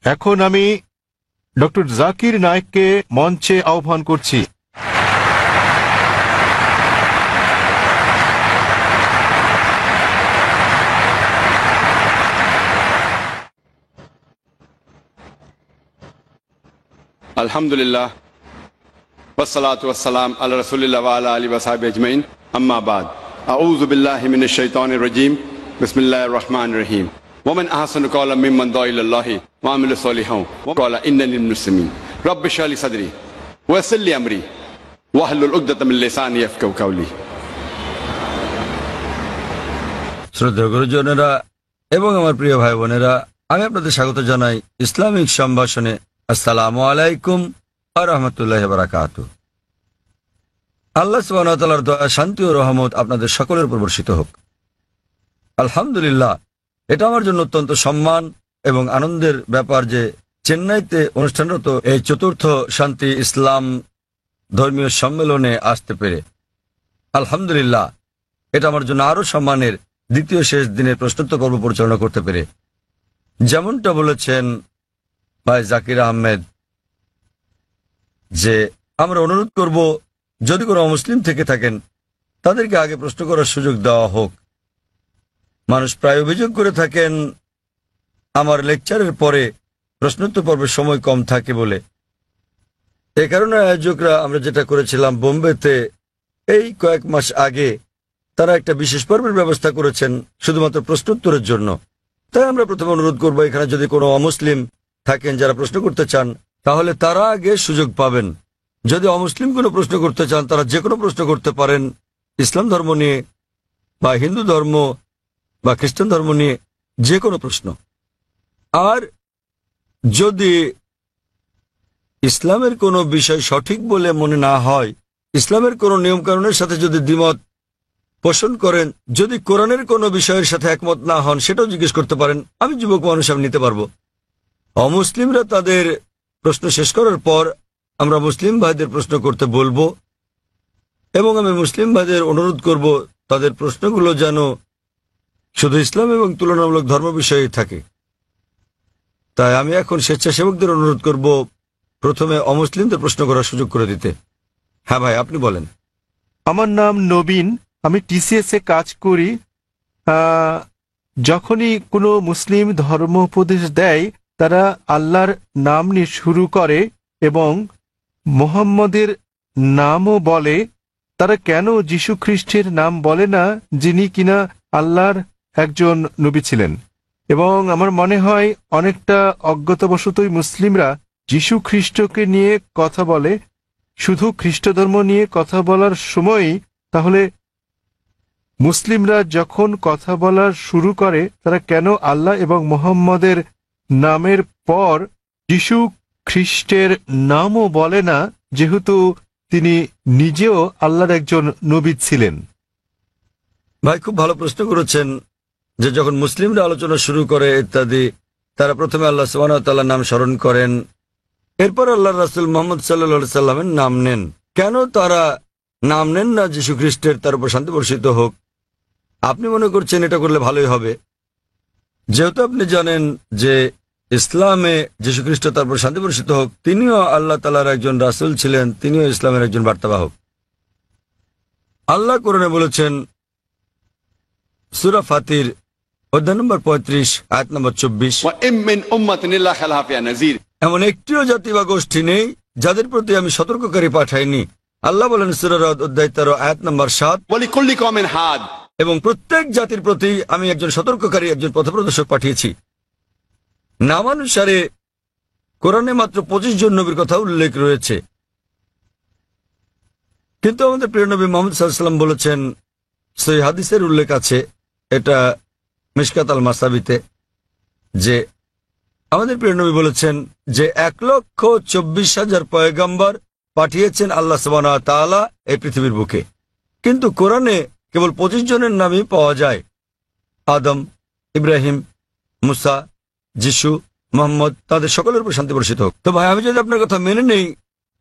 এখন আমি ডক্টর জাকির নায়েককে মঞ্চে আহ্বান করছি। আলহামদুলিল্লাহ ওয়াসসালাতু ওয়াসসালাম আলা রাসূলিল্লাহ ওয়া আলা আলিহি ওয়া সাহবিহি আজমাইন, আম্মা বাদ। আউযু বিল্লাহি মিনাশ শাইতানির রাজীম, বিসমিল্লাহির রহমানির রহিম। ওয়া মান আহসানু ক্বাওলাম মিম্মান দাআ ইলাল্লাহি ওয়া আমিলা সলিহান ওয়া ক্বালা ইন্নানি মিনাল মুসলিমিন। রাব্বি ইশরাহ লি সাদরি ওয়া ইয়াসসির লি আমরি ওয়াহলুল উকদাতাম মিন লিসানি ইয়াফকাহু কাওলি। শ্রদ্ধেয় গুরুজনেরা এবং আমার প্রিয় ভাই বোনেরা, আমি আপনাদের স্বাগত জানাই ইসলামিক সম্ভাষণে। আসসালামু আলাইকুম ওয়া রাহমাতুল্লাহি ওয়া বারাকাতুহু। আল্লাহ সুবহানাহু ওয়া তাআলার দয়া, শান্তি ও রহমত আপনাদের সকলের উপর বর্ষিত হোক। আলহামদুলিল্লাহ, এটা আমার জন্য অত্যন্ত সম্মান এবং আনন্দের ব্যাপার যে চেন্নাইতে অনুষ্ঠানরত এই চতুর্থ শান্তি ইসলাম ধর্মীয় সম্মেলনে আসতে পেরে। আলহামদুলিল্লাহ, এটা আমার জন্য আরও সম্মানের দ্বিতীয় শেষ দিনের প্রশ্নোত্তর পর্ব পরিচালনা করতে পেরে। যেমনটা বলেছেন ভাই জাকির আহমেদ, যে আমরা অনুরোধ করব যদি কোনো অমুসলিম থেকে থাকেন তাদেরকে আগে প্রশ্ন করার সুযোগ দেওয়া হোক। মানুষ প্রায় অভিযোগ করে থাকেন আমার লেকচারের পরে প্রশ্নোত্তর পর্বের সময় কম থাকে বলে। এ কারণে আয়োজকরা আমরা যেটা করেছিলাম বোম্বেতে এই কয়েক মাস আগে, তারা একটা বিশেষ পর্বের ব্যবস্থা করেছেন শুধুমাত্র প্রশ্নোত্তরের জন্য। তাই আমরা প্রথমে অনুরোধ করব, এখানে যদি কোনো অমুসলিম থাকেন যারা প্রশ্ন করতে চান তাহলে তারা আগে সুযোগ পাবেন। যদি অমুসলিম কোনো প্রশ্ন করতে চান তারা যে কোনো প্রশ্ন করতে পারেন, ইসলাম ধর্ম নিয়ে বা হিন্দু ধর্ম বা খ্রিস্টান ধর্ম নিয়ে যে কোনো প্রশ্ন। আর যদি ইসলামের কোনো বিষয় সঠিক বলে মনে না হয়, ইসলামের কোনো নিয়মকানুনের সাথে যদি দ্বিমত পোষণ করেন, যদি কোরআনের কোনো বিষয়ের সাথে একমত না হন, সেটাও জিজ্ঞেস করতে পারেন। আমি যুবক মানুষ, আমি নিতে পারবো। অমুসলিমরা তাদের প্রশ্ন শেষ করার পর আমরা মুসলিম ভাইদের প্রশ্ন করতে বলবো এবং আমি মুসলিম ভাইদের অনুরোধ করব তাদের প্রশ্নগুলো যেন শুধু ইসলাম এবং তুলনামূলক ধর্ম বিষয়ে থাকে। তাই আমি এখন স্বেচ্ছাসেবকদের অনুরোধ করব প্রথমে অমুসলিমদের প্রশ্ন করার সুযোগ করে দিতে। হ্যাঁ ভাই, আপনি বলেন। আমার নাম নবীন, আমি টিসিএস এ কাজ করি। যখনই কোনো মুসলিম ধর্ম উপদেশ দেয় তারা আল্লাহর নাম নিয়ে শুরু করে এবং মুহাম্মদের নামও বলে। তারা কেন যীশু খ্রিস্টের নাম বলে না, যিনি কিনা আল্লাহর একজন নবী ছিলেন? এবং আমার মনে হয় অনেকটা অজ্ঞতাবশতই মুসলিমরা যীশু খ্রিস্টকে নিয়ে কথা বলে, শুধু খ্রিস্ট ধর্ম নিয়ে কথা বলার সময়ই। তাহলে মুসলিমরা যখন কথা বলা শুরু করে তারা কেন আল্লাহ এবং মুহাম্মদের নামের পর যীশু খ্রিস্টের নামও বলে না, যেহেতু তিনি নিজেও আল্লাহর একজন নবী ছিলেন? ভাই, খুব ভালো প্রশ্ন করেছেন যে যখন মুসলিমরা আলোচনা শুরু করে ইত্যাদি, তারা প্রথমে আল্লাহ সুবহানাহু ওয়া তাআলার নাম স্মরণ করেন, এরপর আল্লাহর রাসূল মুহাম্মদ সাল্লাল্লাহু আলাইহি সাল্লামের নাম নেন। কেন তারা নাম নেন না যীশু খ্রিস্টের, তার উপর শান্তি বর্ষিত হোক? আপনি মনে করছেন এটা করলে ভালোই হবে, যেহেতু আপনি জানেন যে ইসলামে যীশু খ্রিস্ট, তার উপর শান্তি বর্ষিত হোক, তিনিও আল্লাহ তাআলার একজন রাসূল ছিলেন, তিনিও ইসলামের একজন বার্তাবাহক। আল্লাহ কোরআনে বলেছেন সূরা ফাতির অধ্যায় নম্বর 35 আয়াত নম্বর 24, ওয়া ইম মিন উম্মাতিন ইল্লা খালাহা ফিহা নাযীর। এমন একটিও জাতি বা গোষ্ঠী নেই যাদের প্রতি আমি সতর্ককারী পাঠাইনি। আল্লাহ বলেন সূরা রাদ অধ্যায় 13 আয়াত নম্বর 7, ওয়া লিকুল্লি কওমিন হাদ। এবং প্রত্যেক জাতির প্রতি আমি একজন সতর্ককারী, একজন পথপ্রদর্শক পাঠিয়েছি। নামানুসারে কোরআনে মাত্র 25 জন নবীর কথা উল্লেখ রয়েছে, কিন্তু আমাদের প্রিয় নবী মুহাম্মদ সাল্লাল্লাহু আলাইহি ওয়াসাল্লাম বলেছেন, সহিহ হাদিসের উল্লেখ আছে, এটা মিশকাত আল মাসাবিতে, যে আমাদের প্রিয় নবী বলেছেন যে 1,24,000 পয়গম্বর পাঠিয়েছেন আল্লাহ সুবহানাহু ওয়া তাআলা এই পৃথিবীর বুকে, কিন্তু কোরআনে কেবল 25 জনের নামই পাওয়া যায়। আদম, ইব্রাহিম, মুসা, যিশু, মুহাম্মদ, তাদের সকলের উপর শান্তি বর্ষিত হোক। তো ভাই, আমি যদি আপনার কথা মেনে নেই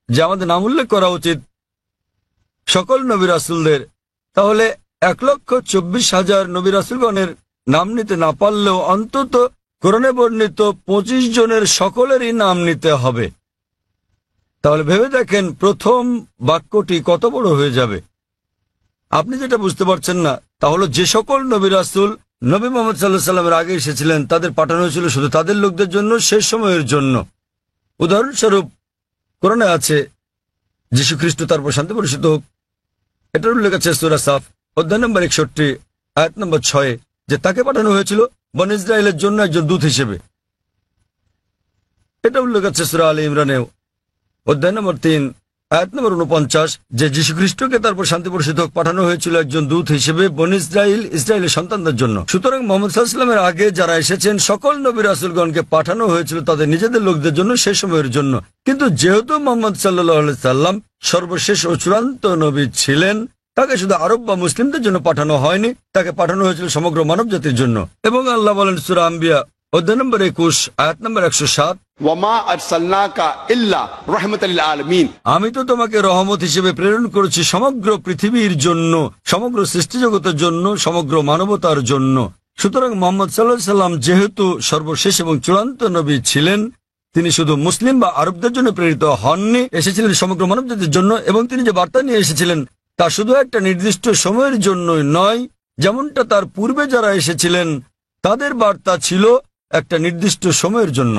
যে আমাদের নাম উল্লেখ করা উচিত সকল নবী রাসূলদের, তাহলে 1,24,000 নবী রাসূলগণের নাম নিতে না পারলেও অন্তত কোরআনে বর্ণিত 25 জনের সকলেরই নাম নিতে হবে। তাহলে ভেবে দেখেন প্রথম বাক্যটি কত বড় হয়ে যাবে। আপনি যেটা বুঝতে পারছেন না তা হলো যে সকল নবী রাসূল নবী মুহাম্মদ সাল্লাল্লাহু আলাইহি সাল্লামের আগে এসেছিলেন তাদের পাঠানো হয়েছিল শুধু তাদের লোকদের জন্য, শেষ সময়ের জন্য। উদাহরণস্বরূপ কোরআনে আছে যীশু খ্রিস্ট তার উপর শান্তি বর্ষিত হোক, এটার উল্লেখ আছে সূরা সাফ অধ্যায় নম্বর 61 আয়াত নম্বর 6 যে তাকে পাঠানো হয়েছিল বনী ইসরায়েলের জন্য একজন দূত হিসেবে। এটা উল্লেখ আছে সূরা আলে ইমরানেও অধ্যায় নম্বর 3 আয়াত নম্বর 49 যে যীশু খ্রিস্টকে তারপর শান্তি বর্ষিত হোক পাঠানো হয়েছিল একজন দূত হিসেবে বনী ইসরায়েলের সন্তানদের জন্য। সুতরাং মুহাম্মদ সাল্লাল্লাহু আলাইহি ওয়াসাল্লামের আগে যারা এসেছেন সকল নবী রাসূলগণকে পাঠানো হয়েছিল তাদের নিজেদের লোকদের জন্য, শেষ সময়ের জন্য। কিন্তু যেহেতু মুহাম্মদ সাল্লাল্লাহু আলাইহি সাল্লাম সর্বশেষ ও চূড়ান্ত নবী ছিলেন, তাকে শুধু আরব বা মুসলিমদের জন্য পাঠানো হয়নি, তাকে পাঠানো হয়েছিল সমগ্র মানব জাতির জন্য। এবং আল্লাহ বলেন সূরা আম্বিয়া অধ্যায় নম্বর 21 আয়াত নম্বর 107 ওয়ামা আরসালনাকা ইল্লা রাহমাতাল লিল আলামিন, আমি তো তোমাকে রহমত হিসেবে প্রেরণ করেছি সমগ্র পৃথিবীর জন্য, সমগ্র সৃষ্টি জগতের জন্য, সমগ্র মানবতার জন্য। সুতরাং মুহাম্মদ সাল্লাল্লাহু আলাইহি সাল্লাম যেহেতু সর্বশেষ এবং চূড়ান্ত নবী ছিলেন, তিনি শুধু মুসলিম বা আরবদের জন্য প্রেরিত হননি, এসেছিলেন সমগ্র মানব জাতির জন্য। এবং তিনি যে বার্তা নিয়ে এসেছিলেন তা শুধু একটা নির্দিষ্ট সময়ের জন্যই নয়, যেমনটা তার পূর্বে যারা এসেছিলেন তাদের বার্তা ছিল একটা নির্দিষ্ট সময়ের জন্য।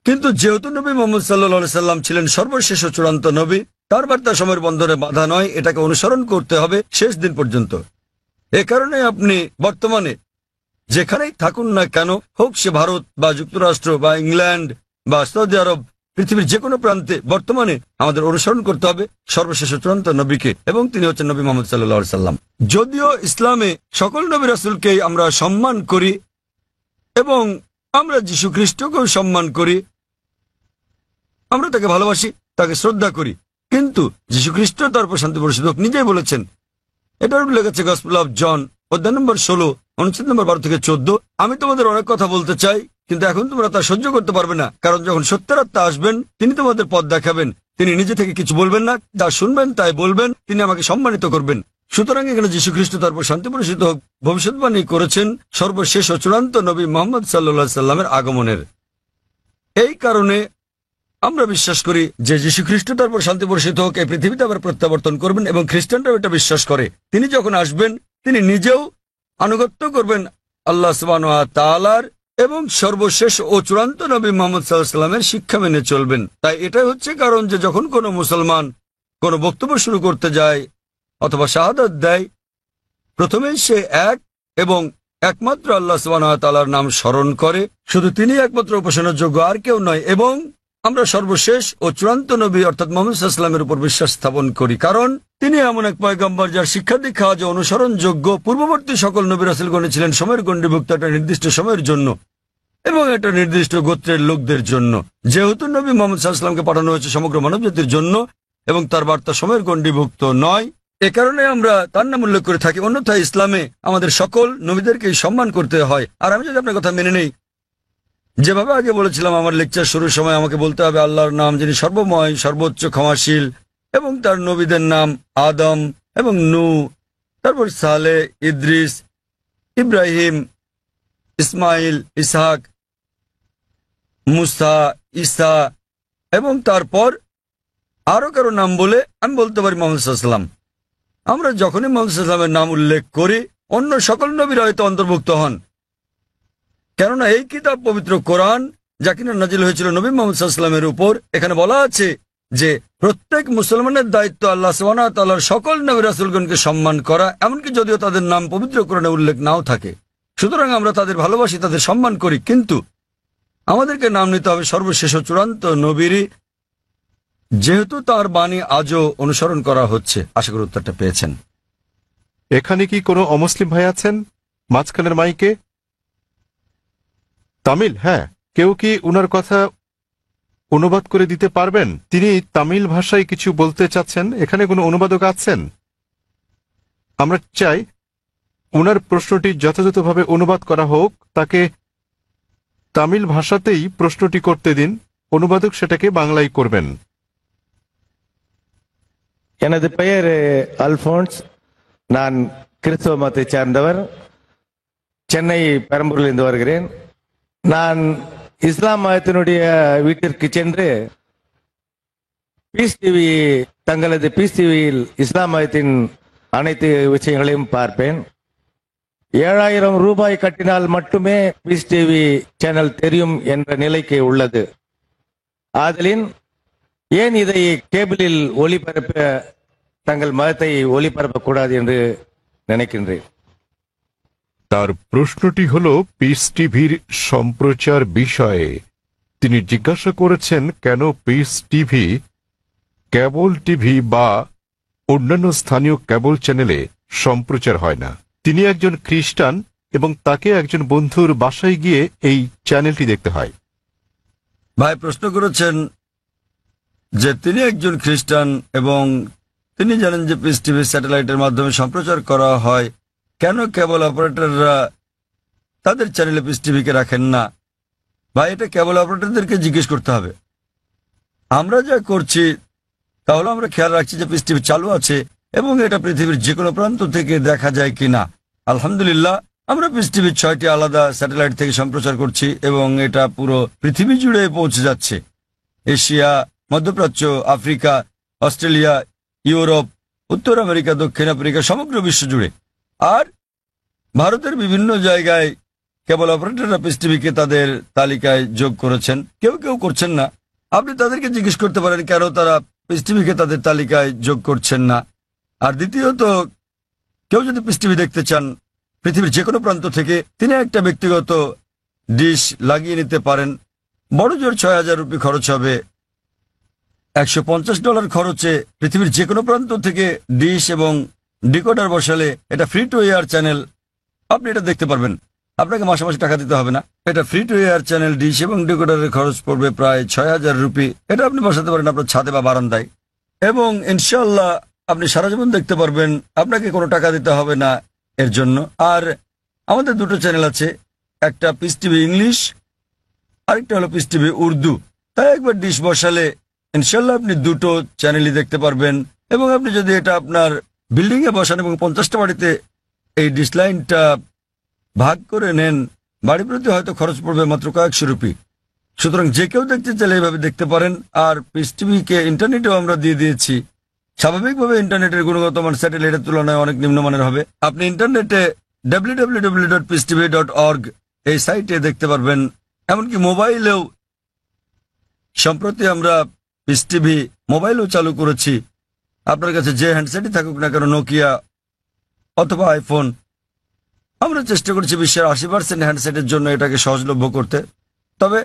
কিন্তু যেহেতু নবী মুহাম্মদ সাল্লাল্লাহু আলাইহি সাল্লাম ছিলেন সর্বশেষ ও চূড়ান্ত নবী, তার বার্তা সময়ের বন্ধনে বাধা নয়, এটাকে অনুসরণ করতে হবে শেষ দিন পর্যন্ত। এ কারণে আপনি বর্তমানে যেখানেই থাকুন না কেন, হোক সে ভারত বা যুক্তরাষ্ট্র বা ইংল্যান্ড বা সৌদি আরব, পৃথিবীর যে কোনো প্রান্তে বর্তমানে আমাদের অনুসরণ করতে হবে সর্বশেষ ও চূড়ান্ত নবীকে, এবং তিনি হচ্ছেন নবী মুহাম্মদ সাল্লাল্লাহু আলাইহি সাল্লাম। যদিও ইসলামে সকল নবী রাসূলকেই আমরা সম্মান করি এবং আমরা যীশু খ্রিস্টকেও সম্মান করি, আমরা তাকে ভালোবাসি, তাকে শ্রদ্ধা করি, কিন্তু যীশু খ্রিস্ট তার উপর শান্তি বর্ষিত হোক নিজেই বলেছেন, এটার উল্লেখ আছে গসপেল অফ জন অধ্যায় নম্বর 16 অনুচ্ছেদ নম্বর 12 থেকে 14, আমি তোমাদের অনেক কথা বলতে চাই কিন্তু এখন তোমরা তা সহ্য করতে পারবে না, কারণ যখন সত্যের আত্মা আসবেন তিনি তোমাদের পথ দেখাবেন। তিনি নিজে থেকে কিছু বলবেন না, যা শুনবেন তাই বলবেন, তিনি আমাকে সম্মানিত করবেন। সুতরাং এখানে যীশু খ্রিস্ট তার উপর শান্তি বর্ষিত হোক ভবিষ্যৎবাণী করেছেন সর্বশেষ ও চূড়ান্ত নবী মুহাম্মদ সাল্লাল্লাহু আলাইহি সাল্লামের আগমনের। এই কারণে আমরা বিশ্বাস করি যে যীশু খ্রিস্ট তার উপর শান্তি বর্ষিত হোক এই পৃথিবীতে আবার প্রত্যাবর্তন করবেন, এবং খ্রিস্টানরাও এটা বিশ্বাস করে। তিনি যখন আসবেন তিনি নিজেও আনুগত্য করবেন আল্লাহ সুবহানাহু ওয়া তাআলার, এবং সর্বশেষ ও চূড়ান্ত নবী মুহাম্মদ সাল্লাল্লাহু আলাইহি সাল্লামের শিক্ষা মেনে চলবেন। তাই এটাই হচ্ছে কারণ যে যখন কোনো মুসলমান কোনো বক্তব্য শুরু করতে যায় অথবা শাহাদাত দেয়, প্রথমেই সে এক এবং একমাত্র আল্লাহ সুবহানাহু ওয়া তাআলার নাম স্মরণ করে, শুধু তিনি একমাত্র উপাসনার যোগ্য, আর কেউ নয়। এবং আমরা সর্বশেষ ও চূড়ান্ত নবী অর্থাৎ মুহাম্মদ সাল্লাল্লাহু আলাইহি সাল্লামের উপর বিশ্বাস স্থাপন করি, কারণ তিনি এমন এক পয়গম্বর যার শিক্ষা দীক্ষা আজ অনুসরণযোগ্য। পূর্ববর্তী সকল নবী রাসূলগণ ছিলেন সময়ের গণ্ডিভুক্ত একটা নির্দিষ্ট সময়ের জন্য এবং একটা নির্দিষ্ট গোত্রের লোকদের জন্য। যেহেতু নবী মুহাম্মদ সাল্লাল্লাহু আলাইহি সাল্লামকে পাঠানো হয়েছে সমগ্র মানবজাতির জন্য এবং তার বার্তা সময়ের গণ্ডিভুক্ত নয়, এ কারণে আমরা তার নাম উল্লেখ করে থাকি। অন্যথায় ইসলামে আমাদের সকল নবীদেরকেই সম্মান করতে হয়। আর আমি যদি আপনার কথা মেনে নেই, যেভাবে আগে বলেছিলাম আমার লেকচার শুরুর সময়, আমাকে বলতে হবে আল্লাহর নাম যিনি সর্বময়, সর্বোচ্চ, ক্ষমাশীল, এবং তার নবীদের নাম আদম এবং নূহ, তারপর সালেহ, ইদ্রিস, ইব্রাহিম, ইসমাইল, ইসহাক, মুসা, ঈসা, এবং তারপর আরো কারো নাম বলে আমি বলতে পারি মুহাম্মদ সাল্লাল্লাহু আলাইহি সাল্লাম। আমরা যখনই মুহাম্মদ সাল্লাল্লাহু আলাইহি সাল্লামের নাম উল্লেখ করি অন্য সকল নবীরা হয়তো অন্তর্ভুক্ত হন, কেননা এই কিতাব পবিত্র কোরআন যা কিনা নাজিল হয়েছিল নবী মুহাম্মদ সাল্লাল্লাহু আলাইহি সাল্লামের উপর, এখানে বলা আছে যে প্রত্যেক মুসলমানের দায়িত্ব আল্লাহ সুবহানাহু ওয়া তাআলার সকল নবী রাসূলগণকে সম্মান করা, এমনকি যদিও তাদের নাম পবিত্র কোরআনে উল্লেখ নাও থাকে। সুতরাং আমরা তাদের ভালোবাসি, তাদের সম্মান করি, কিন্তু আমাদেরকে নাম নিতে হবে সর্বশেষ ও চূড়ান্ত নবীরই, যেহেতু তার বাণী আজও অনুসরণ করা হচ্ছে। আশা করি উত্তরটা পেয়েছেন। এখানে কি কোনো অমুসলিম ভাই আছেন মাঝখানের মাইকে? তামিল? হ্যাঁ, কেউ কি উনার কথা অনুবাদ করে দিতে পারবেন? তিনি তামিল ভাষায় কিছু বলতে চাচ্ছেন। এখানে কোনো অনুবাদক আছেন? আমরা চাই উনার প্রশ্নটি যথাযথভাবে অনুবাদ করা হোক, তাকে তামিল ভাষাতেই প্রশ্নটি করতে দিন, অনুবাদক সেটাকে বাংলায় করবেন। எனது பெயர் அல்போன்ஸ். நான் கிறிஸ்தவ மதத்தை சார்ந்தவர். சென்னை பெரம்பூரிலிருந்து வருகிறேன். நான் இஸ்லாம் மதத்தினுடைய வீட்டிற்கு சென்று பீஸ் டிவி தங்களது பீஸ் டிவியில் இஸ்லாம் மதத்தின் அனைத்து விஷயங்களையும் பார்ப்பேன். 7,000 ரூபாய் கட்டினால் மட்டுமே பீஸ் டிவி சேனல் தெரியும் என்ற நிலைக்கு உள்ளது. ஆதலின் ஏன் இதை கேபிளில் ஒளிபரப்ப தங்கள் মதத்தை ஒளிபரப்பக்கூடாது என்று নিனைக்கின்றேன். তার প্রশ্নটি হল পিস টিভির সম্প্রচার বিষয়ে। তিনি জিজ্ঞাসা করেছেন কেন পিস টিভি কেবল টিভি বা অন্যান্য স্থানীয় কেবল চ্যানেলে সম্প্রচার হয় না। তিনি একজন খ্রিস্টান এবং তাকে একজন বন্ধুর বাসায় গিয়ে এই চ্যানেলটি দেখতে হয়। ভাই প্রশ্ন করেছেন যে তিনি একজন খ্রিস্টান এবং তিনি জানেন যে পিস টিভি স্যাটেলাইটের মাধ্যমে সম্প্রচার করা হয়, কেন কেবল অপারেটররা তাদের চ্যানেলে পিস টিভিকে রাখেন না? ভাই, এটা কেবল অপারেটরদেরকে জিজ্ঞেস করতে হবে। আমরা যা করছি তাহলে আমরা খেয়াল রাখছি যে পিস টিভি চালু আছে এবং এটা পৃথিবীর যে কোনো প্রান্ত থেকে দেখা যায় কিনা। আলহামদুলিল্লাহ, আমরা পিস টিভির 6টি আলাদা স্যাটেলাইট থেকে সম্প্রচার করছি এবং এটা পুরো পৃথিবী জুড়ে পৌঁছে যাচ্ছে। এশিয়া, মধ্যপ্রাচ্য, আফ্রিকা, অস্ট্রেলিয়া, ইউরোপ, উত্তর আমেরিকা, দক্ষিণ আফ্রিকা, সমগ্র বিশ্ব জুড়ে। আর ভারতের বিভিন্ন জায়গায় কেবল অপারেটররা পিস টিভিকে তাদের তালিকায় যোগ করেছেন, কেউ কেউ করছেন না। আপনি তাদেরকে জিজ্ঞেস করতে পারেন কেন তারা পিস টিভিকে তাদের তালিকায় যোগ করছেন না। আর দ্বিতীয়ত, কেউ যদি পিস টিভি দেখতে চান পৃথিবীর যে কোনো প্রান্ত থেকে, তিনি একটা ব্যক্তিগত ডিশ লাগিয়ে নিতে পারেন। বড় জোর 6,000 রুপি খরচ হবে। $150 খরচে পৃথিবীর যে কোনো প্রান্ত থেকে ডিশ এবং ডিকোডার বসালে এটা ফ্রি টু এয়ার চ্যানেল, আপনি এটা দেখতে পারবেন। আপনাকে মাসে মাসে টাকা দিতে হবে না। এটা free to air channel, dish এবং ডিকোডারের খরচ পড়বে প্রায় 6,000 রুপি। এটা আপনি বসাতে পারেন আপনার ছাদে বা বারান্দায় এবং ইনশাল্লাহ আপনি সারা জীবন দেখতে পারবেন, আপনাকে কোনো টাকা দিতে হবে না এর জন্য। আর আমাদের দুটো চ্যানেল আছে, একটা পিস টিভি ইংলিশ, আরেকটা হলো পিস টিভি উর্দু। তাই একবার ডিশ বসালে ইনশাল্লাহ আপনি দুটো চ্যানেলই দেখতে পারবেন। এবং আপনি যদি এটা আপনার বিল্ডিংয়ে বসান এবং 50টা বাড়িতে এই ডিশ লাইনটা ভাগ করে নেন, বাড়ি প্রতি হয়তো খরচ পড়বে মাত্র কয়েকশো রুপি। সুতরাং যে কেউ দেখতে চাইলে এইভাবে দেখতে পারেন। আর পিস টিভিকে ইন্টারনেটেও আমরা দিয়ে দিয়েছি। স্বাভাবিকভাবে ইন্টারনেটের গুণগত মান স্যাটেলাইটের তুলনায় অনেক নিম্নমানের হবে। আপনি ইন্টারনেটে www.peacetv.org এই সাইটে দেখতে পারবেন। এমনকি মোবাইলেও সম্প্রতি আমরা পিস টিভি মোবাইলও চালু করেছি। আপনার কাছে যে হ্যান্ডসেটই থাকুক না কেন, নোকিয়া অথবা আইফোন, আমরা চেষ্টা করছি বিশ্বের 80% হ্যান্ডসেটের জন্য এটাকে সহজলভ্য করতে। তবে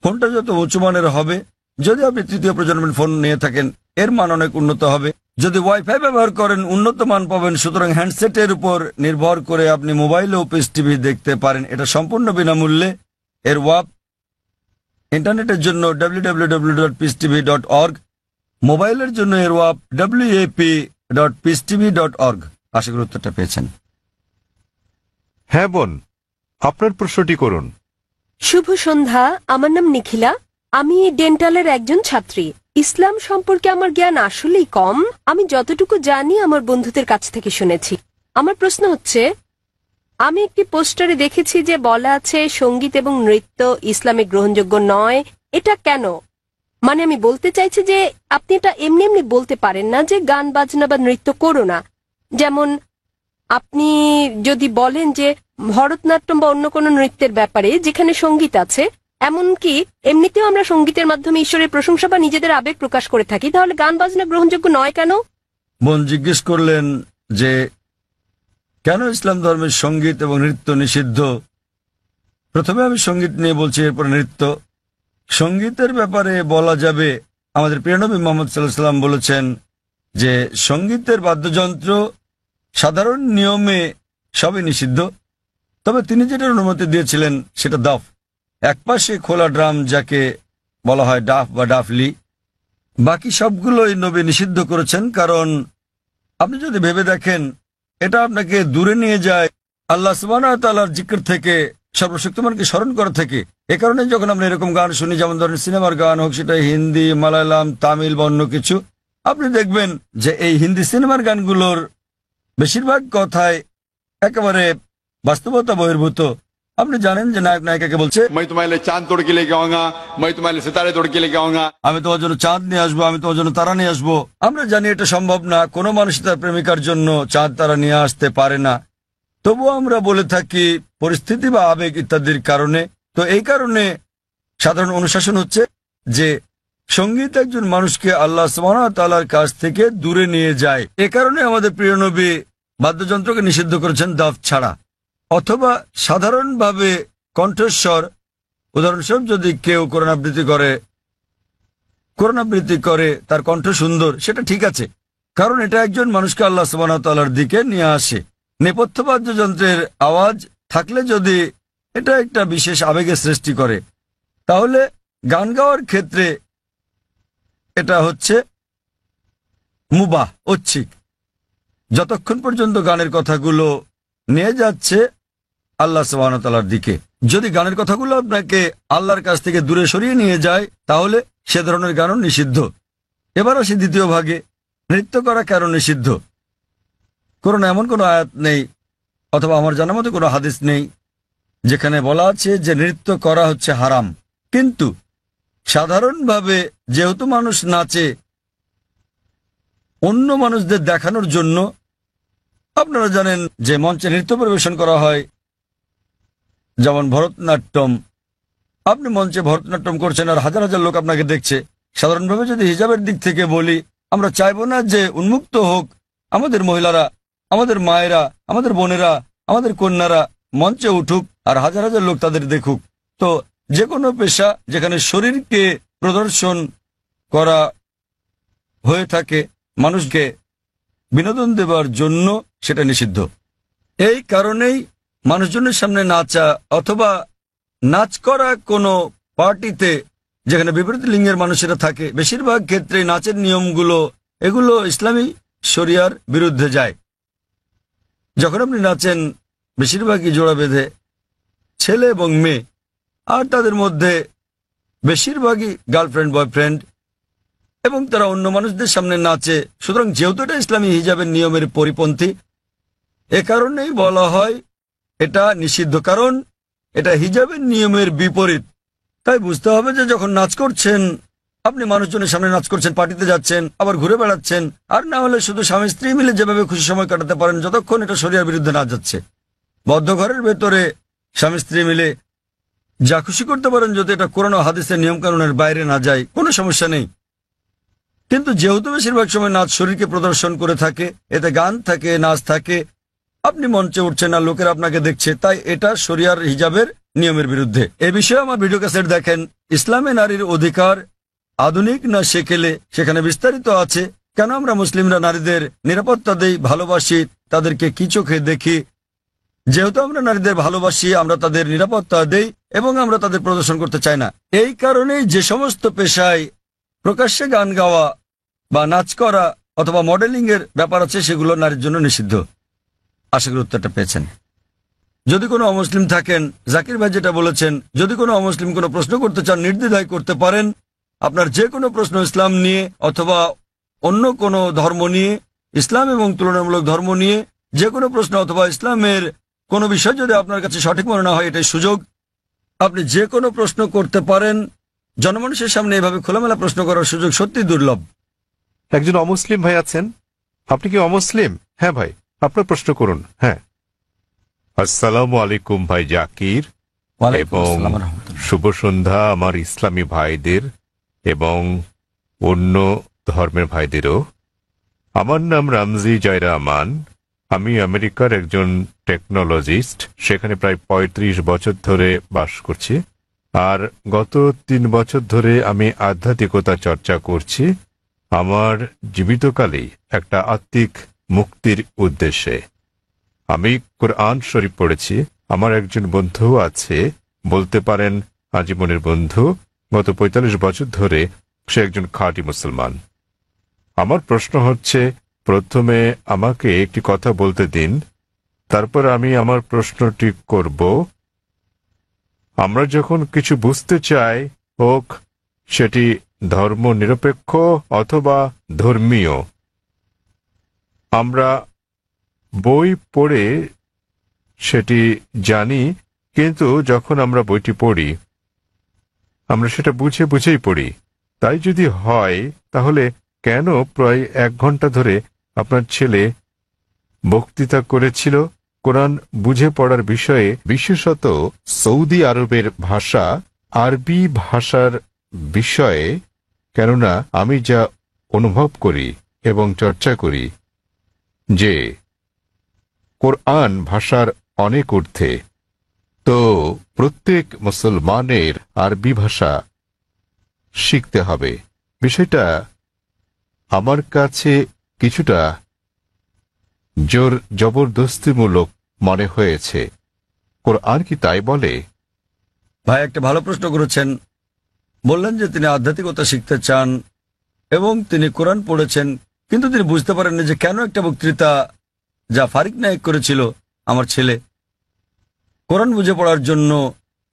ফোনটা যত উঁচু মানের হবে, যদি আপনি তৃতীয় প্রজন্মের ফোন নিয়ে থাকেন এর মান অনেক উন্নত হবে। যদি ওয়াইফাই ব্যবহার করেন উন্নত মান পাবেন। সুতরাং হ্যান্ডসেটের উপর নির্ভর করে আপনি মোবাইলেও পিস টিভি দেখতে পারেন। এটা সম্পূর্ণ বিনামূল্যে। এর ওয়াপ ইন্টারনেটের জন্য www.peacetv.org, মোবাইলের জন্য এর ওয়াপ wap.peacetv.org। আশা করি উত্তরটা পেয়েছেন। হ্যাঁ বোন, আপনার প্রশ্নটি করুন। শুভ সন্ধ্যা, আমার নাম নিখিলা। আমি ডেন্টালের একজন ছাত্রী। ইসলাম সম্পর্কে আমার জ্ঞান আসলেই কম। আমি যতটুকু জানি আমার বন্ধুদের কাছ থেকে শুনেছি। আমার প্রশ্ন হচ্ছে, আমি একটি পোস্টারে দেখেছি যে বলা আছে সঙ্গীত এবং নৃত্য ইসলামে গ্রহণযোগ্য নয়। এটা কেন? মানে আমি বলতে চাইছি যে আপনি এটা এমনি এমনি বলতে পারেন না যে গান বাজনা বা নৃত্য করো না। যেমন আপনি যদি বলেন যে ভরতনাট্যম বা অন্য কোনো নৃত্যের ব্যাপারে যেখানে সঙ্গীত আছে, এমনকি এমনিতেও আমরা সঙ্গীতের মাধ্যমে ঈশ্বরের প্রশংসা বা নিজেদের আবেগ প্রকাশ করে থাকি, তাহলে গান বাজনা গ্রহণযোগ্য নয় কেন? বোন জিজ্ঞেস করলেন যে কেন ইসলাম ধর্মের সঙ্গীত এবং নৃত্য নিষিদ্ধ। প্রথমে আমি সঙ্গীত নিয়ে বলছি, এরপরে নৃত্য। সঙ্গীতের ব্যাপারে বলা যাবে, আমাদের প্রিয় নবী মুহাম্মদ সাল্লাল্লাহু আলাইহি ওয়াসাল্লাম বলেছেন যে সঙ্গীতের বাদ্যযন্ত্র সাধারণ নিয়মে সবই নিষিদ্ধ, তবে তিনি যেটার অনুমতি দিয়েছিলেন সেটা দাফ, একপাশে খোলা ড্রাম যাকে বলা হয় ডাফ বা ডাফলি। বাকি সবগুলোই নবী নিষিদ্ধ করেছেন, কারণ আপনি যদি ভেবে দেখেন এটা আপনাকে দূরে নিয়ে যায় আল্লাহ সুবহানাহু ওয়া তাআলার জিকির থেকে, সর্বশক্তিমানকে স্মরণ করা থেকে। এ কারণে যখন আমরা এরকম গান শুনি, যেমন ধরেন সিনেমার গান হোক, সেটা হিন্দি, মালায়ালাম, তামিল বা অন্য কিছু, আপনি দেখবেন যে এই হিন্দি সিনেমার গানগুলোর বেশিরভাগ কথায় একেবারে বাস্তবতা বহির্ভূত। আপনি জানেন যে নায়ক নায়িকাকে বলছে, मैं तुम्हारे लिए चांद तोड़ के लेके आऊंगा, मैं तुम्हारे लिए सितारे तोड़ के लेके आऊंगा। আমি তোমার জন্য চাঁদ নিয়ে আসবো, আমি তোমার জন্য তারা নিয়ে আসবো। আমরা জানি এটা সম্ভব না, কোনো মানুষ তার প্রেমিকার জন্য চাঁদ তারা নিয়ে আসতে পারে না। তবুও আমরা বলে থাকি পরিস্থিতি বা আবেগ ইত্যাদির কারণে। তো এই কারণে সাধারণ অনুশাসন হচ্ছে যে সঙ্গীত একজন মানুষকে আল্লাহ সুবহানাহু ওয়া তাআলার কাছ থেকে দূরে নিয়ে যায়। এ কারণে আমাদের প্রিয় নবী বাদ্যযন্ত্রকে নিষিদ্ধ করেছেন দাফ ছাড়া, অথবা সাধারণভাবে কণ্ঠস্বর। উদাহরণস্বরূপ যদি কেউ কোরআন আবৃত্তি করে তার কণ্ঠ সুন্দর, সেটা ঠিক আছে, কারণ এটা একজন মানুষকে আল্লাহ সুবহানাহু ওয়া তাআলার দিকে নিয়ে আসে। নেপথ্য বাদ্যযন্ত্রের আওয়াজ থাকলে যদি এটা একটা বিশেষ আবেগের সৃষ্টি করে, তাহলে গান গাওয়ার ক্ষেত্রে এটা হচ্ছে মুবাহ, ঐচ্ছিক, যতক্ষণ পর্যন্ত গানের কথাগুলো নিয়ে যাচ্ছে আল্লাহ সুবহানাহু ওয়া তাআলার দিকে। যদি গানের কথাগুলো আপনাকে আল্লাহর কাছ থেকে দূরে সরিয়ে নিয়ে যায়, তাহলে সে ধরনের গানও নিষিদ্ধ। এবার আসি দ্বিতীয় ভাগে, নৃত্য করা কেন নিষিদ্ধ। কোরআনে এমন কোনো আয়াত নেই, অথবা আমার জানা মতো কোনো হাদিস নেই যেখানে বলা আছে যে নৃত্য করা হচ্ছে হারাম। কিন্তু সাধারণভাবে যেহেতু মানুষ নাচে অন্য মানুষদের দেখানোর জন্য, আপনারা জানেন যে মঞ্চে নৃত্য পরিবেশন করা হয়, যেমন ভরতনাট্যম। আপনি মঞ্চে ভরতনাট্যম করছেন আর হাজার হাজার লোক আপনাকে দেখছে। সাধারণভাবে যদি হিজাবের দিক থেকে বলি, আমরা চাইবো না যে উন্মুক্ত হোক আমাদের মহিলারা, আমাদের মায়েরা, আমাদের বোনেরা, আমাদের কন্যারা মঞ্চে উঠুক আর হাজার হাজার লোক তাদের দেখুক। তো যে কোনো পেশা যেখানে শরীরকে প্রদর্শন করা হয়ে থাকে মানুষকে বিনোদন দেওয়ার জন্য, সেটা নিষিদ্ধ। এই কারণেই মানুষজনের সামনে নাচা অথবা নাচ করা কোনো পার্টিতে যেখানে বিপরীত লিঙ্গের মানুষেরা থাকে, বেশিরভাগ ক্ষেত্রে নাচের নিয়মগুলো এগুলো ইসলামী শরিয়ার বিরুদ্ধে যায়। যখন আপনি নাচেন বেশিরভাগই জোড়া বেঁধে, ছেলে এবং মেয়ে, আর তাদের মধ্যে বেশিরভাগই গার্লফ্রেন্ড বয়ফ্রেন্ড, এবং তারা অন্য মানুষদের সামনে নাচে। সুতরাং যেহেতু এটা ইসলামী হিজাবের নিয়মের পরিপন্থী, এ কারণেই বলা হয় এটা নিষিদ্ধ, কারণ এটা হিজাবের নিয়মের বিপরীত। তাই বুঝতে হবে যে যখন নাচ করছেন, আপনি মানুষজনের সামনে নাচ করছেন, পার্টিতে যাচ্ছেন, আবার ঘুরে বেড়াচ্ছেন, আর না হলে শুধু স্বামী স্ত্রী মিলে যেভাবে খুশি সময় কাটাতে পারেন যতক্ষণ এটা শরিয়ার বিরুদ্ধে না যাচ্ছে। বদ্ধ ঘরের ভেতরে স্বামী স্ত্রী মিলে যা খুশি করতে পারেন যদি এটা কোরআন ও হাদিসের নিয়মকানুনের বাইরে না যায়, কোনো সমস্যা নেই। কিন্তু যেহেতু বেশিরভাগ সময় নাচ শরীরকে প্রদর্শন করে থাকে, এতে গান থাকে, নাচ থাকে, আপনি মঞ্চে উঠছেন আর লোকেরা আপনাকে দেখছে, তাই এটা শরিয়ার হিজাবের নিয়মের বিরুদ্ধে। এ বিষয়ে আমার ভিডিও ক্যাসেট দেখেন, ইসলামে নারীর অধিকার আধুনিক না সেকেলে, সেখানে বিস্তারিত আছে কেন আমরা মুসলিমরা নারীদের নিরাপত্তা দেই, ভালোবাসি, তাদেরকে কি চোখে দেখি। যেহেতু আমরা নারীদের ভালোবাসি, আমরা তাদের নিরাপত্তা দেই এবং আমরা তাদের প্রদর্শন করতে চাই না। এই কারণেই যে সমস্ত পেশায় প্রকাশ্যে গান গাওয়া বা নাচ করা অথবা মডেলিং এর ব্যাপার আছে, সেগুলো নারীর জন্য নিষিদ্ধ। আশা করি উত্তরটা পেয়েছেন। যদি কোনো অমুসলিম থাকেন, জাকির ভাই যেটা বলেছেন, যদি কোনো অমুসলিম কোনো প্রশ্ন করতে চান নির্দ্বিধায় করতে পারেন। আপনার যে কোনো প্রশ্ন ইসলাম নিয়ে অথবা অন্য কোনো ধর্ম নিয়ে, ইসলাম এবং তুলনামূলক ধর্ম নিয়ে যে কোনো প্রশ্ন অথবা ইসলামের কোনো বিষয় যদি আপনার কাছে সঠিক মনে না হয়, এটাই সুযোগ, আপনি যে কোনো প্রশ্ন করতে পারেন। জনমানুষের সামনে এভাবে খোলামেলা প্রশ্ন করার সুযোগ সত্যি দুর্লভ। একজন অমুসলিম ভাই আছেন। আপনি কি অমুসলিম? হ্যাঁ ভাই, আপনার প্রশ্ন করুন। হ্যাঁ, আসসালামু আলাইকুম ভাই জাকির, এবং শুভ সন্ধ্যা আমার ইসলামী ভাইদের এবং অন্য ধর্মের ভাইদেরও। আমার নাম রামজি জয়রামান। আমি আমেরিকার একজন টেকনোলজিস্ট, সেখানে প্রায় ৩৫ বছর ধরে বাস করছি। আর গত ৩ বছর ধরে আমি আধ্যাত্মিকতা চর্চা করছি আমার জীবিতকালেই একটা আত্মিক মুক্তির উদ্দেশ্যে। আমি কোরআন শরীফ পড়েছি। আমার একজন বন্ধু আছে, বলতে পারেন আজীবনের বন্ধু। গত ৪৫ বছর ধরে সে একজন খাঁটি মুসলমান। আমার প্রশ্ন হচ্ছে, প্রথমে আমাকে একটি কথা বলতে দিন, তারপর আমি আমার প্রশ্নটি করব। আমরা যখন কিছু বুঝতে চাই, হোক সেটি ধর্ম নিরপেক্ষ অথবা ধর্মীয়, আমরা বই পড়ে সেটি জানি, কিন্তু যখন আমরা বইটি পড়ি আমরা সেটা বুঝে বুঝেই পড়ি। তাই যদি হয় তাহলে কেন প্রায় 1 ঘন্টা ধরে আপনার ছেলে বক্তৃতা করেছিল কোরআন বুঝে পড়ার বিষয়ে, বিশেষত সৌদি আরবের ভাষা আরবি ভাষার বিষয়ে? কেননা আমি যা অনুভব করি এবং চর্চা করি যে কোরআন ভাষার অনেক ঊর্ধ্বে, তো প্রত্যেক মুসলমানের আরবি ভাষা শিখতে হবে। বিষয়টা আমার কাছে কিছুটা জোর জবরদস্তিমূলক মনে হয়েছে। কোরআন কি তাই বলে? ভাই একটা ভালো প্রশ্ন করেছেন। বললেন যে তিনি আধ্যাত্মিকতা শিখতে চান এবং তিনি কোরআন পড়েছেন, কিন্তু তিনি বুঝতে পারেননি যে কেন একটা বক্তৃতা যা ফারিক নায়েক করেছিল আমার ছেলে কোরআন বুঝে পড়ার জন্য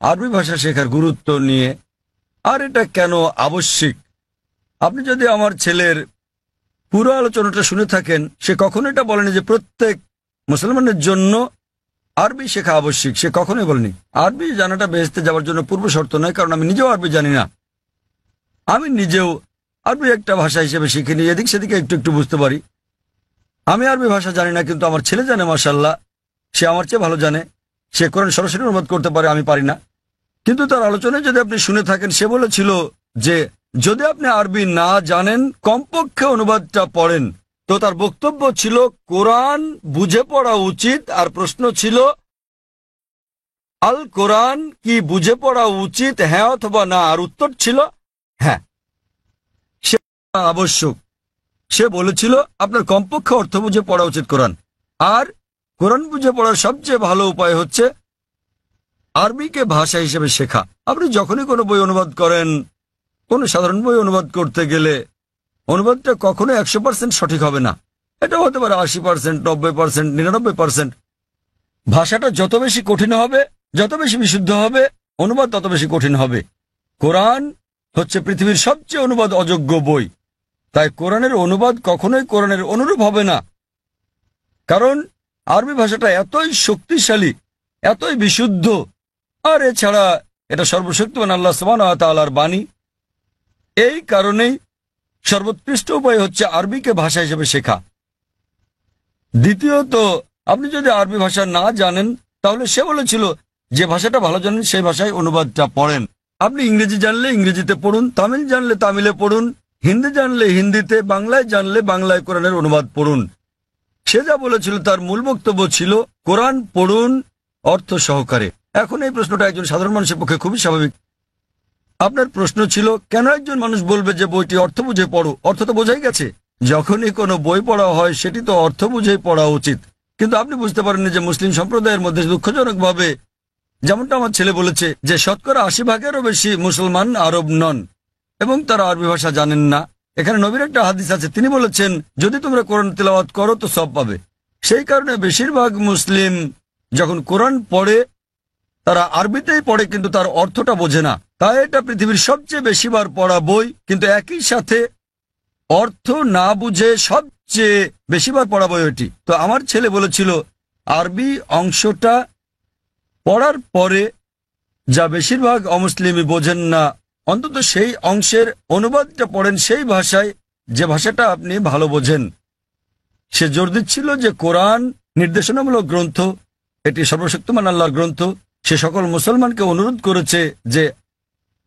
আরবি ভাষা শেখার গুরুত্ব নিয়ে, আর এটা কেন আবশ্যিক। আপনি যদি আমার ছেলের পুরো আলোচনাটা শুনে থাকেন, সে কখনো এটা বলেনি যে প্রত্যেক মুসলমানের জন্য আরবি শেখা আবশ্যিক। সে কখনোই বলেনি। আরবি জানাটা বেহেশতে যাওয়ার জন্য পূর্ব শর্ত নয়, কারণ আমি নিজেও আরবি জানি না। আমি নিজেও আরবি একটা ভাষা হিসেবে শিখিনি, এদিক সেদিকে একটু একটু বুঝতে পারি। আমি আরবি ভাষা জানি না, কিন্তু আমার ছেলে জানে মাশাআল্লাহ, সে আমার চেয়ে ভালো জানে। সে কোরআন সরাসরি অনুবাদ করতে পারে, আমি পারি না। কিন্তু তার আলোচনায় যদি আপনি শুনে থাকেন, সে বলেছিল যে যদি আপনি আরবি না জানেন কমপক্ষে অনুবাদটা পড়েন। তো তার বক্তব্য ছিল কোরআন বুঝে পড়া উচিত, আর প্রশ্ন ছিল আল কোরআন কি বুঝে পড়া উচিত, হ্যাঁ অথবা না? আর উত্তর ছিল হ্যাঁ, সে আবশ্যক। সে বলেছিল আপনার কমপক্ষে অর্থ বুঝে পড়া উচিত কোরআন, আর কোরআন বুঝে পড়ার সবচেয়ে ভালো উপায় হচ্ছে আরবিকে ভাষা হিসেবে শেখা। আপনি যখনই কোনো বই অনুবাদ করেন, কোনো সাধারণ বই অনুবাদ করতে গেলে অনুবাদটা কখনো 100% সঠিক হবে না। এটা হতে পারে 80%, 90%, 99%। ভাষাটা যত বেশি কঠিন হবে, যত বেশি বিশুদ্ধ হবে, অনুবাদ তত বেশি কঠিন হবে। কোরআন হচ্ছে পৃথিবীর সবচেয়ে অনুবাদ অযোগ্য বই। তাই কোরআনের অনুবাদ কখনোই কোরআনের অনুরূপ হবে না, কারণ আরবি ভাষাটা এতই শক্তিশালী, এতই বিশুদ্ধ, আর এছাড়া এটা সর্বশক্তিমান আল্লাহ সুবহানাহু ওয়া তাআলার বাণী। এই কারণেই সর্বোৎকৃষ্ট উপায় হচ্ছে আরবিকে ভাষা হিসেবে শেখা। দ্বিতীয়ত, আপনি যদি আরবি ভাষা না জানেন, তাহলে সে বলেছিল যে ভাষাটা ভালো জানেন সেই ভাষায় অনুবাদটা পড়েন। আপনি ইংরেজি জানলে ইংরেজিতে পড়ুন, তামিল জানলে তামিলে পড়ুন, হিন্দি জানলে হিন্দিতে, বাংলায় জানলে বাংলায় কোরআনের অনুবাদ পড়ুন। সে যা বলেছিল তার মূল বক্তব্য ছিল কোরআন পড়ুন অর্থ সহকারে। এখন এই প্রশ্নটা একজন সাধারণ মানুষের পক্ষে খুবই স্বাভাবিক। আপনার প্রশ্ন ছিল কেন একজন মানুষ বলবে যে বইটি অর্থ বুঝে পড়ো? অর্থ তো বোঝাই গেছে। যখনই কোনো বই পড়া হয় সেটি তো অর্থ বুঝেই পড়া উচিত। কিন্তু আপনি বুঝতে পারেননি যে মুসলিম সম্প্রদায়ের মধ্যে দুঃখজনকভাবে, যেমনটা আমার ছেলে বলেছে, যে শতকরা 80%-এরও বেশি মুসলমান আরব নন এবং তারা আরবি ভাষা জানেন না। এখানে নবীর একটা হাদিস আছে, তিনি বলেছেন যদি তোমরা কোরআন তেলাওয়াত করো তো সব পাবে। সেই কারণে বেশিরভাগ মুসলিম যখন কোরআন পড়ে তারা আরবিতেই পড়ে, কিন্তু তার অর্থটা বোঝে না। তাই এটা পৃথিবীর সবচেয়ে বেশিবার পড়া বই, কিন্তু একই সাথে অর্থ না বুঝে সবচেয়ে বেশিবার পড়া বই ওটি। তো আমার ছেলে বলেছিল আরবি অংশটা পড়ার পরে যা বেশিরভাগ অমুসলিমই বোঝেন না, অন্তত সেই অংশের অনুবাদটা পড়েন সেই ভাষায়, যে ভাষাটা আপনি ভালো বোঝেন। সে জোর দিচ্ছিল যে কোরআন নির্দেশনামূলক গ্রন্থ, এটি সর্বশক্তিমান আল্লাহর গ্রন্থ। সে সকল মুসলমানকে অনুরোধ করেছে যে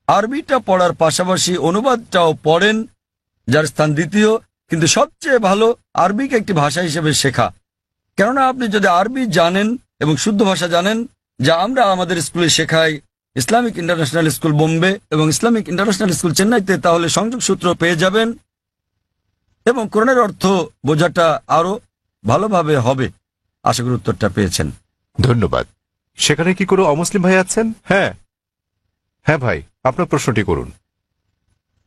আরবিটা পড়ার পাশাপাশি অনুবাদটাও পড়েন, যার স্থান দ্বিতীয়, কিন্তু সবচেয়ে ভালো আরবিকে একটি ভাষা হিসেবে শেখা। কেননা আপনি যদি আরবি জানেন এবং শুদ্ধ ভাষা জানেন, যা আমরা আমাদের স্কুলে শেখাই, ইসলামিক ইন্টারন্যাশনাল স্কুল বোম্বে এবং ইসলামিক ইন্টারন্যাশনাল স্কুল চেন্নাইতে, তাহলে সংযোগ সূত্র পেয়ে যাবেন এবং কোরআনের অর্থ বোঝাটা আরো ভালোভাবে হবে। আশা করি উত্তরটা পেয়েছেন। ধন্যবাদ। সেখানে কি কোনো অমুসলিম ভাই আছেন? হ্যাঁ হ্যাঁ ভাই, আপনার প্রশ্নটি করুন।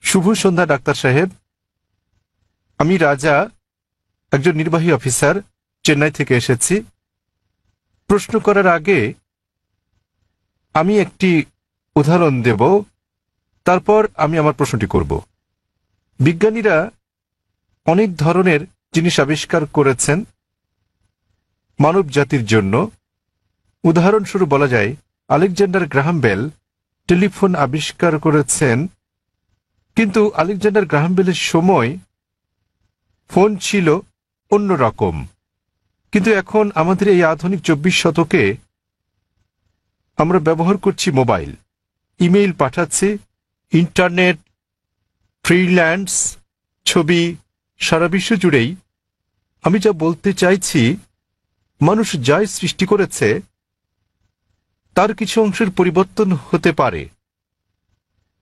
শুভ সন্ধ্যা ডাক্তার সাহেব, আমি রাজা, একজন নির্বাহী অফিসার, চেন্নাই থেকে এসেছি। প্রশ্ন করার আগে আমি একটি উদাহরণ দেব, তারপর আমি আমার প্রশ্নটি করব। বিজ্ঞানীরা অনেক ধরনের জিনিস আবিষ্কার করেছেন মানব জাতির জন্য। উদাহরণস্বরূপ বলা যায় আলেকজান্ডার গ্রাহাম বেল টেলিফোন আবিষ্কার করেছেন, কিন্তু আলেকজান্ডার গ্রাহাম বেলের সময় ফোন ছিল অন্যরকম। কিন্তু এখন আমাদের এই আধুনিক 24 শতকে আমরা ব্যবহার করছি মোবাইল, ইমেইল পাঠাচ্ছি, ইন্টারনেট, ফ্রিল্যান্স, ছবি, সারা বিশ্ব জুড়েই। আমি যা বলতে চাইছি, মানুষ যাই সৃষ্টি করেছে তার কিছু অংশের পরিবর্তন হতে পারে,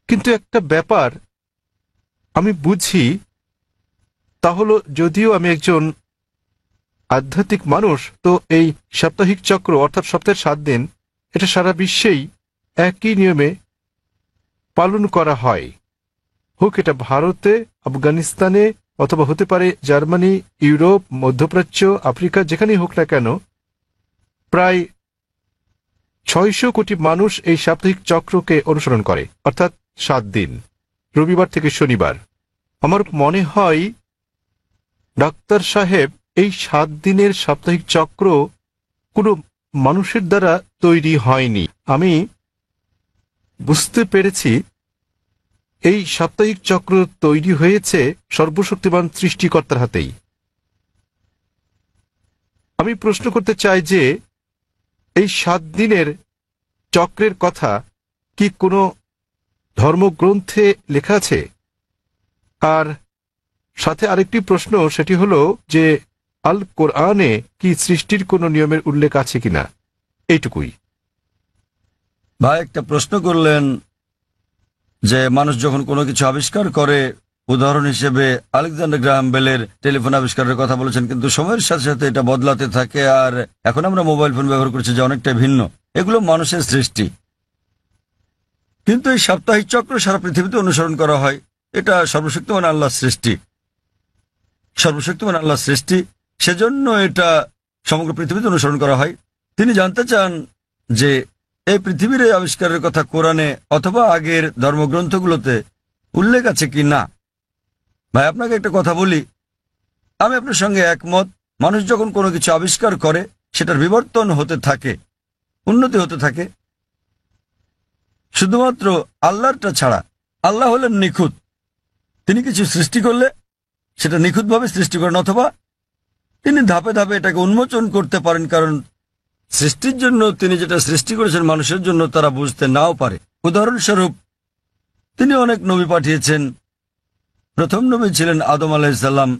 কিন্তু একটা ব্যাপার আমি বুঝি, তা হলো যদিও আমি একজন আধ্যাত্মিক মানুষ, তো এই সাপ্তাহিক চক্র অর্থাৎ সপ্তাহের 7 দিন এটা সারা বিশ্বেই একই নিয়মে পালন করা হয়, হোক এটা ভারতে, আফগানিস্তানে, অথবা হতে পারে জার্মানি, ইউরোপ, মধ্যপ্রাচ্য, আফ্রিকা, যেখানেই হোক না কেন। প্রায় 600 কোটি মানুষ এই সাপ্তাহিক চক্রকে অনুসরণ করে, অর্থাৎ 7 দিন, রবিবার থেকে শনিবার। আমার মনে হয় ডাক্তার সাহেব, এই 7 দিনের সাপ্তাহিক চক্র কোনো মানুষের দ্বারা তৈরি হয়নি। আমি বুঝতে পেরেছি এই সাপ্তাহিক চক্র তৈরি হয়েছে সর্বশক্তিমান সৃষ্টিকর্তার হাতেই। আমি প্রশ্ন করতে চাই যে এই 7 দিনের চক্রের কথা কি কোনো ধর্মগ্রন্থে লেখা আছে? আর সাথে আরেকটি প্রশ্ন, সেটি হলো যে আল কোরআনে কি সৃষ্টির কোনো নিয়মের উল্লেখ আছে কিনা? এইটুকুই। ভাই একটা প্রশ্ন করলেন যে মানুষ যখন কোনো কিছু আবিষ্কার করে, উদাহরণ হিসেবে আলেকজান্ডার গ্রাহাম বেলের টেলিফোন আবিষ্কারের কথা বলেছেন, কিন্তু সময়ের সাথে সাথে এটা বদলাতে থাকে, আর এখন আমরা মোবাইল ফোন ব্যবহার করছি যা অনেকটা ভিন্ন। এগুলো মানুষের সৃষ্টি, কিন্তু এই সাপ্তাহিক চক্র সারা পৃথিবীতে অনুসরণ করা হয়। এটা সর্বশক্তিমান আল্লাহর সৃষ্টি, সর্বশক্তিমান আল্লাহর সৃষ্টি, সেজন্য এটা সমগ্র পৃথিবীতে অনুসরণ করা হয়। তিনি জানতে চান যে এই পৃথিবীর এই আবিষ্কারের কথা কোরআনে অথবা আগের ধর্মগ্রন্থগুলোতে উল্লেখ আছে কি না। ভাই আপনাকে একটা কথা বলি, আমি আপনার সঙ্গে একমত। মানুষ যখন কোনো কিছু আবিষ্কার করে সেটার বিবর্তন হতে থাকে, উন্নতি হতে থাকে, শুধুমাত্র আল্লাহরটা ছাড়া। আল্লাহ হলেন নিখুঁত, তিনি কিছু সৃষ্টি করলে সেটা নিখুঁতভাবে সৃষ্টি করেন, অথবা তিনি ধাপে ধাপে এটাকে উন্মোচন করতে পারেন, কারণ সৃষ্টির জন্য তিনি যেটা সৃষ্টি করেছেন মানুষের জন্য তারা বুঝতে নাও পারে। উদাহরণস্বরূপ তিনি অনেক নবী পাঠিয়েছেন। প্রথম নবী ছিলেন আদম আলাইহিসসালাম,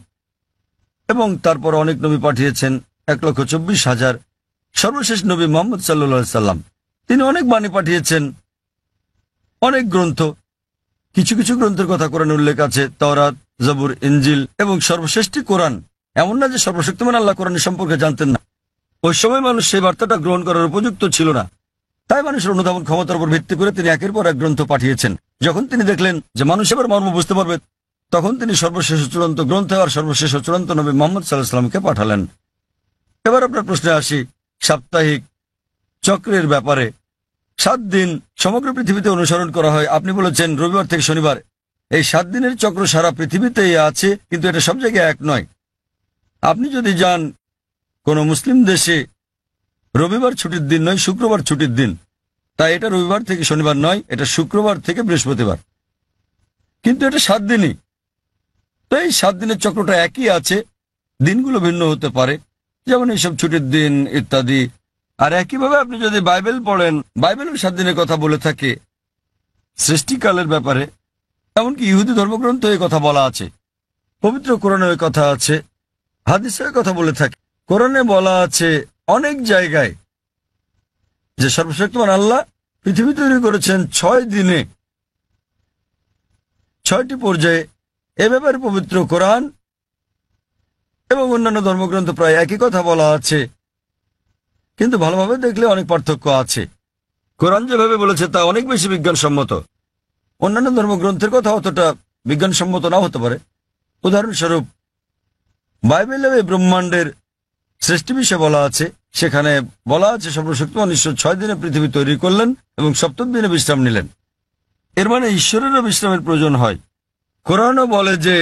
এবং তারপর অনেক নবী পাঠিয়েছেন, 1,24,000। সর্বশেষ নবী মুহাম্মদ সাল্লাল্লাহু আলাইহি সাল্লাম, তিনি অনেক বাণী পাঠিয়েছেন, অনেক গ্রন্থ। কিছু কিছু গ্রন্থের কথা কোরআনে উল্লেখ আছে, তাওরাত, জবুর, ইনজিল, এবং সর্বশ্রেষ্ঠ কোরআন। এমন না যে সর্বশক্তিমান আল্লাহ কোরআনের সম্পর্কে জানতেন না। ওই সময় মানুষ সেই বার্তাটা গ্রহণ করার উপযুক্ত ছিল না, তাই মানুষের অনুধাবন ক্ষমতার উপর ভিত্তি করে তিনি একের পর এক গ্রন্থ পাঠিয়েছেন। যখন তিনি দেখলেন যে মানুষ এবার মর্ম বুঝতে পারবে, তখন তিনি সর্বশেষ চূড়ান্ত গ্রন্থ আর সর্বশেষ চূড়ান্ত নবী মুহাম্মদ সাল্লাল্লাহু আলাইহি সাল্লামকে পাঠালেন। এবার আপনার প্রশ্নে আসি, সাপ্তাহিক চক্রের ব্যাপারে। 7 দিন সমগ্র পৃথিবীতে অনুসরণ করা হয়। আপনি বলেছেন রবিবার থেকে শনিবার। এই 7 দিনের চক্র সারা পৃথিবীতেই আছে, কিন্তু এটা সব জায়গায় এক নয়। আপনি যদি যান কোনো মুসলিম দেশে, রবিবার ছুটির দিন নয়, শুক্রবার ছুটির দিন, তাই এটা রবিবার থেকে শনিবার নয়, এটা শুক্রবার থেকে বৃহস্পতিবার, কিন্তু এটা 7 দিনই। তো এই 7 দিনের চক্রটা একই আছে, দিনগুলো ভিন্ন হতে পারে, যেমন এইসব ছুটির দিন ইত্যাদি। আর একইভাবে আপনি যদি বাইবেল পড়েন, বাইবেলও 7 দিনের কথা বলে থাকে সৃষ্টিকালের ব্যাপারে। এমনকি ইহুদি ধর্মগ্রন্থ এই কথা বলা আছে, পবিত্র কোরআনে ওই কথা আছে, হাদিসে ওই কথা বলে থাকে। কোরআনে বলা আছে অনেক জায়গায় যে সর্বশক্তিমান আল্লাহ পৃথিবী তৈরি করেছেন 6 দিনে, 6টি পর্যায়ে। এ ব্যাপারে পবিত্র কোরআন এবং অন্যান্য ধর্মগ্রন্থ প্রায় একই কথা বলা আছে, কিন্তু ভালোভাবে দেখলে অনেক পার্থক্য আছে। কোরআন যেভাবে বলেছে তা অনেক বেশি বিজ্ঞানসম্মত, অন্যান্য ধর্মগ্রন্থের কথা অতটা বিজ্ঞানসম্মত নাও হতে পারে। উদাহরণস্বরূপ বাইবেলে ব্রহ্মাণ্ডের সৃষ্টি বিষয়ে বলা আছে, সেখানে বলা আছে সর্বশক্তিমান ঈশ্বর 6 দিনে পৃথিবী তৈরি করলেন এবং 7ম দিনে বিশ্রাম নিলেন। এর মানে ঈশ্বরেরও বিশ্রামের প্রয়োজন হয়। কোরআনও বলে যে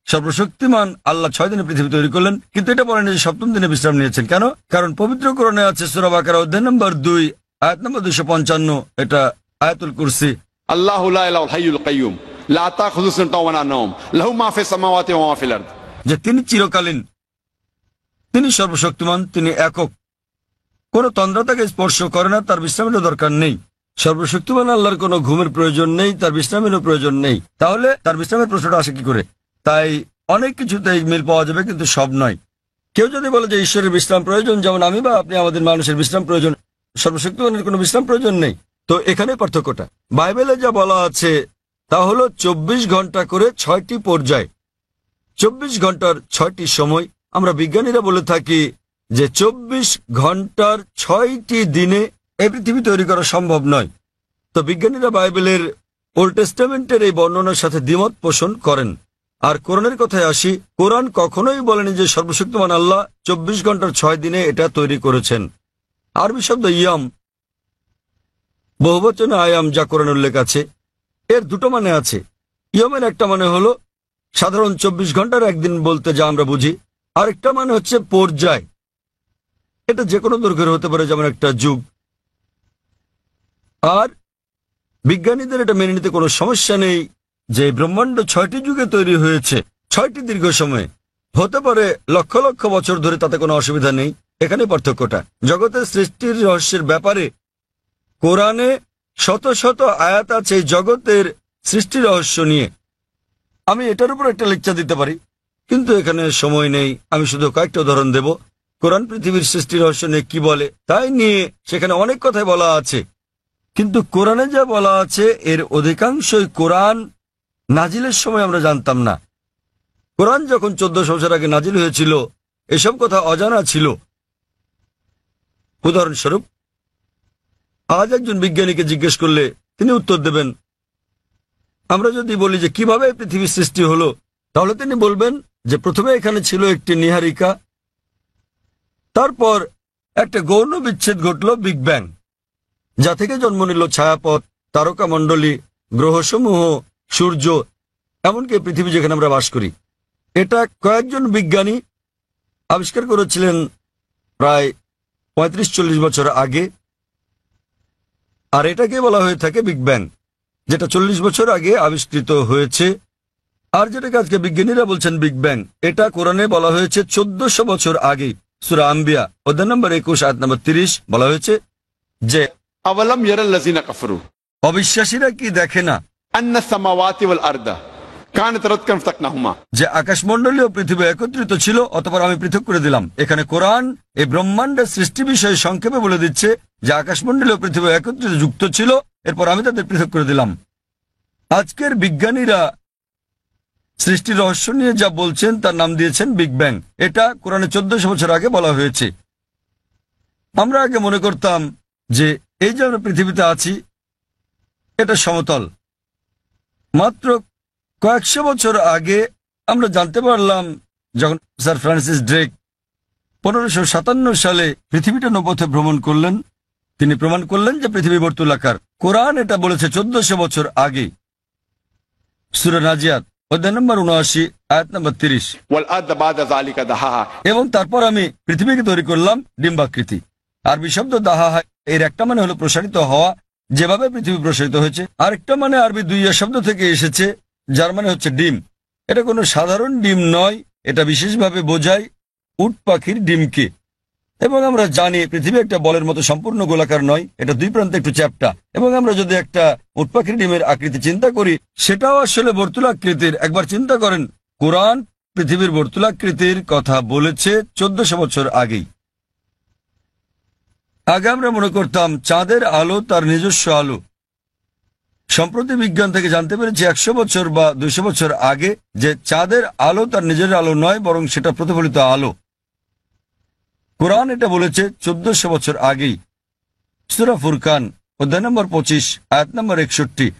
সর্বশক্তিমান আল্লাহ 6 দিনে পৃথিবী তৈরি করলেন, কিন্তু এটা বলেন যে 7ম দিনে বিশ্রাম নিয়েছেন। কেন? কারণ পবিত্র কোরআনে আছে সূরা বাকারা অধ্যায় নম্বর 2 আয়াত নম্বর 255, এটা আয়াতুল কুরসি। আল্লাহু লা ইলাহা হাইয়ুল কাইয়ুম লা তাখুযু সিনাতুন ওয়া লা নাওম লাহু মা ফিস সামাওয়াতি ওয়া মা ফিল আরদ। যে তিনি চিরকালীন, তিনি সর্বশক্তিমান, তিনি একক, কোন তন্দ্রা তাকে স্পর্শ করে না, তার বিশ্রামেরও দরকার নেই। সর্বশক্তিমান আল্লাহর কোনো ঘুমের প্রয়োজন নেই, তার বিশ্রামেরও প্রয়োজন নেই। তাহলে তার বিশ্রামের প্রশ্নটা আসে কি করে? তাই অনেক কিছুতেই মিল পাওয়া যাবে, কিন্তু সব নয়। কেউ যদি বলে যে ঈশ্বরের বিশ্রাম প্রয়োজন, যেমন আমি বা আপনি আমাদের মানুষের বিশ্রাম প্রয়োজন, সর্বশক্তিমানের কোনো বিশ্রাম প্রয়োজন নেই, তো এখানে পার্থক্যটা। বাইবেলে যা বলা আছে তা হলো 24 ঘন্টা করে 6টি পর্যায়, 24 ঘন্টার 6টি সময়। আমরা বিজ্ঞানীরা বলে থাকি যে 24 ঘন্টার 6টি দিনে এই পৃথিবী তৈরি করা সম্ভব নয়। তো বিজ্ঞানীরা বাইবেলের ওল্ড টেস্টামেন্টের এই বর্ণনার সাথে দ্বিমত পোষণ করেন। আর কোরআনের কথায় আসি, কোরআন কখনোই বলেনি যে সর্বশক্তিমান আল্লাহ 24 ঘন্টার 6 দিনে এটা তৈরি করেছেন। আরবি শব্দ ইয়াম, বহুবচনে আয়াম, যা কোরআন উল্লেখ আছে, এর দুটো মানে আছে। ইয়মের একটা মানে হলো সাধারণ 24 ঘন্টার একদিন বলতে যা আমরা বুঝি, আরেকটা মানে হচ্ছে পর্যায়। এটা যে কোনো দৈর্ঘ্যের হতে পারে, যেমন একটা যুগ। আর বিজ্ঞানীদের এটা মেনে নিতে কোনো সমস্যা নেই যে ব্রহ্মাণ্ড 6টি যুগে তৈরি হয়েছে, 6টি দীর্ঘ সময়ে, হতে পারে লক্ষ লক্ষ বছর ধরে, তাতে কোনো অসুবিধা নেই। এখানে পার্থক্যটা। জগতের সৃষ্টির রহস্যের ব্যাপারে কোরআনে শত শত আয়াত আছে এই জগতের সৃষ্টি রহস্য নিয়ে। আমি এটার উপর একটা লেকচার দিতে পারি, কিন্তু এখানে সময় নেই। আমি শুধু কয়েকটা উদাহরণ দেব। কোরআন পৃথিবীর সৃষ্টি রহস্য নিয়ে কি বলে তাই নিয়ে সেখানে অনেক কথাই বলা আছে, কিন্তু কোরআনে যা বলা আছে এর অধিকাংশই কোরআন নাজিলের সময় আমরা জানতাম না। কোরআন যখন 1400 বছর আগে নাজিল হয়েছিল, এসব কথা অজানা ছিল। উদাহরণস্বরূপ, আজ একজন বিজ্ঞানীকে জিজ্ঞেস করলে তিনি উত্তর দেবেন। আমরা যদি বলি যে কিভাবে পৃথিবীর সৃষ্টি হলো, তাহলে তিনি বলবেন যে প্রথমে এখানে ছিল একটি নীহারিকা, তারপর একটা গৌণ বিচ্ছেদ ঘটল, বিগ ব্যাং, যা থেকে জন্ম নিল ছায়াপথ, তারকামণ্ডলী, গ্রহসমূহ, সূর্য, এমনকি পৃথিবী যেখানে আমরা বাস করি। এটা কয়েকজন বিজ্ঞানী আবিষ্কার করেছিলেন প্রায় 35-40 বছর আগে। আর এটাকে বলা হয়ে থাকে বিগ ব্যাং, যেটা 40 বছর আগে আবিষ্কৃত হয়েছে। আর যেটাকে আজকে বিজ্ঞানীরা বলছেন বিগ ব্যাং, এটা কোরআনে বলা হয়েছে 1400 বছর আগে। সূরা আম্বিয়া অধ্যায় নম্বর 21 আয়াত নম্বর 30 বলা হয়েছে যে আওয়ালাম ইয়ারাল্লাযিনা কাফারু, অবিশ্বাসীরা কি দেখে না আন্নাস সামাওয়াতি ওয়াল আরদা কানাত রাতকান ফাতাকনাহুমা, যে আকাশমণ্ডলী ও পৃথিবী একত্রিত ছিল, অতঃপর আমি পৃথক করে দিলাম। এখানে কোরআন এই ব্রহ্মাণ্ডের সৃষ্টি বিষয়ে সংক্ষেপে বলে দিচ্ছে যে আকাশমণ্ডলী ও পৃথিবী একত্রিত যুক্ত ছিল, এরপর আমি তাদের পৃথক করে দিলাম। আজকের বিজ্ঞানীরা সৃষ্টি রহস্য নিয়ে যা বলছেন তার নাম দিয়েছেন বিগ ব্যাং। এটা কোরআনে 1400 বছর আগে বলা হয়েছে। আমরা আগে মনে করতাম যে এই যে আমরা পৃথিবীতে আছি এটা সমতল। মাত্র কয়েকশো বছর আগে আমরা জানতে পারলাম, যখন স্যার ফ্রান্সিস ড্রেক 1557 সালে পৃথিবীটা নৌপথে ভ্রমণ করলেন, তিনি প্রমাণ করলেন যে পৃথিবী বর্তুলাকার। কোরআন এটা বলেছে 1400 বছর আগে। সূরা নাজিয়াত অধ্যায় নম্বর 79 আয়াত নম্বর 30। ওয়াল আরদা বাদা যালিকা দাহাহা, এবং তারপর আমি পৃথিবীকে তৈরি করলাম ডিম্বাকৃতি। আরবি শব্দ দাহাহা এর একটা মানে হলো প্রসারিত হওয়া, যেভাবে পৃথিবী প্রসারিত হয়েছে। আরেকটা মানে আরবি দুইয়া শব্দ থেকে এসেছে, যার মানে হচ্ছে ডিম। এটা কোনো সাধারণ ডিম নয়, এটা বিশেষভাবে বোঝায় উট পাখির ডিমকে। এবং আমরা জানি পৃথিবী একটা বলের মতো সম্পূর্ণ গোলাকার নয়, এটা দুই প্রান্তে একটু চ্যাপ্টা। এবং আমরা যদি একটা উট পাখির ডিমের আকৃতি চিন্তা করি, সেটাও আসলে বর্তুলাকৃতির। একবার চিন্তা করেন, কোরআন পৃথিবীর বর্তুলাকৃতির কথা বলেছে 1400 বছর আগেই। আগে আমরা মনে করতাম চাঁদের আলো তার নিজস্ব আলো। সম্প্রতি বিজ্ঞান থেকে জানতে পেরেছি 100 বছর বা 200 বছর আগে যে চাঁদের আলো তার নিজের আলো নয়, বরং সেটা প্রতিফলিত আলো। কোরআন এটা বলেছে 1400 বছর আগেই। সূরা ফুরকান অধ্যায় নম্বর 25 আয়াত নম্বর 61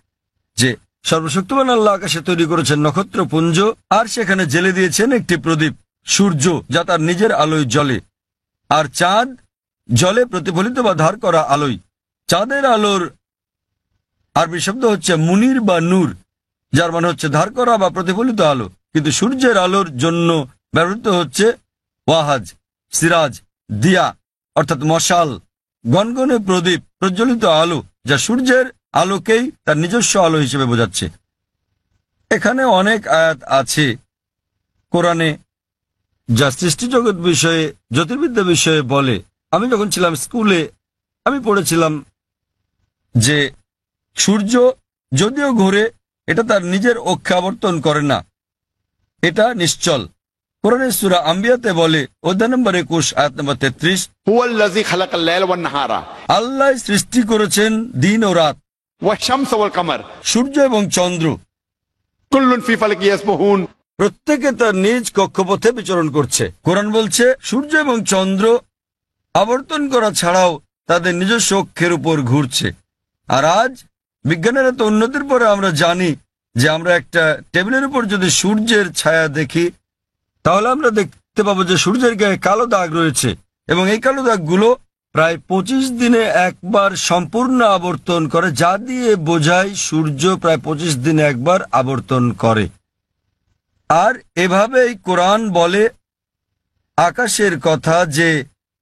যে সর্বশক্তিমান আল্লাহ আকাশে তৈরি করেছেন নক্ষত্রপুঞ্জ, আর সেখানে জেলে দিয়েছেন একটি প্রদীপ, সূর্য, যা তার নিজের আলোয় জ্বলে, আর চাঁদ জলে প্রতিফলিত বা ধার করা আলোয়। চাঁদের আলোর আরবি শব্দ হচ্ছে মুনির বা নূর, যার মানে হচ্ছে ধার করা বা প্রতিফলিত আলো। কিন্তু সূর্যের আলোর জন্য ব্যবহৃত হচ্ছে ওয়াহাজ, সিরাজ, দিয়া, অর্থাৎ মশাল। গনগনে প্রদীপ, প্রজ্বলিত আলো, যা সূর্যের আলোকেই তার নিজস্ব আলো হিসেবে বোঝাচ্ছে। এখানে অনেক আয়াত আছে কোরআনে যা সৃষ্টিজগৎ বিষয়ে, জ্যোতির্বিদ্যা বিষয়ে বলে। আমি যখন ছিলাম স্কুলে আমি পড়েছিলাম যে সূর্য যদিও ঘুরে, এটা তার নিজের অক্ষে আবর্তন করে না, এটা নিশ্চল। কোরআনের সূরা আম্বিয়াতে বলে, অধ্যায় নম্বর 21 আয়াত নম্বর 33, হুয়াল্লাযী খালাকাল লাইলা ওয়ান নাহারা আল্লাহ সৃষ্টি করেছেন দিন ও রাত, ওয়াশ শামসা ওয়াল কামার সূর্য এবং চন্দ্র, কুল্লুন ফি ফালাকি ইয়াসবাহুন। প্রত্যেকে তার নিজ কক্ষপথে বিচরণ করছে। কোরআন বলছে সূর্য এবং চন্দ্র আবর্তন করা ছাড়াও তাদের নিজস্ব অক্ষের উপর ঘুরছে। আর আজ বিজ্ঞানের এত উন্নতির পরে আমরা জানি যে আমরা একটা টেবিলের উপর যদি সূর্যের ছায়া দেখি তাহলে আমরা দেখতে পাবো যে সূর্যের গায়ে কালো দাগ রয়েছে, এবং এই কালো দাগগুলো প্রায় 25 দিনে একবার সম্পূর্ণ আবর্তন করে, যা দিয়ে বোঝায় সূর্য প্রায় 25 দিনে একবার আবর্তন করে। আর এভাবেই কোরআন বলে আকাশের কথা যে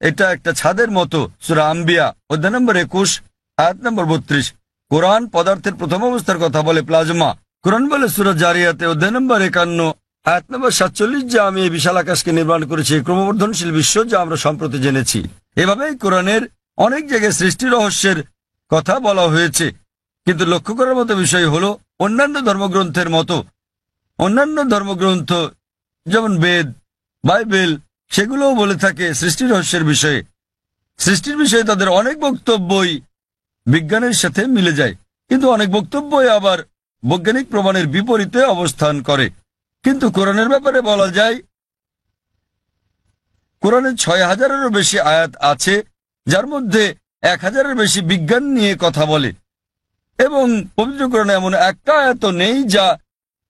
এটা একটা ছাদের মতো। সূরা আম্বিয়া অধ্যায় নম্বর 21 আয়াত নম্বর 32। কোরআন পদার্থের প্রথম অবস্থার কথা বলে প্লাজমা। কোরআন বলে সূরা জারিয়াতে অধ্যায় নম্বর 51 আয়াত নম্বর 47 যে আমি এই বিশাল আকাশকে নির্মাণ করেছি, ক্রমবর্ধনশীল বিশ্ব যা আমরা সম্প্রতি জেনেছি। এভাবেই কোরআনের অনেক জায়গায় সৃষ্টি রহস্যের কথা বলা হয়েছে। কিন্তু লক্ষ্য করার মতো বিষয় হলো অন্যান্য ধর্মগ্রন্থের মতো অন্যান্য ধর্মগ্রন্থ যেমন বেদ, বাইবেল, সেগুলোও বলে থাকে সৃষ্টি রহস্যের বিষয়ে। সৃষ্টির বিষয়ে তাদের অনেক বক্তব্যই বিজ্ঞানের সাথে মিলে যায়, কিন্তু অনেক বক্তব্যই আবার বৈজ্ঞানিক প্রমাণের বিপরীতে অবস্থান করে। কিন্তু কোরআনের ব্যাপারে বলা যায় কোরআনে 6000-এরও বেশি আয়াত আছে, যার মধ্যে 1000-এর বেশি বিজ্ঞান নিয়ে কথা বলে, এবং পবিত্র কোরআনে এমন একটা আয়াত নেই যা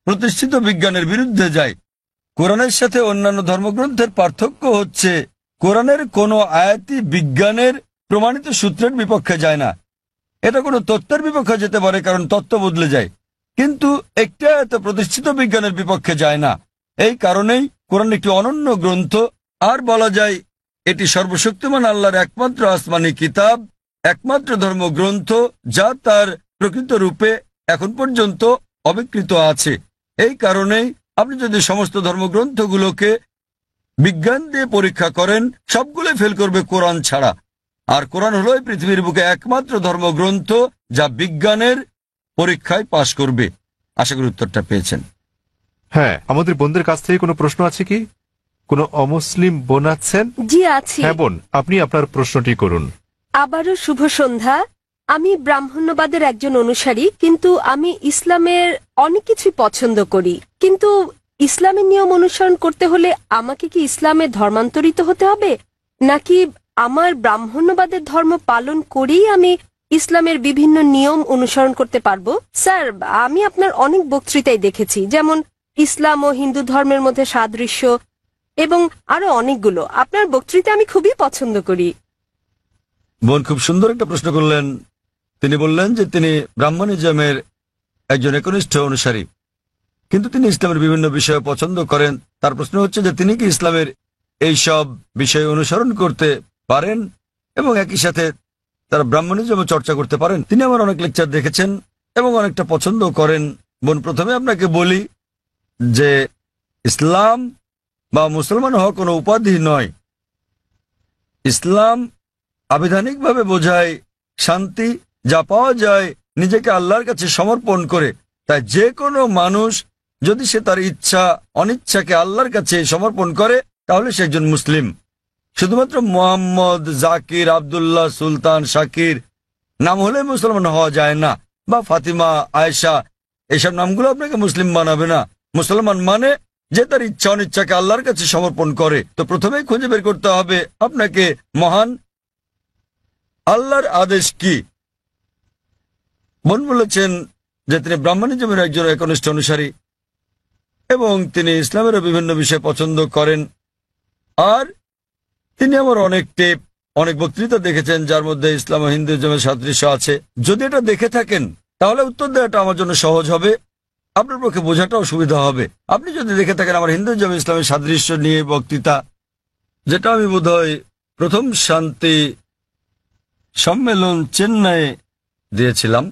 প্রতিষ্ঠিত বিজ্ঞানের বিরুদ্ধে যায়। কোরআনের সাথে অন্যান্য ধর্মগ্রন্থের পার্থক্য হচ্ছে কোরআনের কোনো আয়াতই বিজ্ঞানের প্রমাণিত সূত্রের বিপক্ষে যায় না। এটা কোনো তত্ত্বের বিপক্ষে যেতে পারে, কারণ তত্ত্ব বদলে যায়, কিন্তু একটি আয়াত প্রতিষ্ঠিত বিজ্ঞানের বিপক্ষে যায় না। এই কারণেই কোরআন একটি অনন্য গ্রন্থ। আর বলা যায় এটি সর্বশক্তিমান আল্লাহর একমাত্র আসমানি কিতাব, একমাত্র ধর্মগ্রন্থ যা তার প্রকৃত রূপে এখন পর্যন্ত অবিকৃত আছে। এই কারণেই আপনি যদি সমস্ত ধর্মগ্রন্থগুলোকে বিজ্ঞান দিয়ে পরীক্ষা করেন, সবগুলো ফেল করবে কোরআন ছাড়া। আর কোরআন হলো এই পৃথিবীর বুকে একমাত্র ধর্মগ্রন্থ যা বিজ্ঞানের পরীক্ষায় পাশ করবে। আশা করি উত্তরটা পেয়েছেন। হ্যাঁ, আমাদের বোনদের কাছ থেকে কোনো প্রশ্ন আছে কি? কোনো অমুসলিম বোন আছেন? জি আছি। হ্যাঁ বোন, আপনি আপনার প্রশ্নটি করুন। আবারও শুভ সন্ধ্যা। আমি ব্রাহ্মণ্যবাদের একজন অনুসারী, কিন্তু আমি ইসলামের অনেক কিছুই পছন্দ করি। কিন্তু ইসলামের নিয়ম অনুসরণ করতে হলে আমাকে কি ইসলামে ধর্মান্তরিত হতে হবে, নাকি আমার ব্রাহ্মণ্যবাদের ধর্ম পালন করেই আমি ইসলামের বিভিন্ন নিয়ম অনুসরণ করতে পারবো? স্যার, আমি আপনার অনেক বক্তৃতাই দেখেছি, যেমন ইসলাম ও হিন্দু ধর্মের মধ্যে সাদৃশ্য এবং আরো অনেকগুলো। আপনার বক্তৃতা আমি খুবই পছন্দ করি। বোন খুব সুন্দর একটা প্রশ্ন করলেন। তিনি বললেন যে তিনি ব্রাহ্মণিজমের একজন একনিষ্ঠ অনুসারী, কিন্তু তিনি ইসলামের বিভিন্ন বিষয় পছন্দ করেন। তার প্রশ্ন হচ্ছে যে তিনি কি ইসলামের এই সব বিষয় অনুসরণ করতে পারেন এবং একই সাথে তারা ব্রাহ্মণিজম চর্চা করতে পারেন। তিনি আমার অনেক লেকচার দেখেছেন এবং অনেকটা পছন্দ করেন। বোন, প্রথমে আপনাকে বলি যে ইসলাম বা মুসলমান হওয়া কোনো উপাধি নয়। ইসলাম আবিধানিকভাবে বোঝায় শান্তি, যা পাওয়া যায় নিজেকে আল্লাহর কাছে সমর্পণ করে। তাই যে কোনো মানুষ যদি সে তার ইচ্ছা অনিচ্ছাকে আল্লাহর কাছে সমর্পণ করে তাহলে সে একজন মুসলিম। শুধুমাত্র মোহাম্মদ, জাকির, আব্দুল্লাহ, সুলতান, শাকির নাম হলে মুসলমান হওয়া যায় না, বা ফাতিমা, আয়েশা, এইসব নামগুলো আপনাকে মুসলিম বানাবে না। মুসলমান মানে যে তার ইচ্ছা অনিচ্ছাকে আল্লাহর কাছে সমর্পণ করে। তো প্রথমেই খুঁজে বের করতে হবে আপনাকে মহান আল্লাহর আদেশ কি। বোন বলেছেন যে তিনি ব্রাহ্মণিজমের একজন একনিষ্ঠ অনুসারী এবং তিনি ইসলামেরও বিভিন্ন বিষয় পছন্দ করেন। আর তিনি আমার অনেক টেপ, অনেক বক্তৃতা দেখেছেন যার মধ্যে ইসলাম ও হিন্দুইজমের সাদৃশ্য আছে। যদি এটা দেখে থাকেন তাহলে উত্তর দেওয়াটা আমার জন্য সহজ হবে, আপনার পক্ষে বোঝাটাও সুবিধা হবে। আপনি যদি দেখে থাকেন আমার হিন্দুইজম ইসলামের সাদৃশ্য নিয়ে বক্তৃতা, যেটা আমি বোধহয় প্রথম শান্তি সম্মেলন চেন্নাইয়ে দিয়েছিলাম,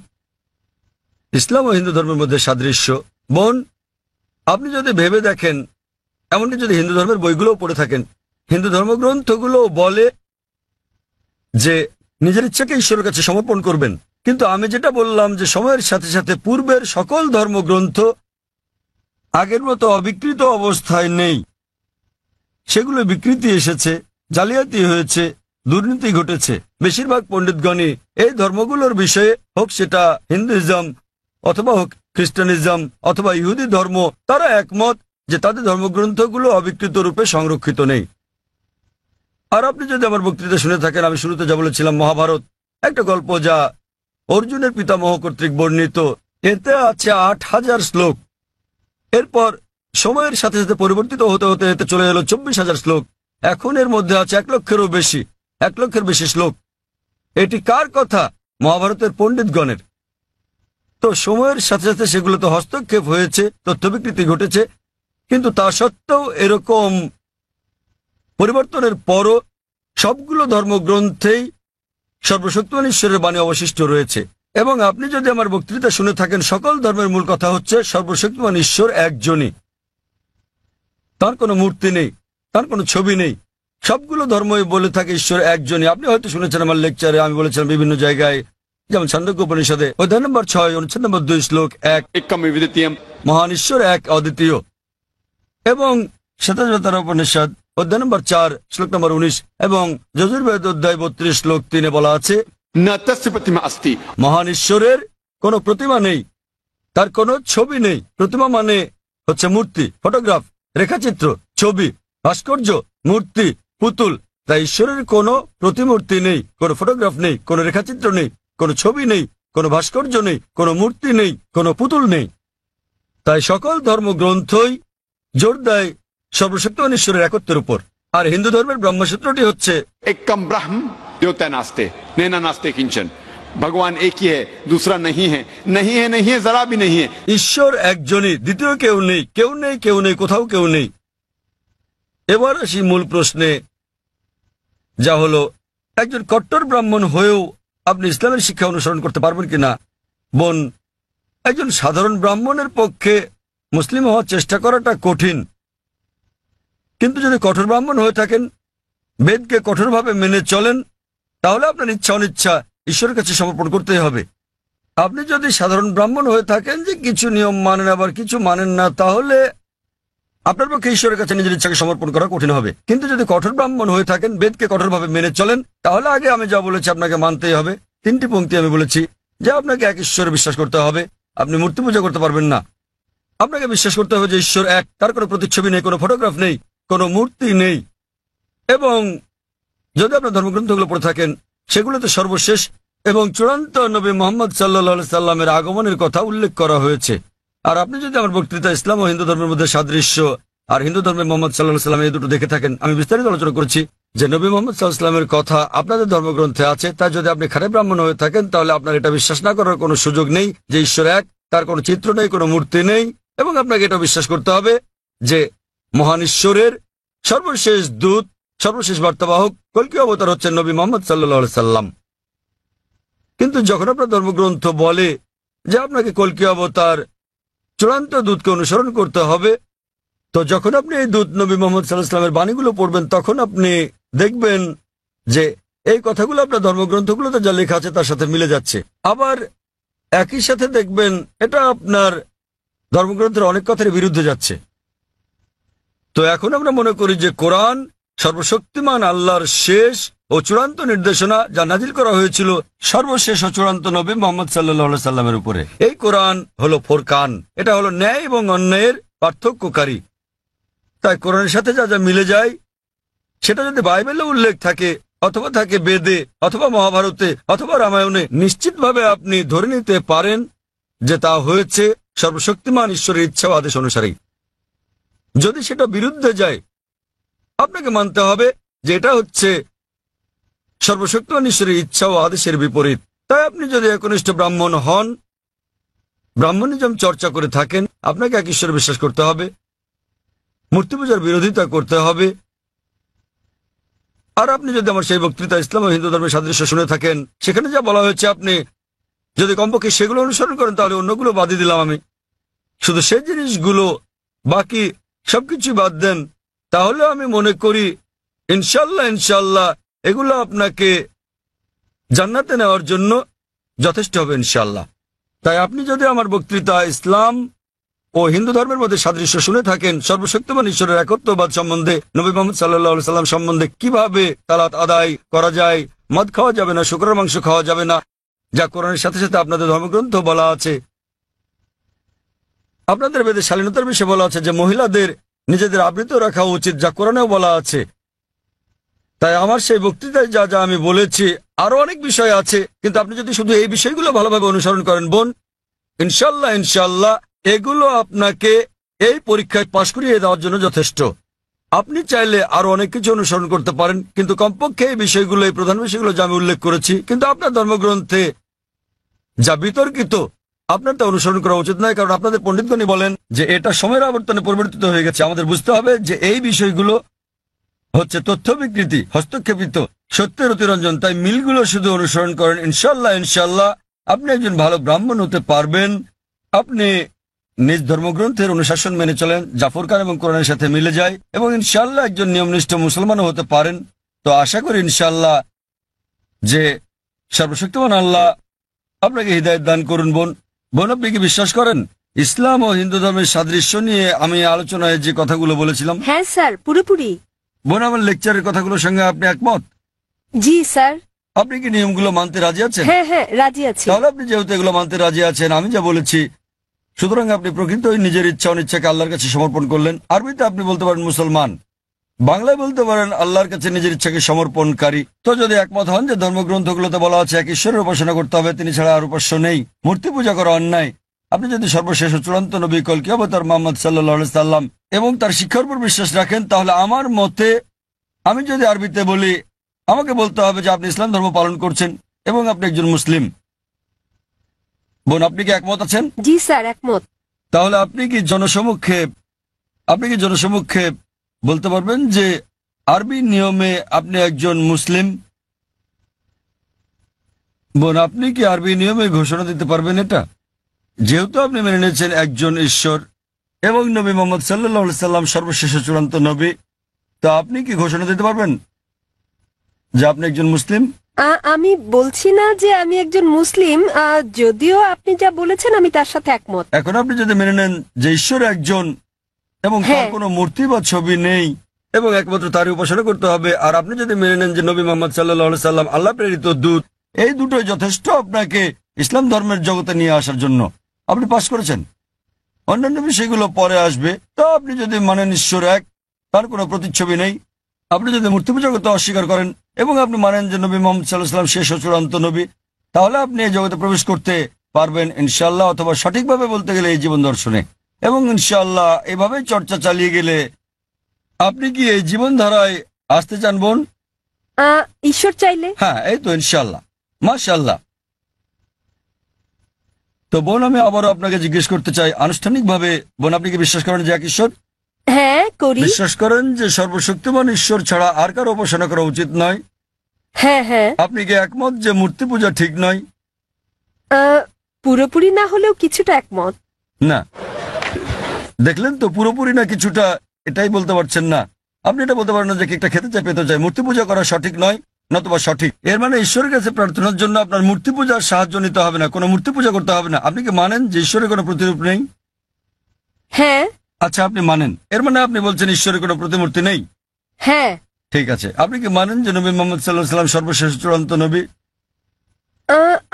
ইসলাম ও হিন্দু ধর্মের মধ্যে সাদৃশ্য। বোন, আপনি যদি ভেবে দেখেন, এমনকি যদি হিন্দু ধর্মের বইগুলোও পড়ে থাকেন, হিন্দু ধর্মগ্রন্থগুলো বলে যে নিজের ইচ্ছাকে ঈশ্বরের কাছে সমর্পণ করবেন। কিন্তু আমি যেটা বললাম যে সময়ের সাথে সাথে পূর্বের সকল ধর্মগ্রন্থ আগের মতো অবিকৃত অবস্থায় নেই, সেগুলো বিকৃতি এসেছে, জালিয়াতি হয়েছে, দুর্নীতি ঘটেছে। বেশিরভাগ পণ্ডিতগণই এই ধর্মগুলোর বিষয়ে, হোক সেটা হিন্দুইজম অথবা হোক খ্রিস্টানিজম অথবা ইহুদি ধর্ম, তারা একমত যে তাদের ধর্মগ্রন্থগুলো অবিকৃত রূপে সংরক্ষিত নেই। আর আপনি যদি আমার বক্তৃতা শুনে থাকেন, আমি শুরুতে যা বলেছিলাম, মহাভারত একটা গল্প যা অর্জুনের পিতামহ কর্তৃক বর্ণিত, এতে আছে ৮,০০০ শ্লোক। এরপর সময়ের সাথে সাথে পরিবর্তিত হতে হতে এতে চলে এলো ২৪,০০০ শ্লোক। এখন এর মধ্যে আছে ১,০০,০০০-এরও বেশি, ১,০০,০০০-এর বেশি শ্লোক। এটি কার কথা? মহাভারতের পণ্ডিতগণের। তো সময়ের সাথে সাথে সেগুলোতে হস্তক্ষেপ হয়েছে, তথ্য বিকৃতি ঘটেছে, কিন্তু তা সত্ত্বেও এরকম পরিবর্তনের পরও সবগুলো ধর্মগ্রন্থেই সর্বশক্তিমান ঈশ্বরের বাণী অবশিষ্ট রয়েছে। এবং আপনি যদি আমার বক্তৃতা শুনে থাকেন, সকল ধর্মের মূল কথা হচ্ছে সর্বশক্তিমান ঈশ্বর একজনই, তার কোনো মূর্তি নেই, তার কোনো ছবি নেই। সবগুলো ধর্মই বলে থাকে ঈশ্বর একজনই। আপনি হয়তো শুনেছেন আমার লেকচারে, আমি বলেছিলাম বিভিন্ন জায়গায়, যেমন ছান্দোক্য উপনিষদে অধ্যায় নম্বর ৬ অনুচ্ছেদ নম্বর ২ শ্লোক ১, एकम विद्वितीयम। মহান ঈশ্বর এক, অদ্বিতীয়। এবং শ্বেতাবতার উপনিষদ অধ্যায় নম্বর ৪ শ্লোক নম্বর ১৯ এবং যজুর্বেদ অধ্যায় ৩২ শ্লোক ৩ বলা আছে, न तस्य प्रतिमा अस्ति। মহান ঈশ্বরের কোনো প্রতিমা নেই, তার কোনো ছবি নেই। প্রতিমা মানে হচ্ছে মূর্তি, ফটোগ্রাফ, রেখাচিত্র, ছবি, ভাস্কর্য, মূর্তি, পুতুল। তাই ঈশ্বরের কোনো প্রতিমূর্তি নেই, কোনো ফটোগ্রাফ নেই, কোনো রেখাচিত্র নেই, কোনো ছবি নেই, কোনো ভাস্কর্য নেই, কোনো মূর্তি নেই, কোনো পুতুল নেই। তাই সকল ধর্মগ্রন্থই জোর দেয় সর্বশক্তিমান ঈশ্বরের একত্বের উপর। আর হিন্দু ধর্মের ব্রহ্মসূত্রটি হচ্ছে एकम ब्रह्म द्योतय नास्ते नैना नास्ते किंचन। भगवान एक ही है, दूसरा नहीं है, नहीं है, नहीं है, जरा भी नहीं है। ঈশ্বর একজনই, দ্বিতীয় কেউ নেই, কেউ নেই, কেউ নেই, কোথাও কেউ নেই। এবার আসি মূল প্রশ্নে, যা হলো একজন কট্টর ব্রাহ্মণ হয়েও আপনি ইসলামের শিক্ষা অনুসরণ করতে পারবেন কিনা। বোন, একজন সাধারণ ব্রাহ্মণের পক্ষে মুসলিম হওয়ার চেষ্টা করাটা কঠিন, কিন্তু যদি কঠোর ব্রাহ্মণ হয়ে থাকেন, বেদকে কঠোরভাবে মেনে চলেন, তাহলে আপনার ইচ্ছা অনিচ্ছা ঈশ্বরের কাছে সমর্পণ করতেই হবে। আপনি যদি সাধারণ ব্রাহ্মণ হয়ে থাকেন যে কিছু নিয়ম মানেন আবার কিছু মানেন না, তাহলে আপনার পক্ষে ঈশ্বরের কাছে নিজের ইচ্ছাকে সমর্পণ করা কঠিন হবে। কিন্তু যদি কঠোর ব্রাহ্মণ হয়ে থাকেন, বেদকে কঠোরভাবে মেনে চলেন, তাহলে আগে আমি যা বলেছি আপনাকে মানতেই হবে। 3টি পংক্তি আমি বলেছি যে আপনাকে এক ঈশ্বরে বিশ্বাস করতে হবে, আপনি মূর্তি পূজা করতে পারবেন না। আপনাকে বিশ্বাস করতে হবে যে ঈশ্বর এক, তার কোনো প্রতিচ্ছবি নেই, কোনো ফটোগ্রাফ নেই, কোনো মূর্তি নেই। এবং যদি আপনার ধর্মগ্রন্থগুলো পড়ে থাকেন, সেগুলোতে সর্বশেষ এবং চূড়ান্ত নবী মোহাম্মদ সাল্লাল্লাহু সাল্লামের আগমনের কথা উল্লেখ করা হয়েছে। আর আপনি যদি আমার বক্তৃতা ইসলাম ও হিন্দু ধর্মের মধ্যে সাদৃশ্য আর হিন্দু ধর্মে মোহাম্মদ সাল্লাল্লাহু সাল্লাম এই দুটো দেখে থাকেন, আমি বিস্তারিত আলোচনা করেছি যে নবী মোহাম্মদ সাল্লাল্লাহু সাল্লামের কথা আপনাদের ধর্মগ্রন্থে আছে। তাই যদি আপনি খারাপ ব্রাহ্মণ হয়ে থাকেন, তাহলে আপনার এটা বিশ্বাস না করার কোনো সুযোগ নেই যে ঈশ্বর এক, তার কোনো চিত্র নেই, কোনো মূর্তি নেই। এবং আপনাকে এটা বিশ্বাস করতে হবে যে মহান ঈশ্বরের সর্বশেষ দূত, সর্বশেষ বার্তাবাহক কল্কি অবতার হচ্ছেন নবী মোহাম্মদ সাল্লাল্লাহু সাল্লাম। কিন্তু যখন আপনার ধর্মগ্রন্থ বলে যে আপনাকে কল্কি অবতার চূড়ান্ত দূতকে অনুসরণ করতে হবে, তো যখন আপনি এই দূত নবী মোহাম্মদ সাল্লাল্লাহু আলাইহি ওয়াসাল্লামের বাণীগুলো পড়বেন, তখন আপনি দেখবেন যে এই কথাগুলো আপনার ধর্মগ্রন্থগুলোতে যা লেখা আছে তার সাথে মিলে যাচ্ছে। আবার একই সাথে দেখবেন এটা আপনার ধর্মগ্রন্থের অনেক কথার বিরুদ্ধে যাচ্ছে। তো এখন আমরা মনে করি যে কোরআন সর্বশক্তিমান আল্লাহর শেষ ও চূড়ান্ত নির্দেশনা, যা নাজিল করা হয়েছিল সর্বশেষ ও চূড়ান্ত নবী মোহাম্মদ সাল্লাল্লাহু আলাইহি সাল্লামের উপরে। এই কোরআন হলো ফোরকান, এটা হলো ন্যায় এবং অন্যায়ের পার্থক্যকারী। তাই কোরআনের সাথে যা যা মিলে যায়, সেটা যদি বাইবেলে উল্লেখ থাকে অথবা থাকে বেদে অথবা মহাভারতে অথবা রামায়ণে, নিশ্চিতভাবে আপনি ধরে নিতে পারেন যে তা হয়েছে সর্বশক্তিমান ঈশ্বরের ইচ্ছা ও আদেশ অনুসারেই। যদি সেটা বিরুদ্ধে যায়, আপনাকে মানতে হবে যে এটা হচ্ছে সর্বশক্তিমান ঈশ্বরের ইচ্ছা ও আদেশের বিপরীত। তাই আপনি যদি একনিষ্ঠ ব্রাহ্মণ হন, ব্রাহ্মণিজম চর্চা করে থাকেন, আপনাকে এক ঈশ্বরে বিশ্বাস করতে হবে, মূর্তি পূজার বিরোধিতা করতে হবে, আর আপনি যদি আমার সেই বক্তৃতা ইসলাম ও হিন্দু ধর্মের সাদৃশ্য শুনে থাকেন, সেখানে যা বলা হয়েছে আপনি যদি কমপক্ষে সেগুলো অনুসরণ করেন, তাহলে অন্যগুলো বাদই দিলাম আমি, শুধু সেই জিনিসগুলো বাকি সবকিছু বাদ দেন, তাহলে আমি মনে করি ইনশাল্লাহ এগুলো আপনাকে জান্নাতে নেওয়ার জন্য যথেষ্ট হবে ইনশাল্লাহ। তাই আপনি যদি আমার বক্তৃতা ইসলাম ও হিন্দু ধর্মের মধ্যে সাদৃশ্য শুনে থাকেন, সর্বশক্তিমান ঈশ্বরের একত্ববাদ সম্বন্ধে, নবী মুহাম্মদ সাল্লাল্লাহু সাল্লাম সম্বন্ধে, কিভাবে তালাত আদায় করা যায়, মদ খাওয়া যাবে না, শুকরের মাংস খাওয়া যাবে না, যা কোরআনের সাথে সাথে আপনাদের ধর্মগ্রন্থ বলা আছে, আপনাদের বেদে শালীনতার বিষয়ে বলা আছে যে মহিলাদের নিজেদের আবৃত রাখা উচিত, যা কোরআনেও বলা আছে। তাই আমার সেই বক্তৃতায় যা যা আমি বলেছি, আরো অনেক বিষয় আছে, কিন্তু আপনি যদি শুধু এই বিষয়গুলো ভালোভাবে অনুসরণ করেন বোন, ইনশাল্লাহ এগুলো আপনাকে এই পরীক্ষায় পাশ করিয়ে দেওয়ার জন্য যথেষ্ট। আপনি চাইলে আরো অনেক কিছু অনুসরণ করতে পারেন, কিন্তু কমপক্ষে এই বিষয়গুলো, এই প্রধান বিষয়গুলো যা আমি উল্লেখ করেছি, কিন্তু আপনার ধর্মগ্রন্থে যা বিতর্কিত আপনার তা অনুসরণ করা উচিত নয়, কারণ আপনাদের পণ্ডিতগণই বলেন যে এটা সময়ের আবর্তনে পরিবর্তিত হয়ে গেছে। আমাদের বুঝতে হবে যে এই বিষয়গুলো হচ্ছে তথ্য বিকৃতি, হস্তক্ষেপিত, সত্যের অতিরঞ্জন। তাই মিলগুলো শুধু অনুসরণ করেন, ইনশাল্লাহ আপনি একজন ভালো ব্রাহ্মণ হতে পারবেন। আপনি নিজ ধর্মগ্রন্থের অনুশাসন মেনে চলেন, জাফর খান এবং কোরআনের সাথে মিলে যায়, এবং ইনশাল্লাহ একজন নিয়মনিষ্ঠ মুসলমানও হতে পারেন। তো আশা করি ইনশাল্লাহ যে সর্বশক্তিমান আল্লাহ আপনাকে হৃদায়ত দান করুন। বোন, আপনি কি বিশ্বাস করেন ইসলাম ও হিন্দু ধর্মের সাদৃশ্য নিয়ে আমি আলোচনায় যে কথাগুলো বলেছিলাম? হ্যাঁ স্যার, পুরোপুরি। বোন, আমার লেকচারের কথাগুলোর সঙ্গে আপনি একমত? জি স্যার। আপনি কি নিয়মগুলো মানতে রাজি আছেন? হ্যাঁ, রাজি আছি। তাহলে আপনি যেহেতু এগুলো মানতে রাজি আছেন, আমি যা বলেছি, সুতরাং আপনি প্রকৃতই নিজের ইচ্ছা অনিচ্ছাকে আল্লাহর কাছে সমর্পণ করলেন। আরবিতে আপনি বলতে পারেন মুসলমান, বাংলায় বলতে পারেন আল্লাহর কাছে নিজের ইচ্ছাকে সমর্পণকারী। তো যদি একমত হন যে ধর্মগ্রন্থগুলোতে বলা আছে এক ঈশ্বরের উপাসনা করতে হবে, তিনি ছাড়া আর উপাস্য নেই, মূর্তি পূজা করা অন্যায়, আপনি যদি সর্বশেষ ও চূড়ান্ত নবী কলকি অবতার মুহাম্মদ সাল্লাল্লাহু আলাইহি সাল্লাম এবং তার শিক্ষার উপর বিশ্বাস রাখেন, তাহলে আমার মতে আমি যদি আরবিতে বলি, আমাকে বলতে হবে যে আপনি ইসলাম ধর্ম পালন করছেন এবং আপনি একজন মুসলিম। বোন, আপনি কি একমত আছেন? জি স্যার, একমত। তাহলে আপনি কি জনসমক্ষে বলতে পারবেন যে আরবি নিয়মে আপনি একজন মুসলিম? বোন, আপনি কি আরবি নিয়মে ঘোষণা দিতে পারবেন এটা? যেহেতু আপনি মেনে নিয়েছেন একজন ঈশ্বর এবং নবী মুহাম্মদ সাল্লাল্লাহু আলাইহি সাল্লাম সর্বশেষ চূড়ান্ত নবী, তা আপনি কি ঘোষণা দিতে পারবেন যে আপনি একজন মুসলিম? আমি বলছি না যে আমি একজন মুসলিম, যদিও আপনি যা বলেছেন আমি তার সাথে একমত। এখন আপনি যদি মেনে নেন যে ঈশ্বর একজন এবং তার কোনো মূর্তি বা ছবি নেই এবং একমাত্র তারই উপাসনা করতে হবে, আর আপনি যদি মেনে নেন যে নবী মুহাম্মদ সাল্লাল্লাহু আলাইহি সাল্লাম আল্লাহ প্রেরিত দূত, এই দুটোই যথেষ্ট আপনাকে ইসলাম ধর্মের জগতে নিয়ে আসার জন্য, আপনি পাশ করেছেন। অন্যান্য বিষয়গুলো পরে আসবে। তো আপনি যদি মানেন ঈশ্বর এক, তার কোনো প্রতিচ্ছবি নেই, আপনি যদি মূর্তি পূজা করতে অস্বীকার করেন এবং আপনি মানেন যে নবী মুহাম্মদ সাল্লাল্লাহু আলাইহি সাল্লাম শেষ ও চূড়ান্ত নবী, তাহলে আপনি এই জগতে প্রবেশ করতে পারবেন ইনশাআল্লাহ, অথবা সঠিকভাবে বলতে গেলে এই জীবন দর্শনে। এবং ইনশাআল্লাহ এভাবে চর্চা চালিয়ে গেলে আপনি কি এই জীবনধারায় আসতে চান বোন? ঈশ্বর চাইলে। হ্যাঁ, এই তো ইনশাআল্লাহ, মাশাআল্লাহ। তো বোন, আমি আবারও আপনাকে জিজ্ঞেস করতে চাই আনুষ্ঠানিকভাবে, বোন, আপনি কি বিশ্বাস করেন যে এক ঈশ্বর? হ্যাঁ, করি। বিশ্বাস করেন যে সর্বশক্তিমান ঈশ্বর ছাড়া আর কারো উপাসনা করা উচিত নয়? হ্যাঁ। আপনি কি একমত যে মূর্তি পূজা ঠিক নয়? পুরোপুরি না হলেও কিছুটা একমত। না, দেখলেন তো, পুরোপুরি না কিছুটা, এটাই বলতে পারছেন না। আপনি এটা বলতে পারেন না যে কেকটা খেতে চাই, পেতে চাই। মূর্তি পূজা করা সঠিক নয়, নতুবা সঠিক। এর মানে ঈশ্বরের কাছে প্রার্থনার জন্য আপনার মূর্তি পূজার সাহায্য নিতে হবে না, কোনো মূর্তি পূজা করতে হবে না। আপনি কি মানেন যে ঈশ্বরের কোনো প্রতিরূপ নেই? হ্যাঁ। আচ্ছা, আপনি মানেন, এর মানে আপনি বলছেন ঈশ্বরের কোনো প্রতিমূর্তি নেই? হ্যাঁ। ঠিক আছে। আপনি কি মানেন যে নবী মুহাম্মদ সাল্লাল্লাহু আলাইহি সাল্লাম সর্বশেষ চূড়ান্ত নবী?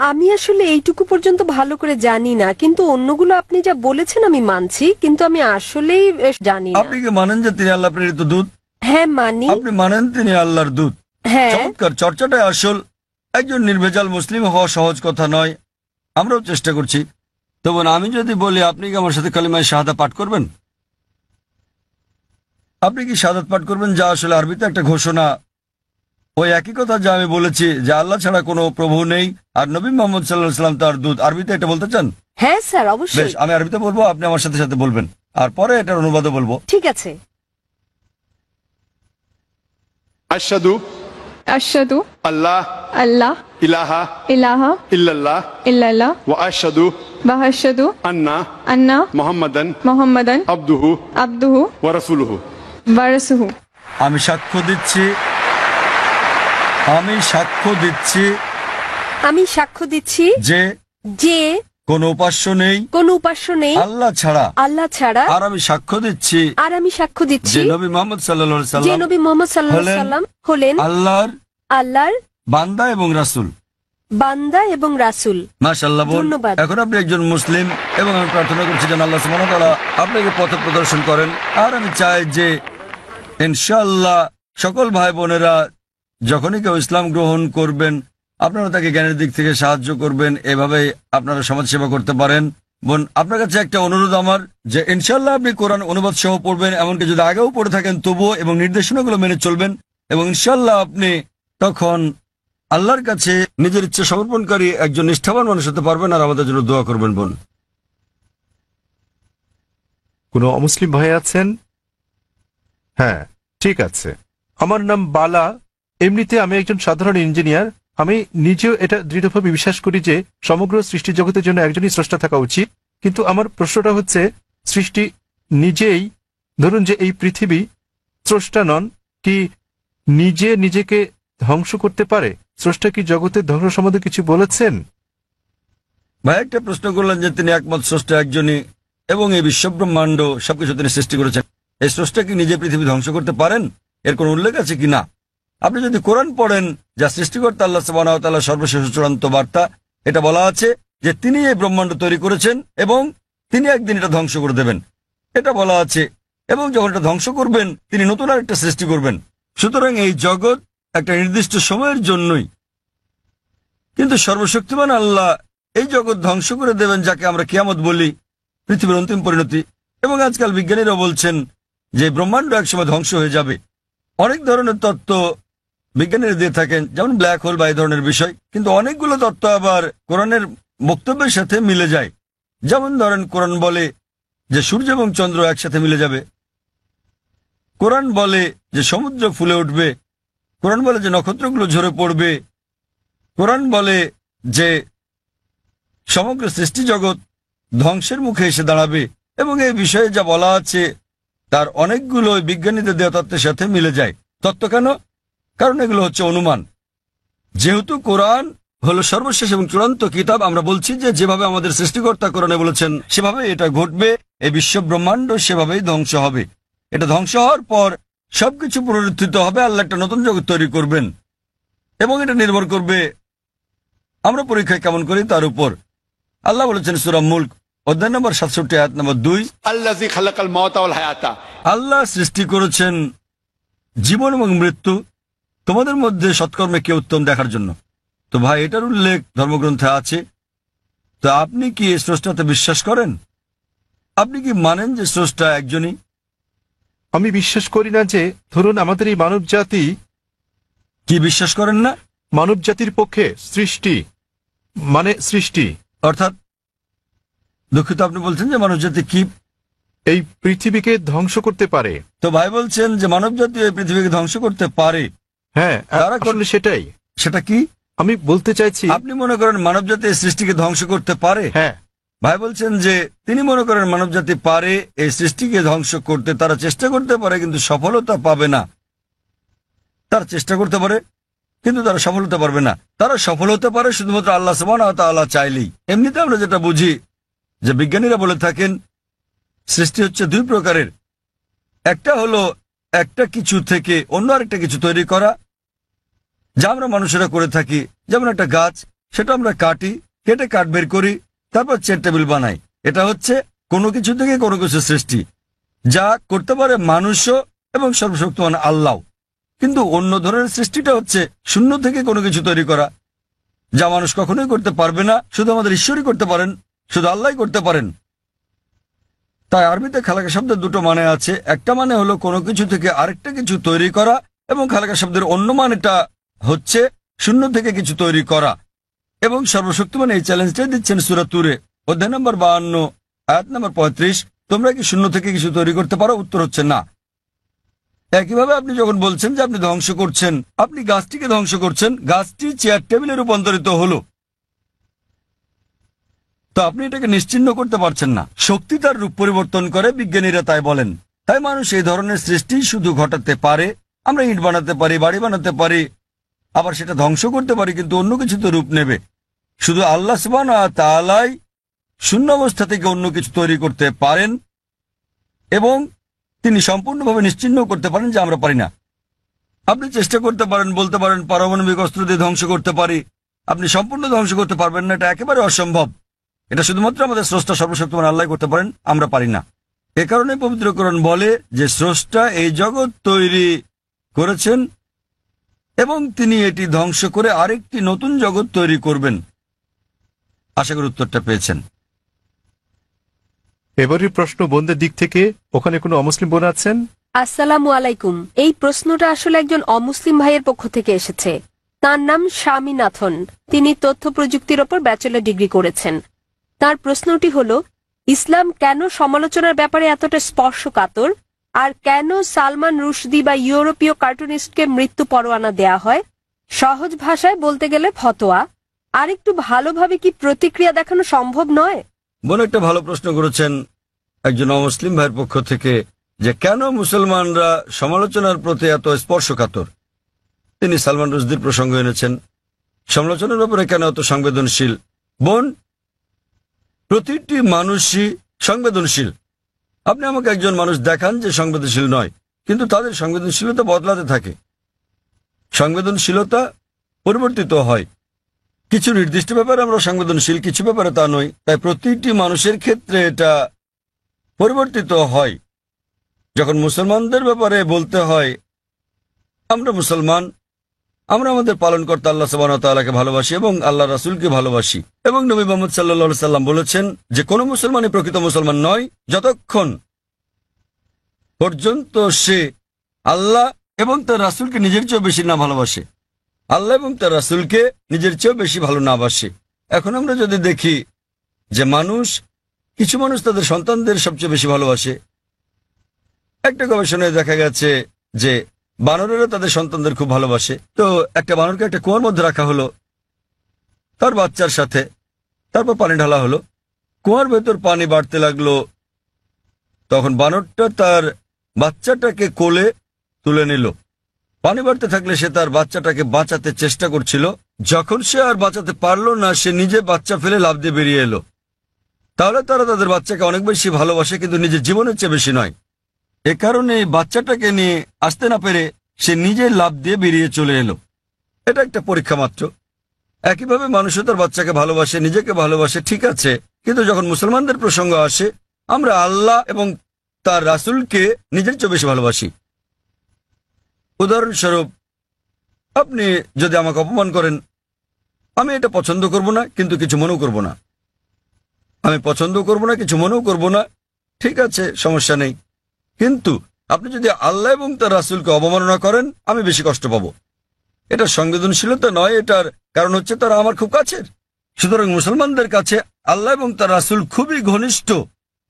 আমি আসলে এইটুকু পর্যন্ত ভালো করে জানি না, কিন্তু অন্যগুলো আপনি যা বলেছেন আমি মানছি, কিন্তু আমি আসলেই জানি না। আপনি কি মানেন যে তিনি আল্লাহ প্রেরিত দূত? হ্যাঁ, মানি। আপনি মানেন তিনি আল্লাহর দূত? হ্যাঁ। চমৎকার, চর্চাটাই আসল। একজন নির্ভেজাল মুসলিম হওয়া সহজ কথা নয়, আমরাও চেষ্টা করছি। তো বোন, আমি যদি বলি আপনি কি আমার সাথে কালিমায়ে শাহাদা পাঠ করবেন? আপনি কি শাহাদাত পাঠ করবেন, যা আসলে আরবিতে একটা ঘোষণা, ওই একই কথা যা আমি বলেছি যে আল্লাহ ছাড়া কোনো প্রভু নেই আর নবী মুহাম্মদ সাল্লাল্লাহু আলাইহি সাল্লাম তার দূত। আরবিতে এটা বলতে চান? হ্যাঁ স্যার, বেশ, অবশ্যই। আমি আরবিতে বলবো, আপনি আমার সাথে সাথে বলবেন, আর পরে এটার অনুবাদও বলবো। ঠিক আছে। আশহাদু আশহাদু আল্লাহ আল্লাহ ইলাহা ইলাহা ইল্লাল্লাহ ইল্লাল্লাহ ওয়া আশহাদু ওয়া আশহাদু আন্না আন্না মুহাম্মাদান মুহাম্মাদান আবদুহু আবদুহু ওয়া রাসূলুহু। ওয়া রাসূলুহু। আমি সাক্ষ্য দিচ্ছি আমি সাক্ষ্য দিচ্ছি যে যে কোনো উপাস্য নেই কোনো উপাস্য নেই আল্লাহ ছাড়া, আল্লাহ ছাড়া, আর আমি সাক্ষ্য দিচ্ছি আর আমি সাক্ষ্য দিচ্ছি যে নবী মোহাম্মদ সাল্লাল্লাহু আলাইহি যে সাল্লাম নবী মোহাম্মদ সাল্লাল্লাহু আলাইহি হলেন সাল্লাম হলেন আল্লাহর আল্লাহর বান্দা এবং রাসূল। বান্দা এবং রাসূল। মাশাআল্লাহ বোন, ধন্যবাদ। এখন আপনি একজন মুসলিম এবং আমি প্রার্থনা করছি যেন আল্লাহ সুবহানাহু ওয়া তাআলা আপনাকে পথ প্রদর্শন করেন। আর আমি চাই যে ইনশাআল্লাহ সকল ভাই বোনেরা যখনই কেউ ইসলাম গ্রহণ করবেন আপনারা তাকে জ্ঞানের দিক থেকে সাহায্য করবেন, এভাবেই আপনারা সমাজসেবা করতে পারেন। বোন, আপনার কাছে একটা অনুরোধ আমার যে ইনশাআল্লাহ আপনি কোরআন অনুবাদ সহ পড়বেন, এমনকি যদি আগেও পড়ে থাকেন তবুও, এবং নির্দেশনাগুলো মেনে চলবেন, এবং ইনশাআল্লাহ আপনি তখন আল্লাহর কাছে নিজের ইচ্ছা সমর্পণকারী একজন নিষ্ঠাবান মানুষ হতে পারবেন। আর আমাদের জন্য দোয়া করবেন বোন। কোনো অমুসলিম ভাই আছেন? হ্যাঁ, ঠিক আছে। আমার নাম বালা। এমনিতে আমি একজন সাধারণ ইঞ্জিনিয়ার। আমি নিজেও এটা দৃঢ়ভাবে বিশ্বাস করি যে সমগ্র সৃষ্টি জগতের জন্য একজনই স্রষ্টা থাকা উচিত। কিন্তু আমার প্রশ্নটা হচ্ছে, সৃষ্টি নিজেই, ধরুন যে এই পৃথিবী স্রষ্টা নন, কি নিজে নিজেকে ধ্বংস করতে পারে? স্রষ্টা কি জগতের ধ্বংস সম্বন্ধে কিছু বলেছেন? ভাই একটা প্রশ্ন করলেন যে তিনি একমত স্রষ্টা একজনই এবং এই বিশ্বব্রহ্মাণ্ড সবকিছু তিনি সৃষ্টি করেছেন। এই স্রষ্টা কি নিজে পৃথিবী ধ্বংস করতে পারেন? এর কোন উল্লেখ আছে কি না? আপনি যদি কোরআন পড়েন, যা সৃষ্টিকর্তা আল্লাহ সুবহানাহু ওয়া তাআলার সর্বশেষ চূড়ান্ত বার্তা, এটা বলা আছে যে তিনি এই ব্রহ্মাণ্ড তৈরি করেছেন এবং তিনি একদিন এটা ধ্বংস করে দেবেন, এটা বলা আছে। এবং যখন এটা ধ্বংস করবেন তিনি নতুন আরেকটা সৃষ্টি করবেন। সুতরাং এই জগৎ একটা নির্দিষ্ট সময়ের জন্যই, কিন্তু সর্বশক্তিমান আল্লাহ এই জগৎ ধ্বংস করে দেবেন, যাকে আমরা কিয়ামত বলি, পৃথিবীর অন্তিম পরিণতি। এবং আজকাল বিজ্ঞানীরা বলছেন যে ব্রহ্মাণ্ড একসময় ধ্বংস হয়ে যাবে। অনেক ধরনের তত্ত্ব বিজ্ঞানীরা দিয়ে থাকেন, যেমন ব্ল্যাক হোল বা এই ধরনের বিষয়, কিন্তু অনেকগুলো তত্ত্ব আবার কোরআনের বক্তব্যের সাথে মিলে যায়। যেমন ধরেন, কোরআন বলে যে সূর্য এবং চন্দ্র একসাথে মিলে যাবে, কোরআন বলে যে সমুদ্র ফুলে উঠবে, কোরআন বলে যে নক্ষত্রগুলো ঝরে পড়বে, কোরআন বলে যে সমগ্র সৃষ্টি জগৎ ধ্বংসের মুখে এসে দাঁড়াবে। এবং এই বিষয়ে যা বলা আছে তার অনেকগুলো বিজ্ঞানীদের দেওয়া তত্ত্বের সাথে মিলে যায়। তত্ত্ব কেন? কারণ এগুলো হচ্ছে অনুমান। যেহেতু কোরআন হলো সর্বশেষ এবং চূড়ান্ত কিতাব, আমরা বলছি যে যেভাবে আমাদের সৃষ্টিকর্তা কোরআনে বলেছেন সেভাবে এটা ঘটবে। এই বিশ্ব ব্রহ্মাণ্ড সেভাবেই ধ্বংস হবে। এটা ধ্বংস হওয়ার পর সবকিছু পুনরুত্থিত হবে, আল্লাহ একটা নতুন জগৎ তৈরি করবেন। এবং এটা নির্ভর করবে আমরা পরীক্ষায় কেমন করি তার উপর। আল্লাহ বলেছেন সূরা মুলক অধ্যায় নম্বর 67 আয়াত নম্বর 2, আল্লাযী খালাকাল মাউতা ওয়াল হায়াতা। আল্লাহ সৃষ্টি করেছেন জীবন এবং মৃত্যু, তোমাদের মধ্যে সৎকর্মে কে উত্তম দেখার জন্য। তো ভাই, এটার উল্লেখ ধর্মগ্রন্থে আছে। তো আপনি কি এই স্রষ্টাতে বিশ্বাস করেন? আপনি কি মানেন যে স্রষ্টা একজনই? আমি বিশ্বাস করি না যে, ধরুন আমাদের এই মানব জাতি, কি বিশ্বাস করেন না? মানব জাতির পক্ষে সৃষ্টি মানে সৃষ্টি, অর্থাৎ দুঃখিত, আপনি বলছেন যে মানবজাতি কি এই পৃথিবীকে ধ্বংস করতে পারে। তো ভাই বলছেন যে মানবজাতি এই পৃথিবীকে ধ্বংস করতে পারে। হ্যাঁ, তারা আসলে সেটাই। সেটা কি আমি বলতে চাইছি। আপনি মনে করেন মানবজাতি এই সৃষ্টিকে ধ্বংস করতে পারে? হ্যাঁ। ভাই বলছেন যে তিনি মনে করেন মানবজাতি পারে এই সৃষ্টিকে ধ্বংস করতে। তারা চেষ্টা করতে পারে কিন্তু সফলতা পাবে না। তারা চেষ্টা করতে পারে কিন্তু তারা সফল হতে পারবে না। তারা সফল হতে পারে শুধুমাত্র আল্লাহ সুবহানাহু ওয়া তাআলা চাইলেই। এমনিতে আমরা যেটা বুঝি যে বিজ্ঞানীরা বলে থাকেন সৃষ্টি হচ্ছে দুই প্রকারের। একটা হলো একটা কিছু থেকে অন্য আরেকটা কিছু তৈরি করা, যা আমরা মানুষেরা করে থাকি। যেমন একটা গাছ, সেটা আমরা কাটি, কেটে কাঠ বের করি, তারপর চেয়ার টেবিল বানাই। এটা হচ্ছে কোনো কিছু থেকে কোনো কিছু সৃষ্টি, যা করতে পারে মানুষও এবং সর্বশক্তিমান আল্লাহ। কিন্তু অন্য ধরনের সৃষ্টিটা হচ্ছে শূন্য থেকে কোনো কিছু তৈরি করা, যা মানুষ কখনোই করতে পারবে না। শুধু আমাদের ঈশ্বরই করতে পারেন, শুধু আল্লাহই করতে পারেন। তাই আরবিতে খালাকা শব্দের দুটো মানে আছে। একটা মানে হলো কোনো কিছু থেকে আরেকটা কিছু তৈরি করা, এবং খালাকা শব্দের অন্য মানেটা হচ্ছে শূন্য থেকে কিছু তৈরি করা। এবং সর্বশক্তিমান এই চ্যালেঞ্জটাই দিচ্ছেন সূরা তুরে অধ্যায় নম্বর 52 আয়াত নম্বর 35। তোমরা কি শূন্য থেকে কিছু তৈরি করতে পারো? উত্তর হচ্ছে না। একইভাবে আপনি যখন বলছেন যে আপনি ধ্বংস করছেন, আপনি গাছটিকে ধ্বংস করছেন, গাছটি চেয়ার টেবিলে রূপান্তরিত হলো, তো আপনি এটাকে নিশ্চিহ্ন করতে পারছেন না। শক্তি তার রূপ পরিবর্তন করে, বিজ্ঞানীরা তাই বলেন। তাই মানুষ এই ধরনের সৃষ্টি শুধু ঘটাতে পারে। আমরা ইট বানাতে পারি, বাড়ি বানাতে পারি, আবার সেটা ধ্বংস করতে পারি, কিন্তু অন্য কিছু তো রূপ নেবে। শুধু আল্লাহ সুবহানাহু ওয়া তাআলাই শূন্য অবস্থা থেকে অন্য কিছু তৈরি করতে পারেন এবং তিনি সম্পূর্ণভাবে নিশ্চিহ্ন করতে পারেন, যে আমরা পারি না। আপনি চেষ্টা করতে পারেন, বলতে পারেন পারমাণবিক অস্ত্র দিয়ে ধ্বংস করতে পারি, আপনি সম্পূর্ণ ধ্বংস করতে পারবেন না, এটা একেবারে অসম্ভব। এটা শুধুমাত্র আমাদের স্রষ্টা সর্বশক্তিমান আল্লাহ করতে পারেন, আমরা পারি না। এ কারণে পবিত্র কোরআন বলে যে স্রষ্টা এই জগৎ তৈরি করেছেন এবং তিনি এটি ধ্বংস করে আরেকটি নতুন জগৎ তৈরি করবেন। আশা করি উত্তরটা পেয়েছেন। এবারের প্রশ্ন বোনদের দিক থেকে, ওখানে কোনো অমুসলিম বোন আছেন? আসসালামু আলাইকুম। এই প্রশ্নটা আসলে একজন অমুসলিম ভাইয়ের পক্ষ থেকে এসেছে। তার নাম স্বামীনাথন। তিনি তথ্য প্রযুক্তির ওপর ব্যাচেলর ডিগ্রি করেছেন। তার প্রশ্নটি হলো, ইসলাম কেন সমালোচনার ব্যাপারে এতটা স্পর্শকাতর, আর কেন সালমান রুশদি বা ইউরোপীয় কার্টুনিস্টকে মৃত্যু পরোয়ানা দেয়া হয়? সহজ ভাষায় বলতে গেলে ফতোয়া। আর একটু ভালোভাবে কি প্রতিক্রিয়া দেখানো সম্ভব নয়? বোন একটা ভালো প্রশ্ন করেছেন একজন অমুসলিম ভাইয়ের পক্ষ থেকে, যে কেন মুসলমানরা সমালোচনার প্রতি এত স্পর্শকাতর। তিনি সালমান রুশদির প্রসঙ্গ এনেছেন। সমালোচনার ব্যাপারে কেন এত সংবেদনশীল? বোন, প্রতিটি মানুষই সংবেদনশীল। আপনি আমাকে একজন মানুষ দেখান যে সংবেদনশীল নয়, কিন্তু তাদের সংবেদনশীলতা বদলাতে থাকে। সংবেদনশীলতা পরিবর্তিত হয়। কিছু নির্দিষ্ট ব্যাপারে আমরা সংবেদনশীল, কিছু ব্যাপারে তা নই। তাই প্রতিটি মানুষের ক্ষেত্রে এটা পরিবর্তিত হয়। যখন মুসলমানদের ব্যাপারে বলতে হয়, আমরা মুসলমান, আমরা আমাদের পালনকর্তা আল্লাহ সুবহানাহু ওয়া তাআলাকে ভালোবাসি এবং আল্লাহ রাসূলকে ভালোবাসি, এবং নবী মুহাম্মদ সাল্লাল্লাহু আলাইহি সাল্লাম বলেছেন যে কোনো মুসলমানই প্রকৃত মুসলমান নয় যতক্ষণ পর্যন্ত সে আল্লাহ এবং তার রাসূলকে নিজের চেয়েও বেশি না ভালোবাসে, আল্লাহ এবং তার রাসূলকে নিজের চেয়েও বেশি ভালো না বাসে। এখন আমরা যদি দেখি যে কিছু মানুষ তাদের সন্তানদের সবচেয়ে বেশি ভালোবাসে। একটা গবেষণায় দেখা গেছে যে বানরেরা তাদের সন্তানদের খুব ভালোবাসে। তো একটা বানরকে একটা কুয়ার মধ্যে রাখা হলো তার বাচ্চার সাথে, তারপর পানি ঢালা হলো, কুয়ার ভেতর পানি বাড়তে লাগলো। তখন বানরটা তার বাচ্চাটাকে কোলে তুলে নিল। পানি বাড়তে থাকলে সে তার বাচ্চাটাকে বাঁচাতে চেষ্টা করছিল। যখন সে আর বাঁচাতে পারলো না, সে নিজে বাচ্চা ফেলে লাফ দিয়ে বেরিয়ে এলো। তাহলে তারা তাদের বাচ্চাকে অনেক বেশি ভালোবাসে, কিন্তু নিজের জীবনের চেয়ে বেশি নয়। এ কারণে বাচ্চাটাকে নিয়ে আসতে না পেরে সে নিজে লাফ দিয়ে বেরিয়ে চলে এলো। এটা একটা পরীক্ষা মাত্র। একইভাবে মানুষও তার বাচ্চাকে ভালোবাসে, নিজেকে ভালোবাসে, ঠিক আছে, কিন্তু যখন মুসলমানদের প্রসঙ্গ আসে, আমরা আল্লাহ এবং তার রাসূলকে নিজের চেয়ে বেশি ভালোবাসি। উদাহরণস্বরূপ, আপনি যদি আমাকে অপমান করেন, আমি এটা পছন্দ করব না, কিন্তু কিছু মনেও করব না। আমি পছন্দ করব না, কিছু মনেও করব না, ঠিক আছে, সমস্যা নেই। কিন্তু আপনি যদি আল্লাহ এবং তার রাসূলকে অবমাননা করেন, আমি বেশি কষ্ট পাবো। এটা সংবেদনশীলতা নয়, এটার কারণ হচ্ছে তারা আমার খুব কাছের। সুতরাং মুসলমানদের কাছে আল্লাহ এবং তার রাসূল খুবই ঘনিষ্ঠ,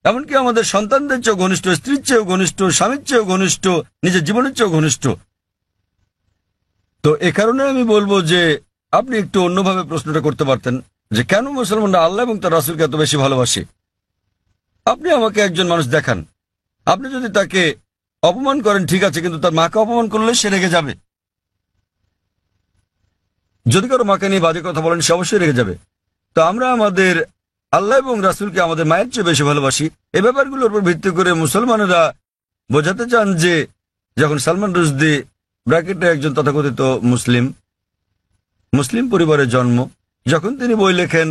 এমনকি আমাদের সন্তানদের চেয়েও ঘনিষ্ঠ, স্ত্রীর চেয়েও ঘনিষ্ঠ, স্বামীর চেয়েও ঘনিষ্ঠ, নিজের জীবনের চেয়েও ঘনিষ্ঠ। তো এ কারণে আমি বলবো যে আপনি একটু অন্যভাবে প্রশ্নটা করতে পারতেন, যে কেন মুসলমানরা আল্লাহ এবং তার রাসূলকে এত বেশি ভালোবাসে। আপনি আমাকে একজন মানুষ দেখান, আপনি যদি তাকে অপমান করেন, ঠিক আছে, কিন্তু তার মাকে অপমান করলে সে রেগে যাবে। যদি কারো মাকে নিয়ে বাজে কথা বলেন, সে অবশ্যই রেগে যাবে। তো আমরা আমাদের আল্লাহ এবং রাসূলকে আমাদের মায়ের চেয়ে বেশি ভালোবাসি। এই ব্যাপারগুলোর উপর ভিত্তি করে মুসলমানেরা বোঝাতে চান যে যখন সালমান রুশদি ব্র্যাকেটে একজন তথাকথিত মুসলিম পরিবারে জন্ম, যখন তিনি বই লেখেন,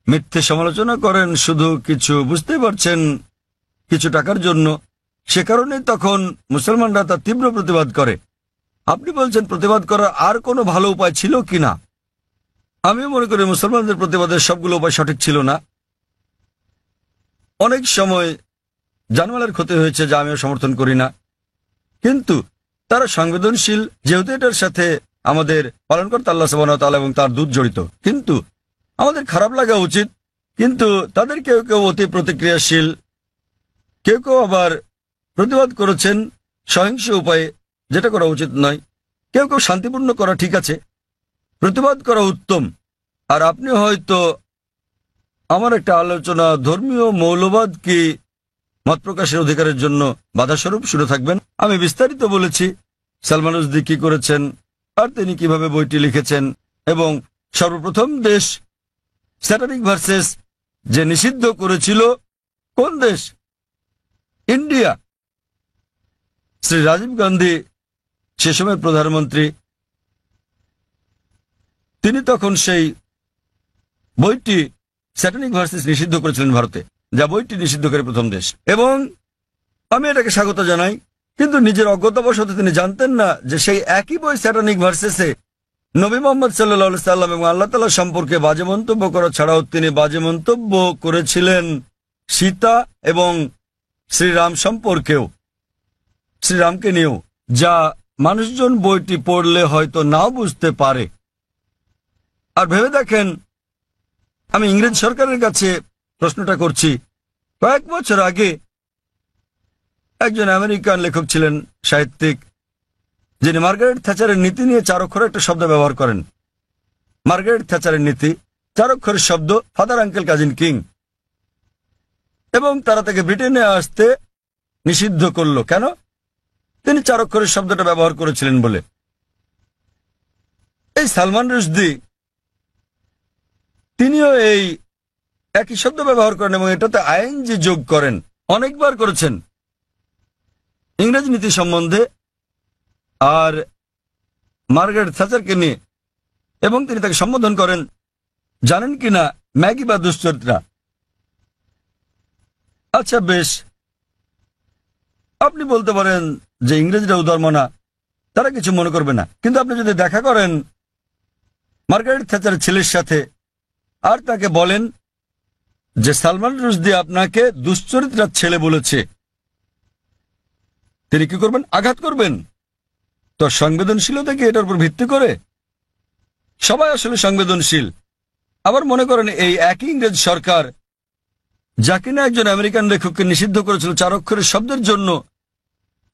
মিথ্যে সমালোচনা করেন শুধু কিছু, বুঝতে পারছেন, কিছু টাকার জন্য, সে কারণে তখন মুসলমানরা তার তীব্র প্রতিবাদ করে। আপনি বলছেন প্রতিবাদ করার আর কোনো ভালো উপায় ছিল কিনা? আমিও মনে করি মুসলমানদের প্রতিবাদের সবগুলো উপায় সঠিক ছিল না। অনেক সময় জানমালের ক্ষতি হয়েছে, যা আমিও সমর্থন করি না, কিন্তু তারা সংবেদনশীল, যেহেতু এটার সাথে আমাদের পালনকর্তা আল্লাহ সুবহানাহু ওয়া তাআলা এবং তার দূত জড়িত। কিন্তু আমাদের খারাপ লাগা উচিত, কিন্তু তাদের কেউ কেউ অতি প্রতিক্রিয়াশীল, কেউ কেউ আবার প্রতিবাদ করেছেন সহিংস উপায়ে, যেটা করা উচিত নয়। কেউ কেউ শান্তিপূর্ণ করা ঠিক আছে, প্রতিবাদ করা উত্তম। আর আপনি হয়তো আমার একটা আলোচনা ধর্মীয় মৌলবাদ কি মত প্রকাশের অধিকারের জন্য বাধাস্বরূপ শুনে থাকবেন। আমি বিস্তারিত বলেছি সালমান রুশদি কি করেছেন আর তিনি কিভাবে বইটি লিখেছেন, এবং সর্বপ্রথম দেশ স্যাটানিক ভার্সেস যে নিষিদ্ধ করেছিল, কোন দেশ? ইন্ডিয়া। শ্রী রাজীব গান্ধী সে সময় প্রধানমন্ত্রী, তিনি তখন সেই বইটি স্যাটানিক ভার্সেস নিষিদ্ধ করেছিলেন ভারতে, যা বইটি নিষিদ্ধকারী প্রথম দেশ। এবং আমি এটাকে স্বাগত জানাই, কিন্তু নিজের অজ্ঞতাবশত তিনি জানতেন না যে সেই একই বই স্যাটানিক ভার্সেসে নবী মোহাম্মদ সাল্লাল্লাহু সাল্লাম এবং আল্লাহ তাআলা সম্পর্কে বাজে মন্তব্য করা ছাড়াও তিনি বাজে মন্তব্য করেছিলেন সীতা এবং শ্রীরাম সম্পর্কেও, শ্রীরামকে নিয়েও, যা মানুষজন বইটি পড়লে হয়তো নাও বুঝতে পারে। আর ভেবে দেখেন, আমি ইংরেজ সরকারের কাছে প্রশ্নটা করছি। কয়েক বছর আগে একজন আমেরিকান লেখক ছিলেন, সাহিত্যিক, যিনি মার্গারেট থ্যাচারের নীতি নিয়ে 4 অক্ষরের একটা শব্দ ব্যবহার করেন। মার্গারেট থ্যাচারের নীতি, 4 অক্ষরের শব্দ, ফাদার আঙ্কেল কাজিন কিং। এবং তারা তাকে ব্রিটেনে আসতে নিষিদ্ধ করল। কেন? তিনি 4 অক্ষরের শব্দটা ব্যবহার করেছিলেন বলে। এই সালমান রুশদি তিনিও এই একই শব্দ ব্যবহার করেন এবং এটাতে আইএনজি যোগ করেন, অনেকবার করেছেন ইংরেজ নীতি সম্বন্ধে আর মার্গারেট থ্যাচারকে নিয়ে। এবং তিনি তাকে সম্বোধন করেন, জানেন কিনা, ম্যাগি বা দুশ্চরিত্রা। আচ্ছা বেশ, আপনি বলতে পারেন যে ইংরেজরা উদারমনা, তারা কিছু মনে করবে না। কিন্তু আপনি যদি দেখা করেন মার্গারেট থ্যাচারের ছেলের সাথে আর তাকে বলেন যে সালমান রুশদি আপনাকে দুশ্চরিত্রার ছেলে বলেছে, তিনি কি করবেন? আঘাত করবেন। তো সংবেদনশীলতা কি এটার উপর ভিত্তি করে? সবাই আসলে সংবেদনশীল। আবার মনে করেন এই একই ইংরেজ সরকার, যা কিনা একজন আমেরিকান লেখককে নিষিদ্ধ করেছিল 4 অক্ষরের শব্দের জন্য,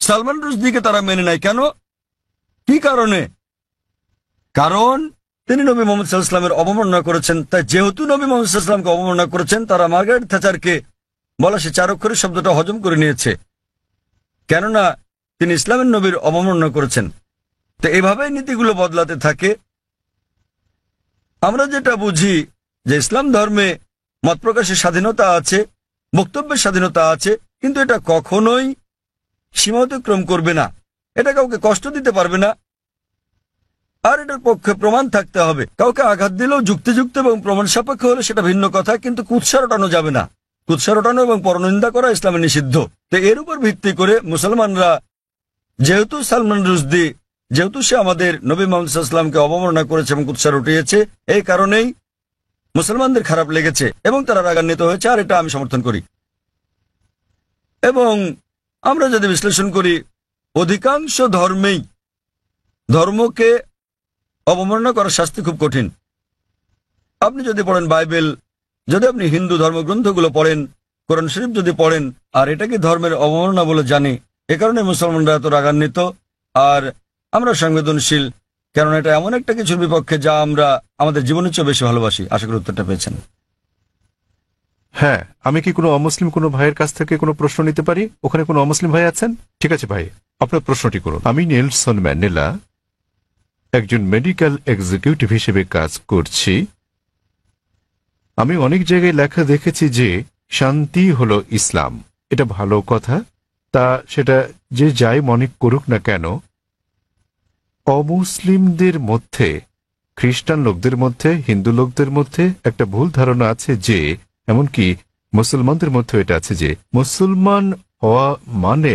সালমান রুশদিকে তারা মেনে নেয়। কেন? কি কারণে? কারণ তিনি নবী মোহাম্মদ সাল্লাল্লাহু আলাইহি ওয়াসাল্লামের অবমাননা করেছেন। তাই যেহেতু নবী মোহাম্মদ সাল্লাল্লাহু আলাইহি ওয়াসাল্লামকে অবমাননা করেছেন, তারা মার্গারেট থ্যাচারকে বলা সে 4 অক্ষরের শব্দটা হজম করে নিয়েছে, কেননা তিনি ইসলামের নবীর অবমাননা করেছেন। তো এভাবেই নীতিগুলো বদলাতে থাকে। আমরা যেটা বুঝি যে ইসলাম ধর্মে মত প্রকাশের স্বাধীনতা আছে, বক্তব্যের স্বাধীনতা আছে, কিন্তু এটা কখনোই সীমা অতিক্রম করবে না, এটা কাউকে কষ্ট দিতে পারবে না, আর এটার পক্ষে প্রমাণ থাকতে হবে। কাউকে আঘাত দিলেও যুক্তিযুক্ত এবং প্রমাণ সাপেক্ষ হলে সেটা ভিন্ন কথা, কিন্তু কুৎসা রটানো যাবে না। কুৎসা রটানো এবং পরনিন্দা করা ইসলামে নিষিদ্ধ। তো এর উপর ভিত্তি করে মুসলমানরা, যেহেতু সালমান রুশদি, যেহেতু সে আমাদের নবী মুহাম্মদ সাল্লাল্লাহু আলাইহি ওয়াসাল্লামকে অবমাননা করেছে এবং কুৎসা রটিয়েছে, এই কারণেই মুসলমানদের খারাপ লেগেছে এবং তারা রাগান্বিত হয়েছে, আর এটা আমি সমর্থন করি। এবং আমরা যদি বিশ্লেষণ করি, অধিকাংশ ধর্মেই ধর্মকে অবমাননা করার শাস্তি খুব কঠিন। আপনি যদি পড়েন বাইবেল, যদি আপনি হিন্দু ধর্মগ্রন্থগুলো পড়েন, কোরআন শরীফ যদি পড়েন, আর এটাকে ধর্মের অবমাননা বলে জানি, এ কারণে মুসলমানরা এত রাগান্বিত। আর আমরা সংবেদনশীল, কারণ এটা এমন একটা কিছুর বিপক্ষে যা আমরা আমাদের জীবনের চেয়ে বেশি ভালোবাসি। আশা করি উত্তরটা পেয়েছেন। হ্যাঁ, আমি কি কোনো অমুসলিম কোনো ভাইয়ের কাছ থেকে কোনো প্রশ্ন নিতে পারি? ওখানে কোনো অমুসলিম ভাই আছেন? ঠিক আছে ভাই, আপনার প্রশ্নটি করুন। আমি নেলসন ম্যান্ডেলা, একজন মেডিকেল এক্সিকিউটিভ হিসেবে কাজ করছি। আমি অনেক জায়গায় লেখা দেখেছি যে শান্তি হলো ইসলাম। এটা ভালো কথা, তা সেটা যে যাই মনে করুক না কেন, অমুসলিমদের মধ্যে, খ্রিস্টান লোকদের মধ্যে, হিন্দু লোকদের মধ্যে একটা ভুল ধারণা আছে যে, এমনকি মুসলমানদের মধ্যে এটা আছে যে মুসলমান হওয়া মানে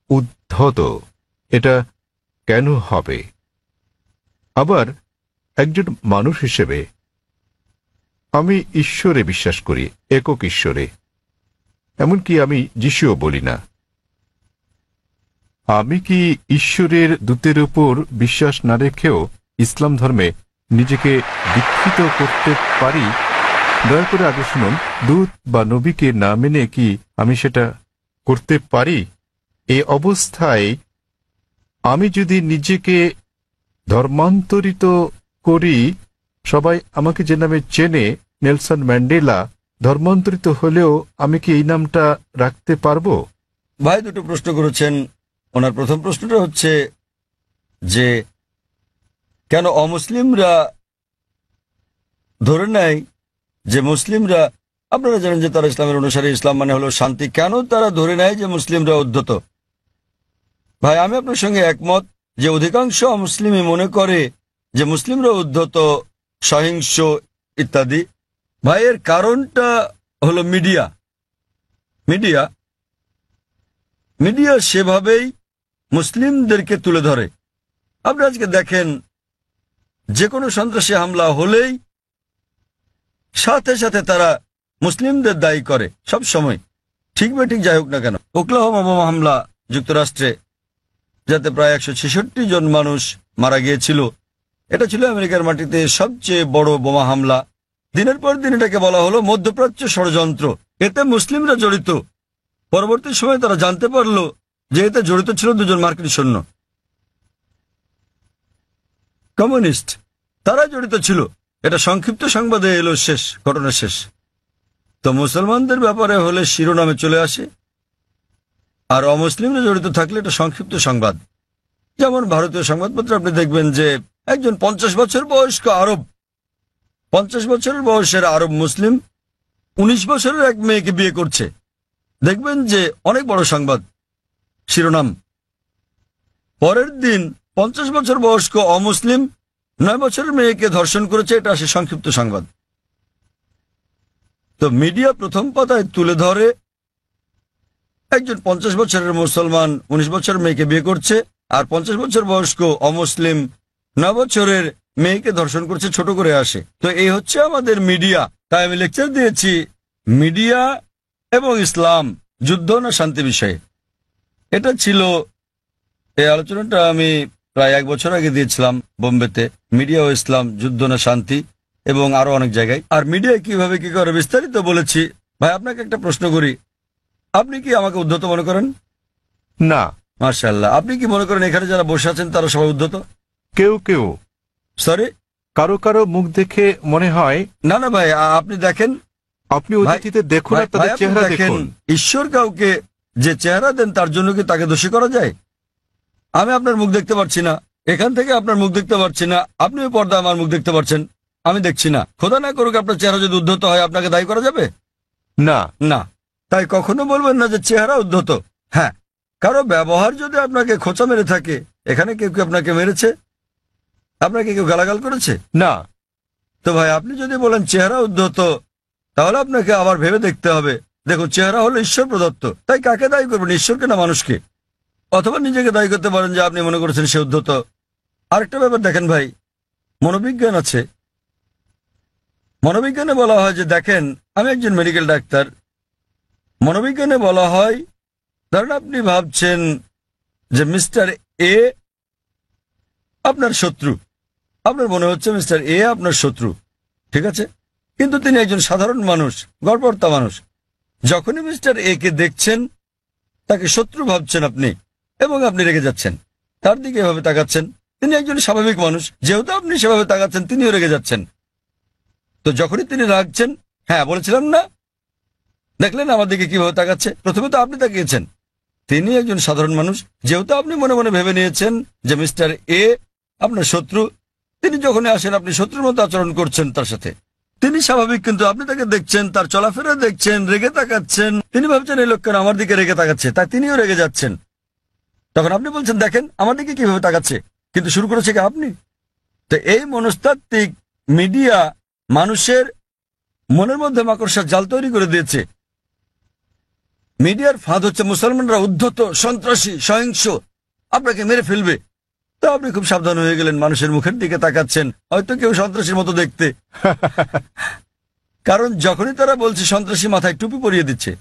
উদ্ধত। এটা কেন হবে? আবার একজন মানুষ হিসেবে আমি ঈশ্বরে বিশ্বাস করি, একক ঈশ্বরে। এমনকি আমি যিশুও বলি না। আমি কি ঈশ্বরের দূতের উপর বিশ্বাস না রেখেও ইসলাম ধর্মে নিজেকে দীক্ষিত করতে পারি? দয়া করে আগে শুনুন, দূত বা নবীকে না মেনে কি আমি সেটা করতে পারি? এই অবস্থায় আমি যদি নিজেকে ধর্মান্তরিত করি, সবাই আমাকে যে নামে চেনে, নেলসন ম্যান্ডেলা, ধর্মান্তরিত হলেও আমি কি এই নামটা রাখতে পারবো? ভাই দুটো প্রশ্ন করেছেন। ওনার প্রথম প্রশ্নটা হচ্ছে যে কেন অমুসলিমরা ধরে নেয় যে মুসলিমরা, আপনারা জানেন যে তারা ইসলামের অনুসারী, ইসলাম মানে হলো শান্তি, কেন তারা ধরে নেয় যে মুসলিমরা উদ্ধত? ভাই আমি আপনার সঙ্গে একমত যে অধিকাংশ অমুসলিমই মনে করে যে মুসলিমরা উদ্ধত, সহিংস ইত্যাদি। ভাই এর কারণটা হলো মিডিয়া। মিডিয়া মিডিয়া সেভাবেই মুসলিমদেরকে তুলে ধরে। আপনি আজকে দেখেন যে কোনো সন্ত্রাসী হামলা হলেই সাথে সাথে তারা মুসলিমদের দায়ী করে সব সময়, ঠিক বা ঠিক যাই হোক না কেন। ওকলাহোমা বোমা হামলা যুক্তরাষ্ট্রে, যাতে প্রায় 166 জন মানুষ মারা গিয়েছিল, এটা ছিল আমেরিকার মাটিতে সবচেয়ে বড় বোমা হামলা। দিনের পর দিন এটাকে বলা হলো মধ্যপ্রাচ্য ষড়যন্ত্র, এতে মুসলিমরা জড়িত। পরবর্তী সময়ে তারা জানতে পারল যে এতে জড়িত ছিল 2 জন মার্কিন সৈন্য, কমিউনিস্ট, তারা জড়িত ছিল। এটা সংক্ষিপ্ত সংবাদে এলো, শেষ ঘটনা শেষ। তো মুসলমানদের ব্যাপারে হলে শিরোনামে চলে আসে, আর অমুসলিমরা জড়িত থাকলে এটা সংক্ষিপ্ত সংবাদ। যেমন ভারতীয় সংবাদপত্রে আপনি দেখবেন যে একজন 50 বছর বয়স্ক আরব, 50 বছরের বয়সের আরব মুসলিম 19 বছরের এক মেয়েকে বিয়ে করছে। দেখবেন যে অনেক বড় সংবাদ, শিরোনাম। পরের দিন 50 বছর বয়স্ক অমুসলিম 9 বছরের মেয়েকে ধর্ষণ করেছে, এটা আসে সংক্ষিপ্ত সংবাদ। তো মিডিয়া প্রথম পাতায় তুলে ধরে একজন 50 বছরের মুসলমান 19 বছরের মেয়েকে বিয়ে করছে, আর 50 বছর বয়স্ক অমুসলিম 9 বছরের মেয়েকে ধর্ষণ করছে, ছোট করে আসে। তো এই হচ্ছে আমাদের মিডিয়া। তাই আমি লেকচার দিয়েছি মিডিয়া এবং ইসলাম, যুদ্ধ না শান্তি বিষয়ে। এটা ছিল, এই আলোচনাটা আমি প্রায় 1 বছর আগে দিয়েছিলাম বোম্বেতে, মিডিয়া ও ইসলাম, যুদ্ধ না শান্তি, এবং আরো অনেক জায়গায়। আর মিডিয়া কিভাবে কি করে বিস্তারিত বলেছি। ভাই আপনাকে একটা প্রশ্ন করি, আপনি কি আমাকে উদ্ধত মনে করেন? না। মাশাআল্লাহ। আপনি কি মনে করেন এখানে যারা বসে আছেন তারা সবাই উদ্ধত? কেউ কেউ, সরি, কারো কারো মুখ দেখে মনে হয়। না না ভাই, আপনি দেখেন, আপনি অতিথিতে দেখুন আর তাদের চেহারা দেখুন। ঈশ্বর কাউকে যে চেহারা দেন তার জন্য কি তাকে দোষী করা যায়? আমি আপনার মুখ দেখতে পাচ্ছি না, এখান থেকে আপনার মুখ দেখতে পাচ্ছি না, আপনি ওই পর্দা আমার মুখ দেখতে পাচ্ছেন, আমি দেখছি না। খোদা না করুক আপনার চেহারা যদি উদ্ধত হয়, আপনাকে দায়ী করা যাবে? না না। তাই কখনো বলবেন না যে চেহারা উদ্ধত। হ্যাঁ, কারো ব্যবহার যদি আপনাকে খোঁচা মেরে থাকে, এখানে কেউ কেউ আপনাকে মেরেছে, আপনাকে কেউ গালাগাল করেছে? না। তো ভাই আপনি যদি বলেন চেহারা উদ্ধত, তাহলে আপনাকে আবার ভেবে দেখতে হবে। দেখুন, চেহারা হলো ঈশ্বর প্রদত্ত, তাই কাকে দায়ী করবেন, ঈশ্বরকে না মানুষকে? অথবা নিজেকে দায়ী করতে পারেন যে আপনি মনে করেছেন সে উদ্ধত। আরেকটা ব্যাপার দেখেন ভাই, মনোবিজ্ঞান আছে। মনোবিজ্ঞানে বলা হয় যে, দেখেন আমি একজন মেডিকেল ডাক্তার, মনোবিজ্ঞানে বলা হয়, ধরেন আপনি ভাবছেন যে মিস্টার এ আপনার শত্রু, আপনার মনে হচ্ছে মিস্টার এ আপনার শত্রু, ঠিক আছে? কিন্তু তিনি একজন সাধারণ মানুষ, গড়পড়তা মানুষ। যখনই মিস্টার এ কে দেখছেন, তাকে শত্রু ভাবছেন আপনি, এবং আপনি রেগে যাচ্ছেন, তার দিকে এভাবে তাকাচ্ছেন। তিনি একজন স্বাভাবিক মানুষ, যেহেতু আপনি সেভাবে তাকাচ্ছেন, তিনিও রেগে যাচ্ছেন। তো যখনই তিনি রাগছেন, হ্যাঁ বলেছিলাম না, দেখলেন আমার দিকে কিভাবে তাকাচ্ছে? প্রথমে তো আপনি তাকিয়েছেন, তিনি একজন সাধারণ মানুষ, যেহেতু আপনি মনে মনে ভেবে নিয়েছেন যে মিস্টার এ আপনার শত্রু, তিনি যখনই আসেন আপনি শত্রুর মতো আচরণ করছেন তার সাথে। তিনি স্বাভাবিক, কিন্তু আপনি তাকে দেখছেন, তার চলাফেরা দেখছেন, রেগে তাকাচ্ছেন। তিনি ভাবছেন এই লোকটা আমার দিকে রেগে তাকাচ্ছে, তাই তিনিও রেগে যাচ্ছেন। তখন আপনি বলছেন, দেখেন আমার দিকে কিভাবে তাকাচ্ছে, কিন্তু শুরু করেছে কি আপনি? তো এই মনস্তাত্ত্বিক মিডিয়া মানুষের মনের মধ্যে মাকড়সার জাল তৈরি করে দিয়েছে। মিডিয়ার ফাঁদ হচ্ছে মুসলমানরা উদ্ধত, সন্ত্রাসী, সহিংস, আপনাকে মেরে ফেলবে। তো আপনি খুব সাবধান হয়ে গেলেন, মানুষের মুখের দিকে তাকাচ্ছেন, হয়তো কেউ সন্ত্রাসীর মতো দেখতে। কারণ যখনই তারা বলছে সন্ত্রাসী, মাথায় টুপি পরিয়ে দিচ্ছে।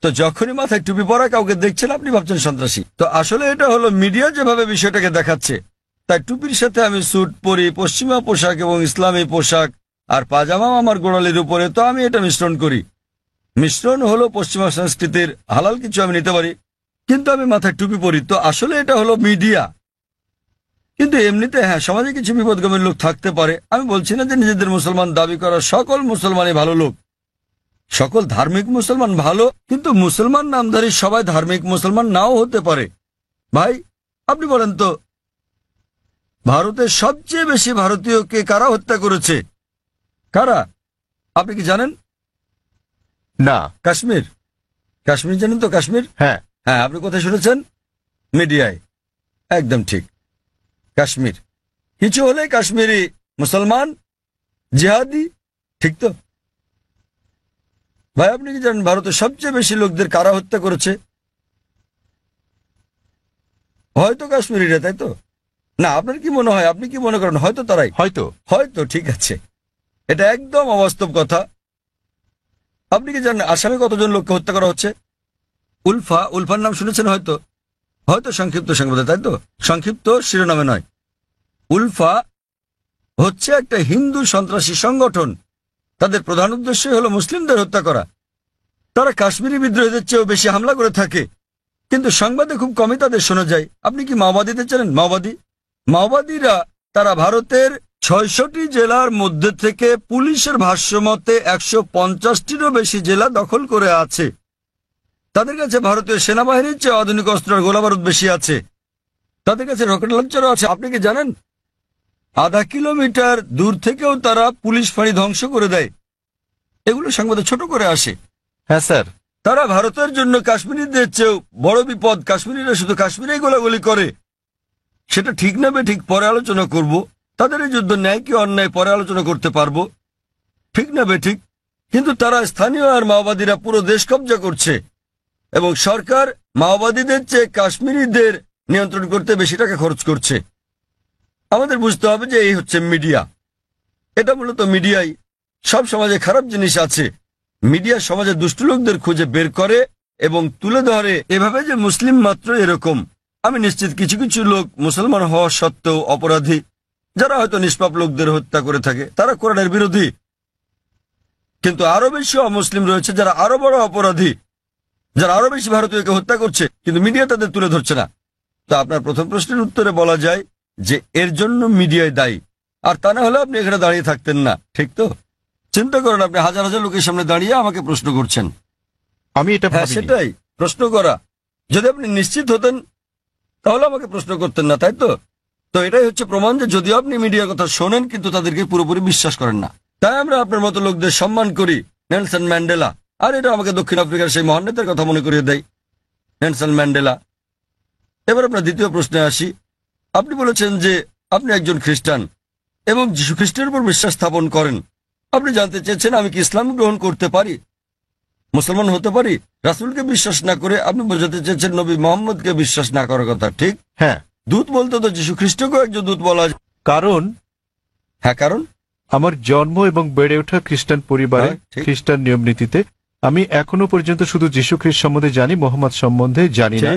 তো যখনই মাথায় টুপি পরা কাউকে দেখছেন, আপনি ভাবছেন সন্ত্রাসী। তো আসলে এটা হলো মিডিয়া যেভাবে বিষয়টাকে দেখাচ্ছে। তাই টুপির সাথে আমি স্যুট পরি, পশ্চিমা পোশাক এবং ইসলামী পোশাক, আর পাজামাও আমার গোড়ালির উপরে, তো আমি এটা মিশ্রণ করি। মিশ্রণ হলো পশ্চিমা সংস্কৃতির, হালাল কিছু আমি নিতে পারি, কিন্তু আমি মাথায় টুপি পরি। তো আসলে এটা হলো মিডিয়া। কিন্তু এমনিতে হ্যাঁ, সমাজে কিছু বিপদগামী লোক থাকতে পারে। আমি বলছি না যে নিজেদের মুসলমান দাবি করা সকল মুসলমানই ভালো লোক, সকল ধার্মিক মুসলমান ভালো, কিন্তু মুসলমান নামধারী সবাই ধার্মিক মুসলমান নাও হতে পারে। ভাই আপনি বলেন তো, ভারতের সবচেয়ে বেশি ভারতীয়কে কারা হত্যা করেছে? কারা? আপনি কি জানেন? না। কাশ্মীর। কাশ্মীর জানেন তো? কাশ্মীর, হ্যাঁ। হ্যাঁ, আপনি কোথায় শুনেছেন? মিডিয়ায়। একদম ঠিক, কাশ্মীর। কিছু হলে কাশ্মীরি মুসলমান জিহাদি, ঠিক তো? ভাই আপনি কি জানেন ভারতের সবচেয়ে বেশি লোকদের কারা হত্যা করেছে? হয়তো কাশ্মীরিরা, তাই তো? না, আপনার কি মনে হয়, আপনি কি মনে করেন হয়তো তারাই? হয়তো। হয়তো, ঠিক আছে, এটা একদম অবাস্তব কথা। আপনি কি জানেন আসামে কতজন লোককে হত্যা করা হচ্ছে? উলফা, উলফার নাম শুনেছেন হয়তো? হয়তো সংক্ষিপ্ত সংবাদে, তাই তো? সংক্ষিপ্ত শিরোনামে নয়। উলফা হচ্ছে একটা হিন্দু সন্ত্রাসী সংগঠন। তাদের প্রধান উদ্দেশ্য হলো মুসলিমদের হত্যা করা। তারা কাশ্মীরি বিদ্রোহীদের চেয়েও বেশি হামলা করে থাকে, কিন্তু সংবাদে খুব কমই তাদের শোনা যায়। আপনি কি মাওবাদীদের জানেন? মাওবাদীরা তারা ভারতের ৬৬টি জেলার মধ্যে থেকে পুলিশের ভাষ্যমতে ১৫০টিরও বেশি জেলা দখল করে আছে। তাদের কাছে ভারতীয় সেনাবাহিনীর চেয়ে আধুনিক অস্ত্র আর গোলাবারুদ বেশি আছে। তাদের কাছে রকেট লঞ্চারও আছে। আপনি কি জানেন আধা কিলোমিটার দূর থেকেও তারা পুলিশ ফাঁড়ি ধ্বংস করে দেয়? এগুলো সংবাদে ছোট করে আসে। হ্যাঁ স্যার। তারা ভারতের জন্য কাশ্মীরিদের চেয়েও বড় বিপদ। কাশ্মীরিরা শুধু কাশ্মীরেই গোলাগুলি করে। সেটা ঠিক না বেঠিক পরে আলোচনা করব। তাদের এই যুদ্ধ ন্যায় কি অন্যায় পরে আলোচনা করতে পারবো, ঠিক না বেঠিক। কিন্তু তারা স্থানীয় আর মাওবাদীরা পুরো দেশ কব্জা করছে, এবং সরকার মাওবাদীদের চেয়ে কাশ্মীরিদের নিয়ন্ত্রণ করতে বেশি টাকা খরচ করছে। আমাদের বুঝতে হবে যে এই হচ্ছে মিডিয়া। এটা মূলত মিডিয়াই। সব সমাজে খারাপ জিনিস আছে। মিডিয়া সমাজে দুষ্টু লোকদের খুঁজে বের করে এবং তুলে ধরে এভাবে যে মুসলিম মাত্র এরকম। আমি নিশ্চিত কিছু কিছু লোক মুসলমান হওয়া সত্ত্বেও অপরাধী, যারা হয়তো নিষ্পাপ লোকদের হত্যা করে থাকে। তারা কোরআনের বিরোধী। কিন্তু আরো বেশি অমুসলিম রয়েছে যারা আরো বড় অপরাধী, যারা আরো বেশি ভারতীয়কে হত্যা করছে, কিন্তু মিডিয়া তাদের তুলে ধরছে না। তো আপনার প্রথম প্রশ্নের উত্তরে বলা যায় যে এর জন্য মিডিয়ায় দায়ী। আর তা না হলে আপনি এখানে দাঁড়িয়ে থাকতেন না, ঠিক তো? চিন্তা করেন, আপনি হাজার হাজার লোকের সামনে দাঁড়িয়ে আমাকে প্রশ্ন করছেন। আমি এটা হ্যাঁ, সেটাই প্রশ্ন করা। যদি আপনি নিশ্চিত হতেন তাহলে আমাকে প্রশ্ন করতেন না, তাই তো? তো এটাই হচ্ছে প্রমাণ যে যদিও আপনি মিডিয়ার কথা শোনেন, কিন্তু তাদেরকে পুরোপুরি বিশ্বাস করেন না। তাই আমরা আপনার মতো লোকদের সম্মান করি। নেলসন ম্যান্ডেলা, আর এটা আমাকে দক্ষিণ আফ্রিকার সেই মহান নেতার কথা মনে করিয়ে দেয়, নেলসন ম্যান্ডেলা। এবার আপনার দ্বিতীয় প্রশ্নে আসি। আপনি বলেছেন যে আপনি একজন খ্রিস্টান এবং যীশু খ্রিস্টের উপর বিশ্বাস স্থাপন করেন। আপনি জানতে চেয়েছেন আমি কি ইসলাম গ্রহণ করতে পারি, মুসলমান হতে পারি? রাসূলকে বিশ্বাস না করে আপনি বোঝাতে চেয়েছেন নবী মোহাম্মদকে বিশ্বাস না করার কথা, ঠিক? হ্যাঁ। দূত বলতে তো যীশু খ্রিস্টকেও একজন দূত বলা যায়। কারণ হ্যাঁ, কারণ আমার জন্ম এবং বেড়ে ওঠা খ্রিস্টান পরিবারে, হ্যাঁ, ঠিক। খ্রিস্টান নিয়ম নীতিতে আমি এখনো পর্যন্ত শুধু যীশু খ্রিস্ট সম্বন্ধে জানি, মোহাম্মদ সম্বন্ধে জানি না।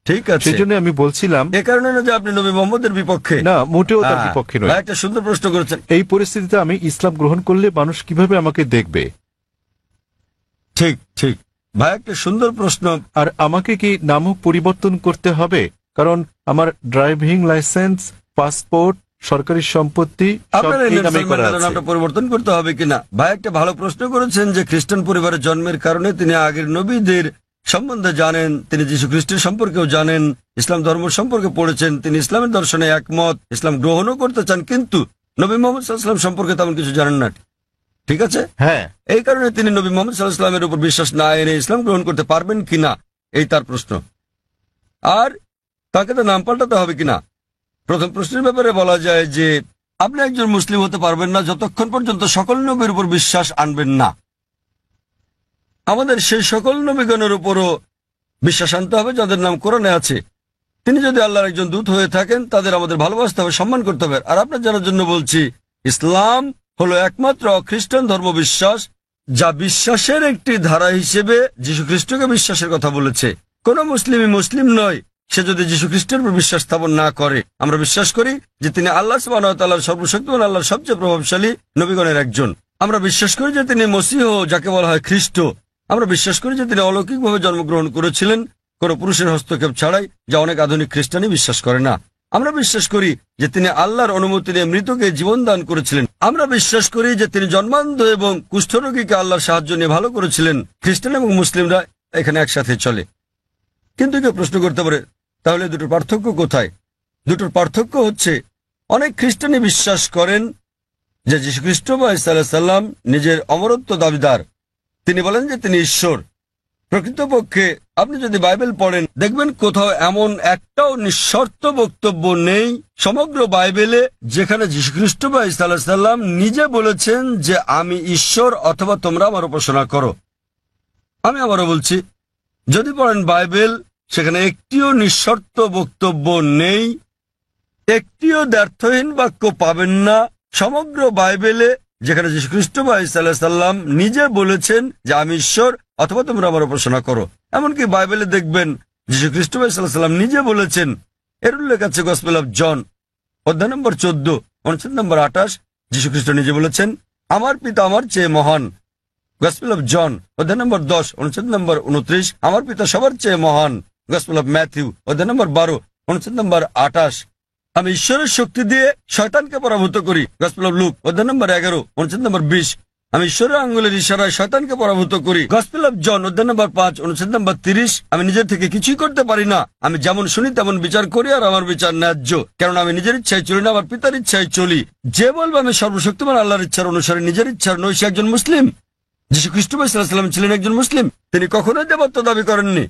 ঠিক আছে, সেই জন্য আমি বলছিলাম এ কারণে না যে আপনি নবী মোহাম্মদের বিপক্ষে। না, মোটেও তার হ্যাঁ, বিপক্ষে নয়। ভাই, একটা সুন্দর প্রশ্ন করেছেন। এই পরিস্থিতিতে আমি ইসলাম গ্রহণ করলে মানুষ কিভাবে আমাকে দেখবে? ঠিক ঠিক ভাই, একটা সুন্দর প্রশ্ন। আর আমাকে কি নামও পরিবর্তন করতে হবে? কারণ আমার ড্রাইভিং লাইসেন্স, পাসপোর্ট, সরকারি সম্পত্তি সব আপনার এই নামে করা আছে। নামটা পরিবর্তন করতে হবে কিনা? ভাই, একটা ভালো প্রশ্ন করেছেন যে খ্রিস্টান পরিবারের জন্মের কারণে তিনি আগের নবীদের সম্বন্ধে জানেন, তিনি যীশু খ্রিস্টের সম্পর্কেও জানেন, ইসলাম ধর্ম সম্পর্কে পড়েছেন, তিনি ইসলামের দর্শনে একমত, ইসলাম গ্রহণও করতে চান, কিন্তু নবী মোহাম্মদ সাল্লাল্লাহু আলাইহি ওয়াসাল্লাম সম্পর্কে তেমন কিছু জানেন না, ঠিক আছে? হ্যাঁ। এই কারণে তিনি নবী মোহাম্মদ সাল্লাল্লাহু আলাইহি ওয়াসাল্লামের উপর বিশ্বাস না এনে ইসলাম গ্রহণ করতে পারবেন কিনা, এই তার প্রশ্ন। আর তাকে তো নাম পাল্টাতে হবে কিনা? প্রথম প্রশ্নের ব্যাপারে বলা যায় যে আপনি একজন মুসলিম হতে পারবেন না যতক্ষণ পর্যন্ত সকল নবীর উপর বিশ্বাস আনবেন না। আমাদের সেই সকল নবীগণের উপরও বিশ্বাস আনতে হবে যাদের নাম কোরআনে আছে। তিনি যদি আল্লাহর একজন দূত হয়ে থাকেন, তাদের আমাদের ভালোবাসতে হবে, সম্মান করতে হবে। আর আপনার জানার জন্য বলছি, ইসলাম হলো একমাত্র খ্রিস্টান ধর্ম বিশ্বাস যা বিশ্বাসের একটি ধারা হিসেবে যীশু খ্রিস্টকে বিশ্বাসের কথা বলেছে। কোন মুসলিমই মুসলিম নয় সে যদি যীশু খ্রিস্টের উপর বিশ্বাস স্থাপন না করে। আমরা বিশ্বাস করি যে তিনি আল্লাহ সুবহানাহু ওয়া তাআলার সর্বশক্তিমান, আল্লাহর সবচেয়ে প্রভাবশালী নবীগণের একজন। আমরা বিশ্বাস করি যে তিনি মসীহ, যাকে বলা হয় খ্রিস্ট। আমরা বিশ্বাস করি যে তিনি অলৌকিকভাবে জন্মগ্রহণ করেছিলেন, কোন পুরুষের হস্তক্ষেপ ছাড়াই, যা অনেক আধুনিক খ্রিস্টানই বিশ্বাস করে না। আমরা বিশ্বাস করি যে তিনি আল্লাহর অনুমতি নিয়ে মৃতকে জীবন দান করেছিলেন। আমরা বিশ্বাস করি যে তিনি জন্মান্ধ এবং কুষ্ঠরোগীকে আল্লাহর সাহায্য নিয়ে ভালো করেছিলেন। খ্রিস্টান এবং মুসলিমরা এখানে একসাথে চলে। কিন্তু কেউ প্রশ্ন করতে পারে, তাহলে দুটোর পার্থক্য কোথায়? দুটোর পার্থক্য হচ্ছে, অনেক খ্রিস্টানই বিশ্বাস করেন যে যীশুখ্রিস্ট বা ঈসা আলাইহিস সালাম নিজের অমরত্ব দাবিদার। তিনি বলেন যে তিনি ঈশ্বর। প্রকৃতপক্ষে আপনি যদি বাইবেল পড়েন, দেখবেন কোথাও এমন একটাও নিঃশর্ত বক্তব্য নেই সমগ্র বাইবেলে যেখানে যীশুখ্রিস্ট বা ঈসা আলাইহিস সালাম নিজে বলেছেন যে আমি ঈশ্বর অথবা তোমরা আমার উপাসনা করো। আমি আবারও বলছি, যদি পড়েন বাইবেল, সেখানে একটিও নিঃশর্ত বক্তব্য নেই, একটিও দ্ব্যর্থহীন বাক্য পাবেন না সমগ্র বাইবেলে যেখানে যীশুখ্রিস্ট বা ঈসা আলাইহিস সালাম নিজে বলেছেন যে আমি ঈশ্বর অথবা তোমরা আমার উপাসনা করো। এমনকি বাইবেলে দেখবেন যীশুখ্রিস্ট বা ঈসা আলাইহিস সালাম নিজে বলেছেন। এর উল্লেখ আছে গসপেল অফ জন অধ্যায় নম্বর 14 অনুচ্ছেদ নম্বর 28। যীশুখ্রিস্ট নিজে বলেছেন, আমার পিতা আমার চেয়ে মহান। গসপেল অফ জন অধ্যায় নম্বর 10 অনুচ্ছেদ নম্বর 29, আমার পিতা সবার চেয়ে মহান। গসপেল অফ ম্যাথিউ অধ্যায় নম্বর 12 অনুচ্ছেদ নম্বর 28, আমি ঈশ্বরের শক্তি দিয়ে শয়তানকে পরাভূত করি। গসপেল অফ লুক অধ্যায় নম্বর 11 অনুচ্ছেদ নম্বর 20, আমি ঈশ্বরের আঙ্গুলের ইশারায় শয়তানকে পরাভূত করি। গসপেল অফ জন অধ্যায় নম্বর 5 অনুচ্ছেদ নম্বর 30, আমি নিজের থেকে কিছুই করতে পারি না, আমি যেমন শুনি তেমন বিচার করি, আর আমার বিচার ন্যায্য, কারণ আমি নিজের ইচ্ছায় চলি না, আমার পিতার ইচ্ছায় চলি। যে বলবে আমি সর্বশক্তিমান আল্লাহর ইচ্ছার অনুসারে নিজের ইচ্ছার নই, সে একজন মুসলিম। যীশুখ্রিস্ট সাল্লাল্লাহু আলাইহি ওয়াসাল্লাম ছিলেন একজন মুসলিম। তিনি কখনোই দেবত্ব দাবি করেননি,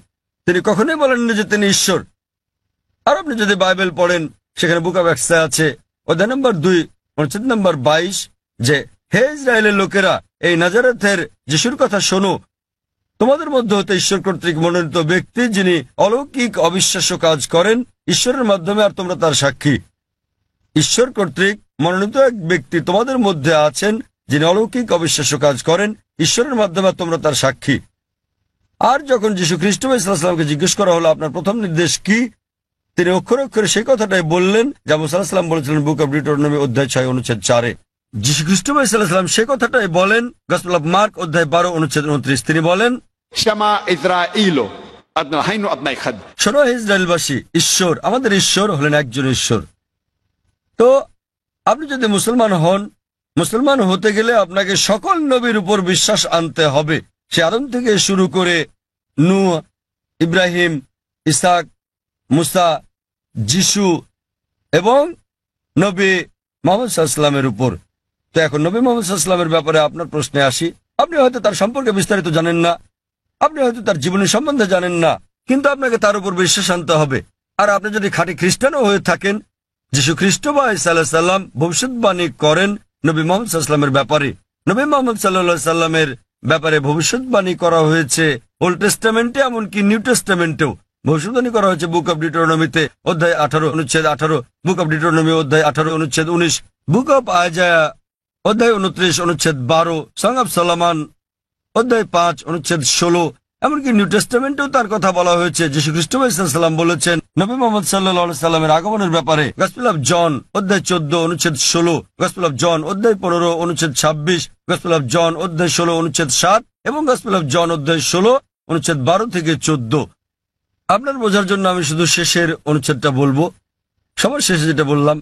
তিনি কখনোই বলেননি যে তিনি ঈশ্বর। আর আপনি যদি বাইবেল পড়েন, সেখানে বুক অফ অ্যাক্টসে আছে অধ্যায় নম্বর 2 অনুচ্ছেদ নম্বর 22 যে হে ইসরায়েলের লোকেরা, এই নাজারেথের যিশুর কথা শোনো, তোমাদের মধ্যে হতে ঈশ্বর কর্তৃক মনোনীত ব্যক্তি, যিনি অলৌকিক অবিশ্বাস্য কাজ করেন ঈশ্বরের মাধ্যমে, আর তোমরা তার সাক্ষী। ঈশ্বর কর্তৃক মনোনীত এক ব্যক্তি তোমাদের মধ্যে আছেন, যিনি অলৌকিক অবিশ্বাস্য কাজ করেন ঈশ্বরের মাধ্যমে, তোমরা তার সাক্ষী। আর যখন যীশুখ্রিস্ট সাল্লাল্লাহু জিজ্ঞেস করা হলো আপনার প্রথম নির্দেশ কি, তিনি অক্ষরে অক্ষরে সেই কথাটাই বললেন যা মুসা আলাইহিস সালাম বলেছিলেন বুক অব ডিউটেরোনমি অধ্যায় 6 অনুচ্ছেদ 4-এ। যীশুখ্রিস্ট সাল্লাল্লাহু সেই কথাটাই বলেন গসপেল অফ মার্ক অধ্যায় 12 অনুচ্ছেদ 29। তিনি বলেন, শামা ইসরাঈল আদনা হাইনু আদনাই খাদ, শোনো হে ইসরায়েলবাসী, ঈশ্বর আমাদের ঈশ্বর হলেন একজন ঈশ্বর। তো আপনি যদি মুসলমান হন, মুসলমান হতে গেলে আপনাকে সকল নবীর উপর বিশ্বাস আনতে হবে। সে আদম থেকে শুরু করে নূহ, ইব্রাহিম, ইসহাক, মুসা, যিশু এবং নবী মুহাম্মদ সাল্লাল্লাহু আলাইহি ওয়াসাল্লামের উপর। তো এখন নবী মুহাম্মদ সাল্লাল্লাহু আলাইহি ওয়াসাল্লামের ব্যাপারে আপনার প্রশ্নে আসি। আপনি হয়তো তার সম্পর্কে বিস্তারিত জানেন না, আপনি হয়তো তার জীবনী সম্বন্ধে জানেন না, কিন্তু আপনাকে তার উপর বিশ্বাস আনতে হবে। আর আপনি যদি খাঁটি খ্রিস্টানও হয়ে থাকেন, যীশু খ্রিস্ট বা ঈসা আলাইহিস সালাম ভবিষ্যৎবাণী করেন নবী মুহাম্মদ সাল্লাল্লাহু আলাইহি ওয়াসাল্লামের ব্যাপারে। নবী মুহাম্মদ সাল্লাল্লাহু আলাইহি ওয়াসাল্লামের ব্যাপারে ভবিষ্যৎবাণী করা হয়েছে ওল্ড টেস্টামেন্টে, এমনকি নিউ টেস্টামেন্টেও ভবিষ্যৎবাণী করা হয়েছে বুক অব ডিউটেরোনমিতে অধ্যায় 18 অনুচ্ছেদ 18, বুক অব ডিউটেরোনমি অধ্যায় 18 অনুচ্ছেদ 19, বুক অব আইজায়া অধ্যায় 29 অনুচ্ছেদ 12, সং অব সলোমন অধ্যায় 5 অনুচ্ছেদ 16। এমনকি নিউ টেস্টামেন্টেও তার কথা বলা হয়েছে। যীশু খ্রিস্ট সাল্লাম বলেছেন নবী মুহাম্মদ সাল্লাল্লাহু আলাইহি সাল্লামের আগমনের ব্যাপারে গসপেল অফ জন অধ্যায় 14 অনুচ্ছেদ 16, গসপেল অফ জন অধ্যায় 15 অনুচ্ছেদ 26, গসপেল অফ জন অধ্যায় 16 অনুচ্ছেদ 7 এবং গসপেল অফ জন অধ্যায় 16 অনুচ্ছেদ 12 থেকে 14। আপনার বোঝার জন্য আমি শুধু শেষের অনুচ্ছেদটা বলবো। সবার শেষে যেটা বললাম,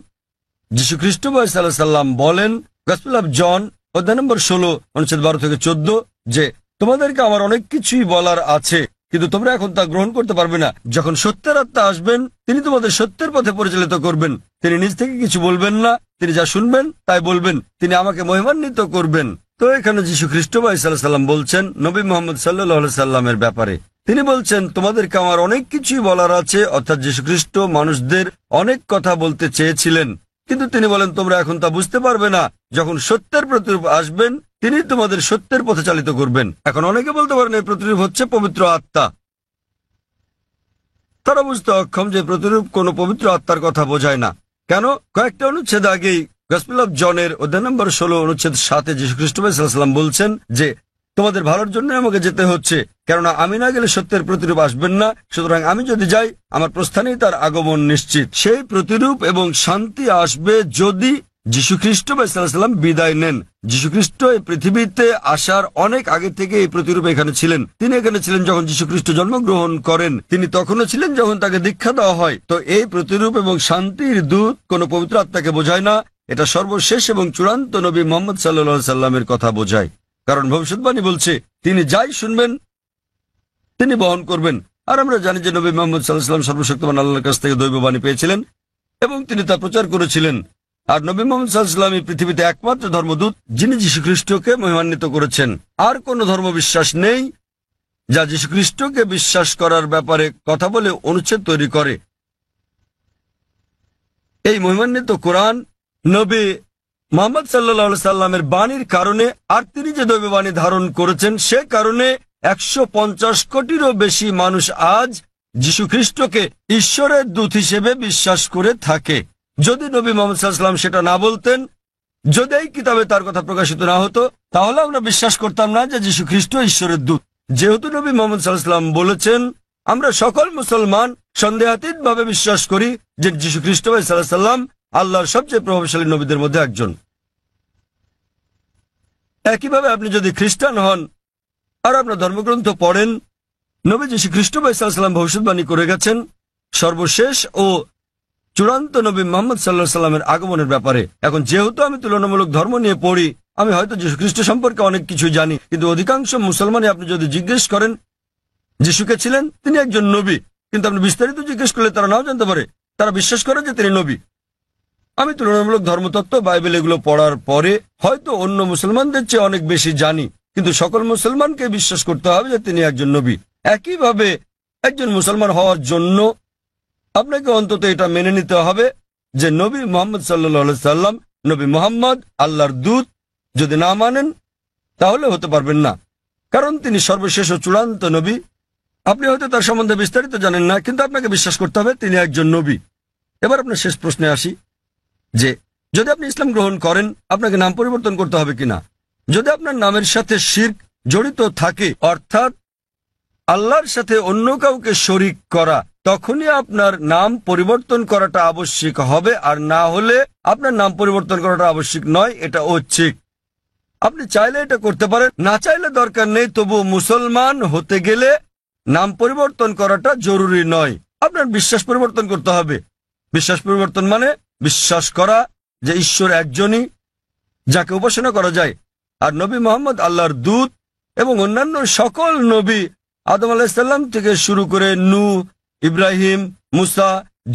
যীশু খ্রিস্ট সাল্লাল্লাহু আলাইহি সাল্লাম বলেন গসপেল অফ জন অধ্যায় নম্বর 16 অনুচ্ছেদ 12 থেকে 14 যে তোমাদেরকে আমার অনেক কিছুই বলার আছে, কিন্তু তোমরা এখন তা গ্রহণ করতে পারবে না। যখন সত্যের আত্মা আসবেন, তিনি তোমাদের সত্যের পথে পরিচালিত করবেন। তিনি নিজ থেকে কিছু বলবেন না, তিনি যা শুনবেন তাই বলবেন, তিনি আমাকে মহিমান্বিত করবেন। তো এখানে যীশু খ্রিস্ট সাল্লাল্লাহু আলাইহি সাল্লাম বলছেন নবী মুহাম্মদ সাল্লাল্লাহু আলাইহি সাল্লামের ব্যাপারে, তিনি বলছেন তোমাদেরকে আমার অনেক কিছুই বলার আছে। অর্থাৎ যীশু খ্রিস্ট মানুষদের অনেক কথা বলতে চেয়েছিলেন, কিন্তু তিনি বলেন তোমরা এখন তা বুঝতে পারবে না। যখন সত্যের প্রতিরূপ আসবেন, তিনি তোমাদের সত্যের পথে চালিত করবেন। এখন অনেকে বলতে পারেন এই প্রতিরূপ হচ্ছে পবিত্র আত্মা। তারা বুঝতে অক্ষম যে প্রতিরূপ কোনো পবিত্র আত্মার কথা বোঝায় না। কেন? কয়েকটা অনুচ্ছেদ আগেই গসপেল অফ জনের অধ্যায় নম্বর 16 অনুচ্ছেদ 7 যীশু খ্রিস্ট সাল্লাল্লাহু আলাইহি সাল্লাম বলছেন যে তোমাদের ভালোর জন্য আমাকে যেতে হচ্ছে, কেননা আমি না গেলে সত্যের প্রতিরূপ আসবেন না। সুতরাং আমি যদি যাই, আমার প্রস্থানেই তার আগমন নিশ্চিত। সেই প্রতিরূপ এবং শান্তি আসবে যদি যীশুখ্রিস্ট বা সাল্লাম বিদায় নেন। যীশুখ্রিস্ট এই পৃথিবীতে আসার অনেক আগে থেকে এই প্রতিরূপ এখানে ছিলেন। তিনি এখানে ছিলেন যখন যীশুখ্রিস্ট জন্মগ্রহণ করেন, তিনি তখনও ছিলেন যখন তাকে দীক্ষা দেওয়া হয়। তো এই প্রতিরূপ এবং শান্তির দূত কোন পবিত্র আত্মাকে বোঝায় না, এটা সর্বশেষ এবং চূড়ান্ত নবী মোহাম্মদ সাল্লাল্লাহু সাল্লামের কথা বোঝায়। কারণ ভবিষ্যৎবাণী বলছে তিনি যাই শুনবেন তিনি বহন করবেন। আর আমরা জানি যে নবী মোহাম্মদ সাল্লাল্লাহু আলাইহি ওয়াসাল্লাম সর্বশক্তিমান আল্লাহর কাছ থেকে দৈববাণী পেয়েছিলেন এবং তিনি তা প্রচার করেছিলেন। আর নবী মোহাম্মদ সাল্লাল্লাহু আলাইহি ওয়াসাল্লাম পৃথিবীতে একমাত্র ধর্মদূত যিনি যীশুখ্রিস্টকে মহিমান্বিত করেছেন। আর কোন ধর্ম বিশ্বাস নেই যা যীশুখ্রিস্টকে বিশ্বাস করার ব্যাপারে কথা বলে অনুচ্ছেদ তৈরি করে। এই মহিমান্বিত কোরআন নবী মুহাম্মদ সাল্লাল্লাহু আলাইহি সাল্লামের বাণীর কারণে, আর তিনি যে দৈববাণী ধারণ করেছেন সে কারণে 150 কোটিরও বেশি মানুষ আজ যীশুখ্রিস্টকে ঈশ্বরের দূত হিসেবে বিশ্বাস করে থাকে। যদি নবী মুহাম্মদ সাল্লাল্লাহু আলাইহি ওয়াসাল্লাম সেটা না বলতেন, যদি এই কিতাবে তার কথা প্রকাশিত না হতো, তাহলে আমরা বিশ্বাস করতাম না যে যীশুখ্রিস্ট ঈশ্বরের দূত। যেহেতু নবী মুহাম্মদ সাল্লাল্লাহু আলাইহি ওয়াসাল্লাম বলেছেন, আমরা সকল মুসলমান সন্দেহাতীতভাবে বিশ্বাস করি যে যীশুখ্রিস্ট সাল্লাল্লাহু আলাইহি সাল্লাম আল্লাহর সবচেয়ে প্রভাবশালী নবীদের মধ্যে একজন। একইভাবে আপনি যদি খ্রিস্টান হন আর আপনার ধর্মগ্রন্থ পড়েন, নবী যীশুখ্রিস্ট সাল্লাল্লাহু আলাইহি সাল্লাম ভবিষ্যৎবাণী করে গেছেন সর্বশেষ ও চূড়ান্ত নবী মুহাম্মদ সাল্লাল্লাহু আলাইহি সাল্লামের আগমনের ব্যাপারে। এখন যেহেতু আমি তুলনামূলক ধর্ম নিয়ে পড়ি, আমি হয়তো যীশুখ্রিস্ট সম্পর্কে অনেক কিছু জানি, কিন্তু অধিকাংশ মুসলমানই আপনি যদি জিজ্ঞেস করেন যীশুকে ছিলেন, তিনি একজন নবী, কিন্তু আপনি বিস্তারিত জিজ্ঞেস করলে তারা নাও জানতে পারে। তারা বিশ্বাস করে যে তিনি নবী। আমি তুলনামূলক ধর্মতত্ত্ব, বাইবেল এগুলো পড়ার পরে হয়তো অন্য মুসলমানদের চেয়ে অনেক বেশি জানি, কিন্তু সকল মুসলমানকে বিশ্বাস করতে হবে যে তিনি একজন নবী। একইভাবে একজন মুসলমান হওয়ার জন্য আপনাকে অন্তত এটা মেনে নিতে হবে যে নবী মুহাম্মদ সাল্লাল্লাহু আলাইহি সাল্লাম নবী মুহাম্মদ আল্লাহর দূত। যদি না মানেন তাহলে হতে পারবেন না, কারণ তিনি সর্বশেষ ও চূড়ান্ত নবী। আপনি হয়তো তার সম্বন্ধে বিস্তারিত জানেন না, কিন্তু আপনাকে বিশ্বাস করতে হবে তিনি একজন নবী। এবার আপনার শেষ প্রশ্নে আসি যে যদি আপনি ইসলাম গ্রহণ করেন, আপনাকে নাম পরিবর্তন করতে হবে কিনা। যদি আপনার নামের সাথে শিরক জড়িত থাকে, অর্থাৎ আল্লাহর সাথে অন্য কাউকে শরিক করা, তখনই আপনার নাম পরিবর্তন করাটা আবশ্যিক হবে। আর না হলে আপনার নাম পরিবর্তন করাটা আবশ্যিক নয়, এটা ঐচ্ছিক। আপনি চাইলে এটা করতে পারেন, না চাইলে দরকার নেই। তবু মুসলমান হতে গেলে নাম পরিবর্তন করাটা জরুরি নয়। আপনার বিশ্বাস পরিবর্তন করতে হবে। বিশ্বাস পরিবর্তন মানে বিশ্বাস করা যে ঈশ্বর একজনই, যাকে উপাসনা করা যায়। আর নবী মুহাম্মদ আল্লাহর দূত এবং অন্যান্য সকল নবী আদম আলাইহিস সালাম থেকে শুরু করে নূহ, ইব্রাহিম, মুসা,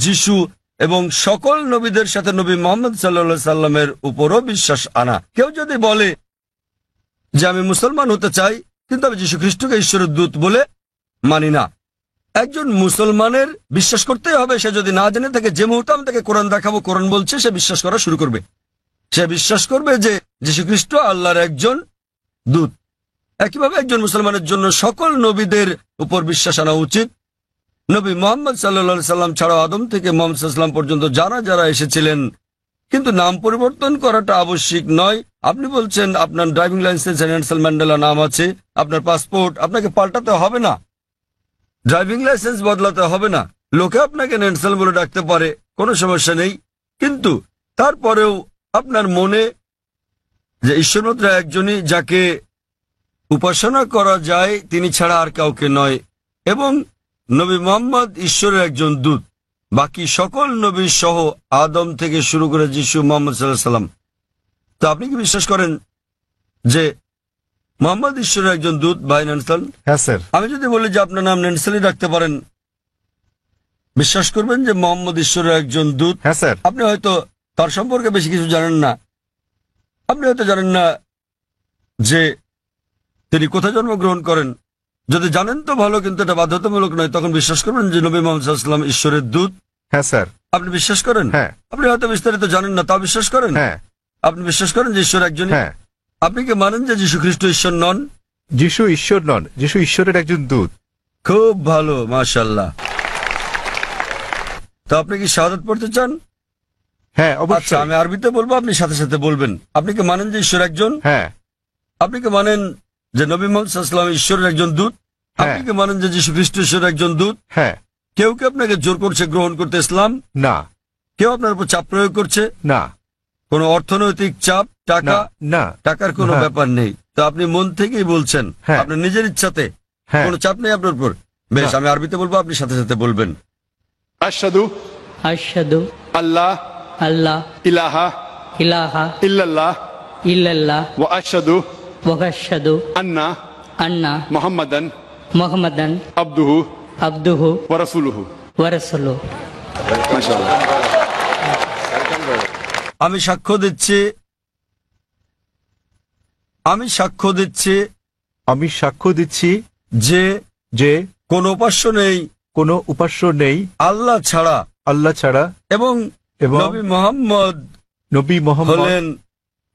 যিশু এবং সকল নবীদের সাথে নবী মুহাম্মদ সাল্লাল্লাহু আলাইহি সাল্লামের উপরও বিশ্বাস আনা। কেউ যদি বলে যে আমি মুসলমান হতে চাই কিন্তু আমি যীশু খ্রিস্টকে ঈশ্বরের দূত বলে মানি না, একজন মুসলমানের বিশ্বাস করতেই হবে। সে যদি না জেনে থাকে, যে মুহূর্তে আমি তাকে কোরআন দেখাবো, কোরআন বলছে, সে বিশ্বাস করা শুরু করবে। সে বিশ্বাস করবে যে যীশু খ্রিস্ট আল্লাহর একজন দূত। একইভাবে একজন মুসলমানের জন্য সকল নবীদের উপর বিশ্বাস আনা উচিত। নবী মুহাম্মদ সাল্লাল্লাহু আলাইহি সাল্লাম ছাড়াও আদম থেকে মুহাম্মদ সাল্লাল্লাহু আলাইহি সাল্লাম পর্যন্ত যারা যারা এসেছিলেন, কিন্তু নাম পরিবর্তন করাটা আবশ্যিক নয়। আপনি বলছেন আপনার ড্রাইভিং লাইসেন্সে নেলসন ম্যান্ডেলা নাম আছে, আপনার পাসপোর্ট, আপনাকে পাল্টাতে হবে না, ড্রাইভিং লাইসেন্স বদলাতে হবে না। লোকে আপনাকে নেলসন বলে ডাকতে পারে, কোনো সমস্যা নেই। কিন্তু তারপরেও আপনার মনে যে ঈশ্বর মাত্র একজনই, যাকে উপাসনা করা যায়, তিনি ছাড়া আর কাউকে নয়, এবং নবী মুহাম্মদ ঈশ্বরের একজন দূত। বাকি সকল নবী সহ আদম থেকে শুরু করে যিশু, মুহাম্মদ সাল্লাল্লাহু আলাইহি সাল্লাম। তো আপনি কি বিশ্বাস করেন যে মুহাম্মদ ঈশ্বরের একজন দূত? ভাই নেলসন? হ্যাঁ স্যার। আমি যদি বলি যে আপনার নাম নেলসনই রাখতে পারেন, বিশ্বাস করবেন যে মুহাম্মদ ঈশ্বরের একজন দূত? হ্যাঁ স্যার। আপনি হয়তো তার সম্পর্কে বেশি কিছু জানেন না। আপনি হয়তো জানেন না যে তিনি কোথায় জন্মগ্রহণ করেন। যদি জানেন তো ভালো, কিন্তু এটা বাধ্যতামূলক নয়। তখন বিশ্বাস করবেন যে নবী মুহাম্মদ সাল্লাল্লাহু আলাইহি ওয়াসাল্লাম ঈশ্বরের দূত? হ্যাঁ স্যার। আপনি বিশ্বাস করেন? হ্যাঁ। আপনি হয়তো বিস্তারিত জানেন না, তাও বিশ্বাস করেন? হ্যাঁ। আপনি বিশ্বাস করেন যে ঈশ্বর একজনই? হ্যাঁ। আপনি কি মানেন যে যীশু খ্রিস্ট ঈশ্বর নন? যিশু ঈশ্বর নন, যিশু ঈশ্বরের একজন দূত। খুব ভালো, মাশাআল্লাহ। তো আপনি কি শাহাদাত পড়তে চান? হ্যাঁ আচ্ছা, অবশ্যই। আমি আরবিতে বলবো, আপনি সাথে সাথে বলবেন। আপনি কি মানেন যে ঈশ্বর একজন? হ্যাঁ। আপনি কি মানেন যে নবী মুহাম্মদ সাল্লাল্লাহু আলাইহি ওয়াসাল্লাম ঈশ্বরের একজন দূত? আপনি কি মানেন যে যীশু খ্রিস্ট ঈশ্বরের একজন দূত? হ্যাঁ। কেউ কি আপনাকে জোর করছে গ্রহণ করতে ইসলাম? না। কেউ আপনার উপর চাপ প্রয়োগ করছে? না। কোনো অর্থনৈতিক চাপ, টাকা, না টাকার কোনো হ্যাঁ। ব্যাপার নেই। তো আপনি মন থেকেই বলছেন, হ্যাঁ। আপনার নিজের ইচ্ছাতে, হ্যাঁ। কোনো চাপ নেই আপনার উপর। বেশ, না। আমি আরবিতে বলবো, আপনি সাথে সাথে বলবেন। আশহাদু আশহাদু আল্লাহ আল্লাহ ইলাহা ইলাহা ইল্লাল্লাহ ইল্লাল্লাহ ওয়া আশহাদু ওয়া আশহাদু আন্না আন্না মুহাম্মাদান মুহাম্মাদান আবদুহু আবদুহু ওয়া রাসূলুহু। ওয়া রাসূলুহু। মাশাআল্লাহ। আমি সাক্ষ্য দিচ্ছি আমি সাক্ষ্য দিচ্ছি যে যে কোনো উপাস্য নেই কোনো উপাস্য নেই আল্লাহ ছাড়া, আল্লাহ ছাড়া, এবং এবং নবী মুহাম্মদ নবী মুহাম্মদ হলেন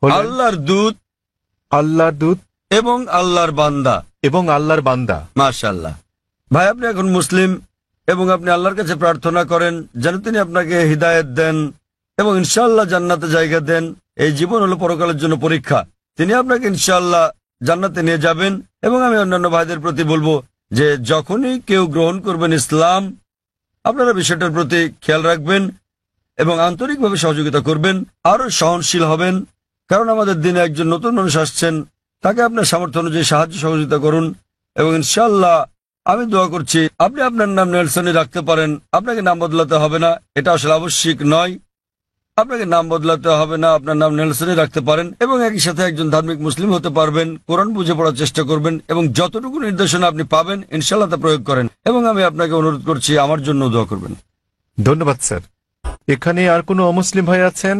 হলেন আল্লাহর দূত আল্লাহর দূত এবং আল্লাহর বান্দা। এবং আল্লাহর বান্দা। মাশাআল্লাহ। ভাই, আপনি এখন মুসলিম এবং আপনি আল্লাহর কাছে প্রার্থনা করেন যেন তিনি আপনাকে হিদায়াত দেন এবং ইনশাআল্লাহ জান্নাতে জায়গা দেন। এই জীবন হলো পরকালের জন্য পরীক্ষা, তিনি আপনাকে ইনশাআল্লাহ জান্নাতে নিয়ে যাবেন। এবং আমি অন্যান্য ভাইদের প্রতি বলবো যে যখনই কেউ গ্রহণ করবেন ইসলাম, আপনারা বিষয়টার প্রতি খেয়াল রাখবেন এবং আন্তরিকভাবে সহযোগিতা করবেন, আরো সহনশীল হবেন। কারণ আমাদের দিনে একজন নতুন মানুষ আসছেন, তাকে আপনার সামর্থ্য অনুযায়ী সাহায্য সহযোগিতা করুন। এবং ইনশাআল্লাহ আমি দোয়া করছি আপনি আপনার নাম নেলসনই রাখতে পারেন, আপনাকে নাম বদলাতে হবে না, এটা আসলে আবশ্যিক নয়। আপনাকে নাম বদলাতে হবে না, আপনার নাম নেলসনই রাখতে পারেন এবং একই সাথে একজন ধার্মিক মুসলিম হতে পারবেন। কোরআন বুঝে পড়ার চেষ্টা করবেন এবং যতটুকু নির্দেশনা আপনি পাবেন ইনশাআল্লাহ তা প্রয়োগ করেন। এবং আমি আপনাকে অনুরোধ করছি আমার জন্য দোয়া করবেন। ধন্যবাদ স্যার। এখানে আর কোনো অমুসলিম ভাই আছেন?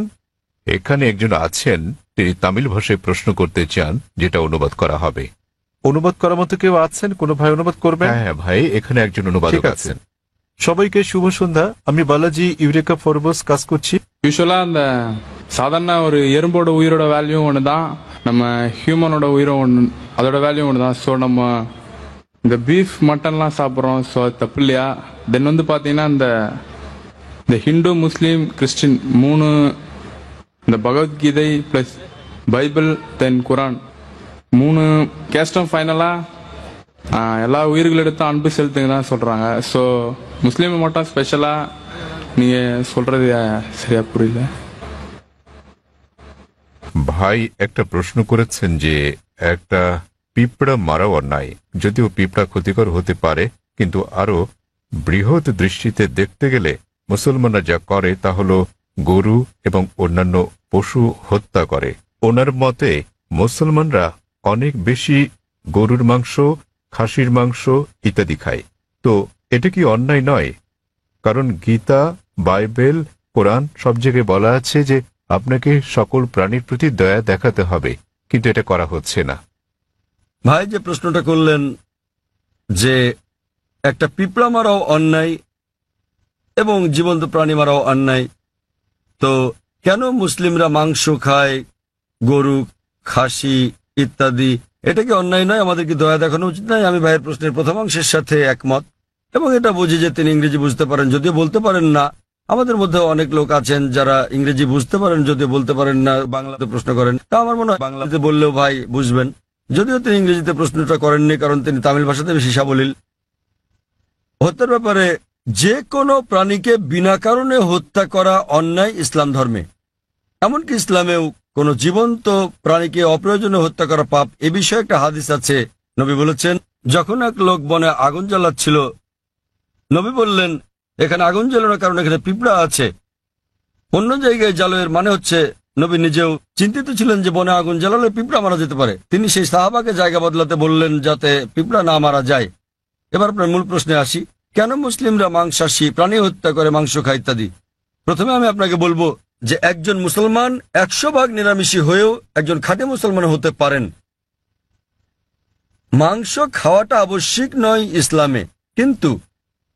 এখানে একজন আছেন, তিনি তামিল ভাষায় প্রশ্ন করতে চান, যেটা অনুবাদ করা হবে। অনুবাদ করার মতো কেউ আছেন? কোনো ভাই অনুবাদ করবেন? হ্যাঁ ভাই, এখানে একজন অনুবাদক ঠিক আছে। আছেন। সবাইকে শুভ সন্ধ্যা। আমি বালাজি ইউরেকা ফরবস কাজ করছি। யூஸ்வலா அந்த சாதாரண ஒரு எறும்போட உயிரோட வேல்யூ ஒன்று தான், நம்ம ஹியூமனோட உயிரும் ஒன்று, அதோட வேல்யூ ஒன்று தான். ஸோ நம்ம இந்த பீஃப் மட்டன்லாம் சாப்பிட்றோம், ஸோ அது தப்பு இல்லையா? தென் வந்து பார்த்தீங்கன்னா இந்த ஹிந்து முஸ்லீம் கிறிஸ்டின் மூணு, இந்த பகவத்கீதை ப்ளஸ் பைபிள் தென் குரான் மூணு கேஸ்டும் ஃபைனலாக எல்லா உயிர்களிடத்தும் அன்பு செலுத்துங்க தான் சொல்கிறாங்க. ஸோ முஸ்லீம் மட்டும் ஸ்பெஷலாக நீங்கள் சொல்கிறது சரியா புரியல. ভাই একটা প্রশ্ন করেছেন যে একটা পিঁপড়া মারা অন্যায়, যদিও পিঁপড়া ক্ষতিকর হতে পারে, কিন্তু আরো বৃহৎ দৃষ্টিতে দেখতে গেলে মুসলমানরা যা করে তা হল গরু এবং অন্যান্য পশু হত্যা করে। ওনার মতে মুসলমানরা অনেক বেশি গরুর মাংস, খাসির মাংস ইত্যাদি খায়। তো এটা কি অন্যায় নয়? কারণ গীতা, বাইবেল, কোরআন সব জায়গায় বলা আছে যে আপনাকে সকল প্রাণীর প্রতি দয়া দেখাতে হবে, কিন্তু এটা করা হচ্ছে না। ভাই যে প্রশ্নটা করলেন যে একটা পিঁপড়া মারাও অন্যায় এবং জীবন্ত প্রাণী মারাও অন্যায়, তো কেন মুসলিমরা মাংস খায়, গরু, খাসি ইত্যাদি, এটা কি অন্যায় নয়? আমাদের কি দয়া দেখানো উচিত নয়? আমি ভাইয়ের প্রশ্নের প্রথম অংশের সাথে একমত এবং এটা বুঝি যে তিনি ইংরেজি বুঝতে পারেন, যদিও বলতে পারেন না। আমাদের মধ্যে অনেক লোক আছেন যারা ইংরেজি বুঝতে পারেন, যদিও বলতে পারেন না, বাংলাতে প্রশ্ন করেন। তা আমার মনে হয় বাংলাতে বললেও ভাই বুঝবেন, যদিও তিনি ইংরেজিতে প্রশ্নটা করেননি কারণ তিনি তামিল ভাষাতে বেশি সাবলীল। হত্যার ব্যাপারে যে কোনো প্রাণীকে বিনা কারণে হত্যা করা অন্যায় ইসলাম ধর্মে, এমনকি ইসলামেও কোনো জীবন্ত প্রাণীকে অপ্রয়োজনে হত্যা করা পাপ। এ বিষয়ে একটা হাদিস আছে, নবী বলেছেন যখন এক লোক বনে আগুন জ্বালাচ্ছিল, নবী বললেন এখানে আগুন জ্বালানোর কারণ এখানে পিঁপড়া আছে। অন্য জায়গায় জ্বালোয়ের মানে হচ্ছে নবী নিজেও চিন্তিত ছিলেন যে বনে আগুন জ্বালালে পিঁপড়া মারা যেতে পারে। তিনি সেই সাহাবাকে জায়গা বদলাতে বললেন যাতে পিঁপড়া না মারা যায়। এবার আপনার মূল প্রশ্নে আসি, কেন মুসলিমরা মাংসাশী প্রাণী হত্যা করে, মাংস খায় ইত্যাদি। প্রথমে আমি আপনাকে বলবো যে একজন মুসলমান 100% নিরামিষী হয়েও একজন খাঁটি মুসলমান হতে পারেন। মাংস খাওয়াটা আবশ্যিক নয় ইসলামে, কিন্তু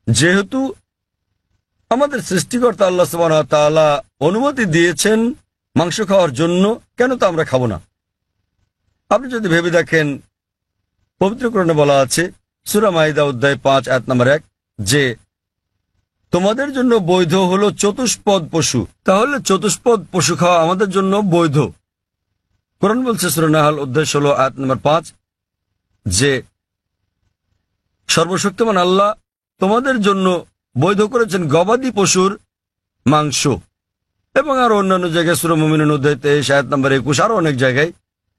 যেহেতু আমাদের সৃষ্টিকর্তা আল্লাহ সুবহানাহু ওয়া তাআলা অনুমতি দিয়েছেন মাংস খাওয়ার জন্য, কেন তা আমরা খাবো না? আপনি যদি ভেবে দেখেন, পবিত্র কোরআনে বলা আছে সূরা মাইদা অধ্যায় 5 আয়াত নম্বর 1 যে তোমাদের জন্য বৈধ হলো চতুষ্পদ পশু। তাহলে চতুষ্পদ পশু খাওয়া আমাদের জন্য বৈধ। কোরআন বলছে সূরা নাহল অধ্যায় 16 আয়াত নম্বর 5 যে সর্বশক্তিমান আল্লাহ তোমাদের জন্য বৈধ করেছেন গবাদি পশুর মাংস। এবং আরো অন্যান্য জায়গায় সূরা মুমিনুন অধ্যায় 23 আয়াত নম্বর 21 আরো অনেক জায়গায়।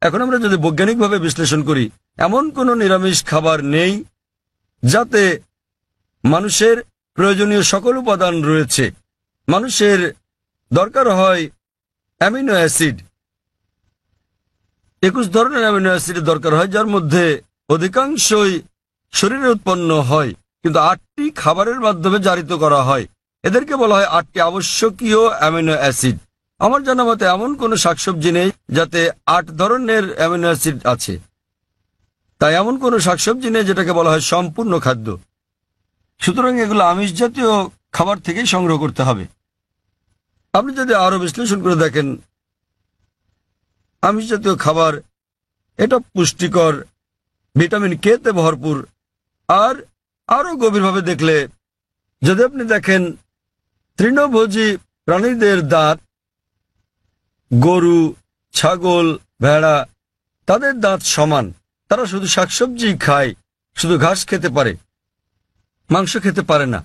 এখন আমরা যদি বৈজ্ঞানিকভাবে বিশ্লেষণ করি, এমন কোনো নিরামিষ খাবার নেই যাতে মানুষের প্রয়োজনীয় সকল উপাদান রয়েছে। মানুষের দরকার হয় অ্যামিনো অ্যাসিড, 21 ধরনের অ্যামিনো অ্যাসিডের দরকার হয়, যার মধ্যে অধিকাংশই শরীরে উৎপন্ন হয়, কিন্তু 8টি খাবারের মাধ্যমে জারিত করা হয়। এদেরকে বলা হয় 8টি আবশ্যকীয় অ্যামিনো অ্যাসিড। আমার জানা মতে এমন কোনো শাকসবজি নেই যাতে 8 ধরনের অ্যামিনো অ্যাসিড আছে। তাই এমন কোনো শাকসবজি নেই যেটাকে বলা হয় সম্পূর্ণ খাদ্য। সুতরাং এগুলো আমিষ জাতীয় খাবার থেকেই সংগ্রহ করতে হবে। আপনি যদি আরো বিশ্লেষণ করে দেখেন, আমিষ জাতীয় খাবার এটা পুষ্টিকর, ভিটামিন কে তে ভরপুর। আর আরো গভীরভাবে দেখলে যদি আপনি দেখেন তৃণভোজী প্রাণীদের দাঁত, গরু, ছাগল, ভেড়া, তাদের দাঁত সমান। তারা শুধু শাকসবজি খায়, শুধু ঘাস খেতে পারে, মাংস খেতে পারে না।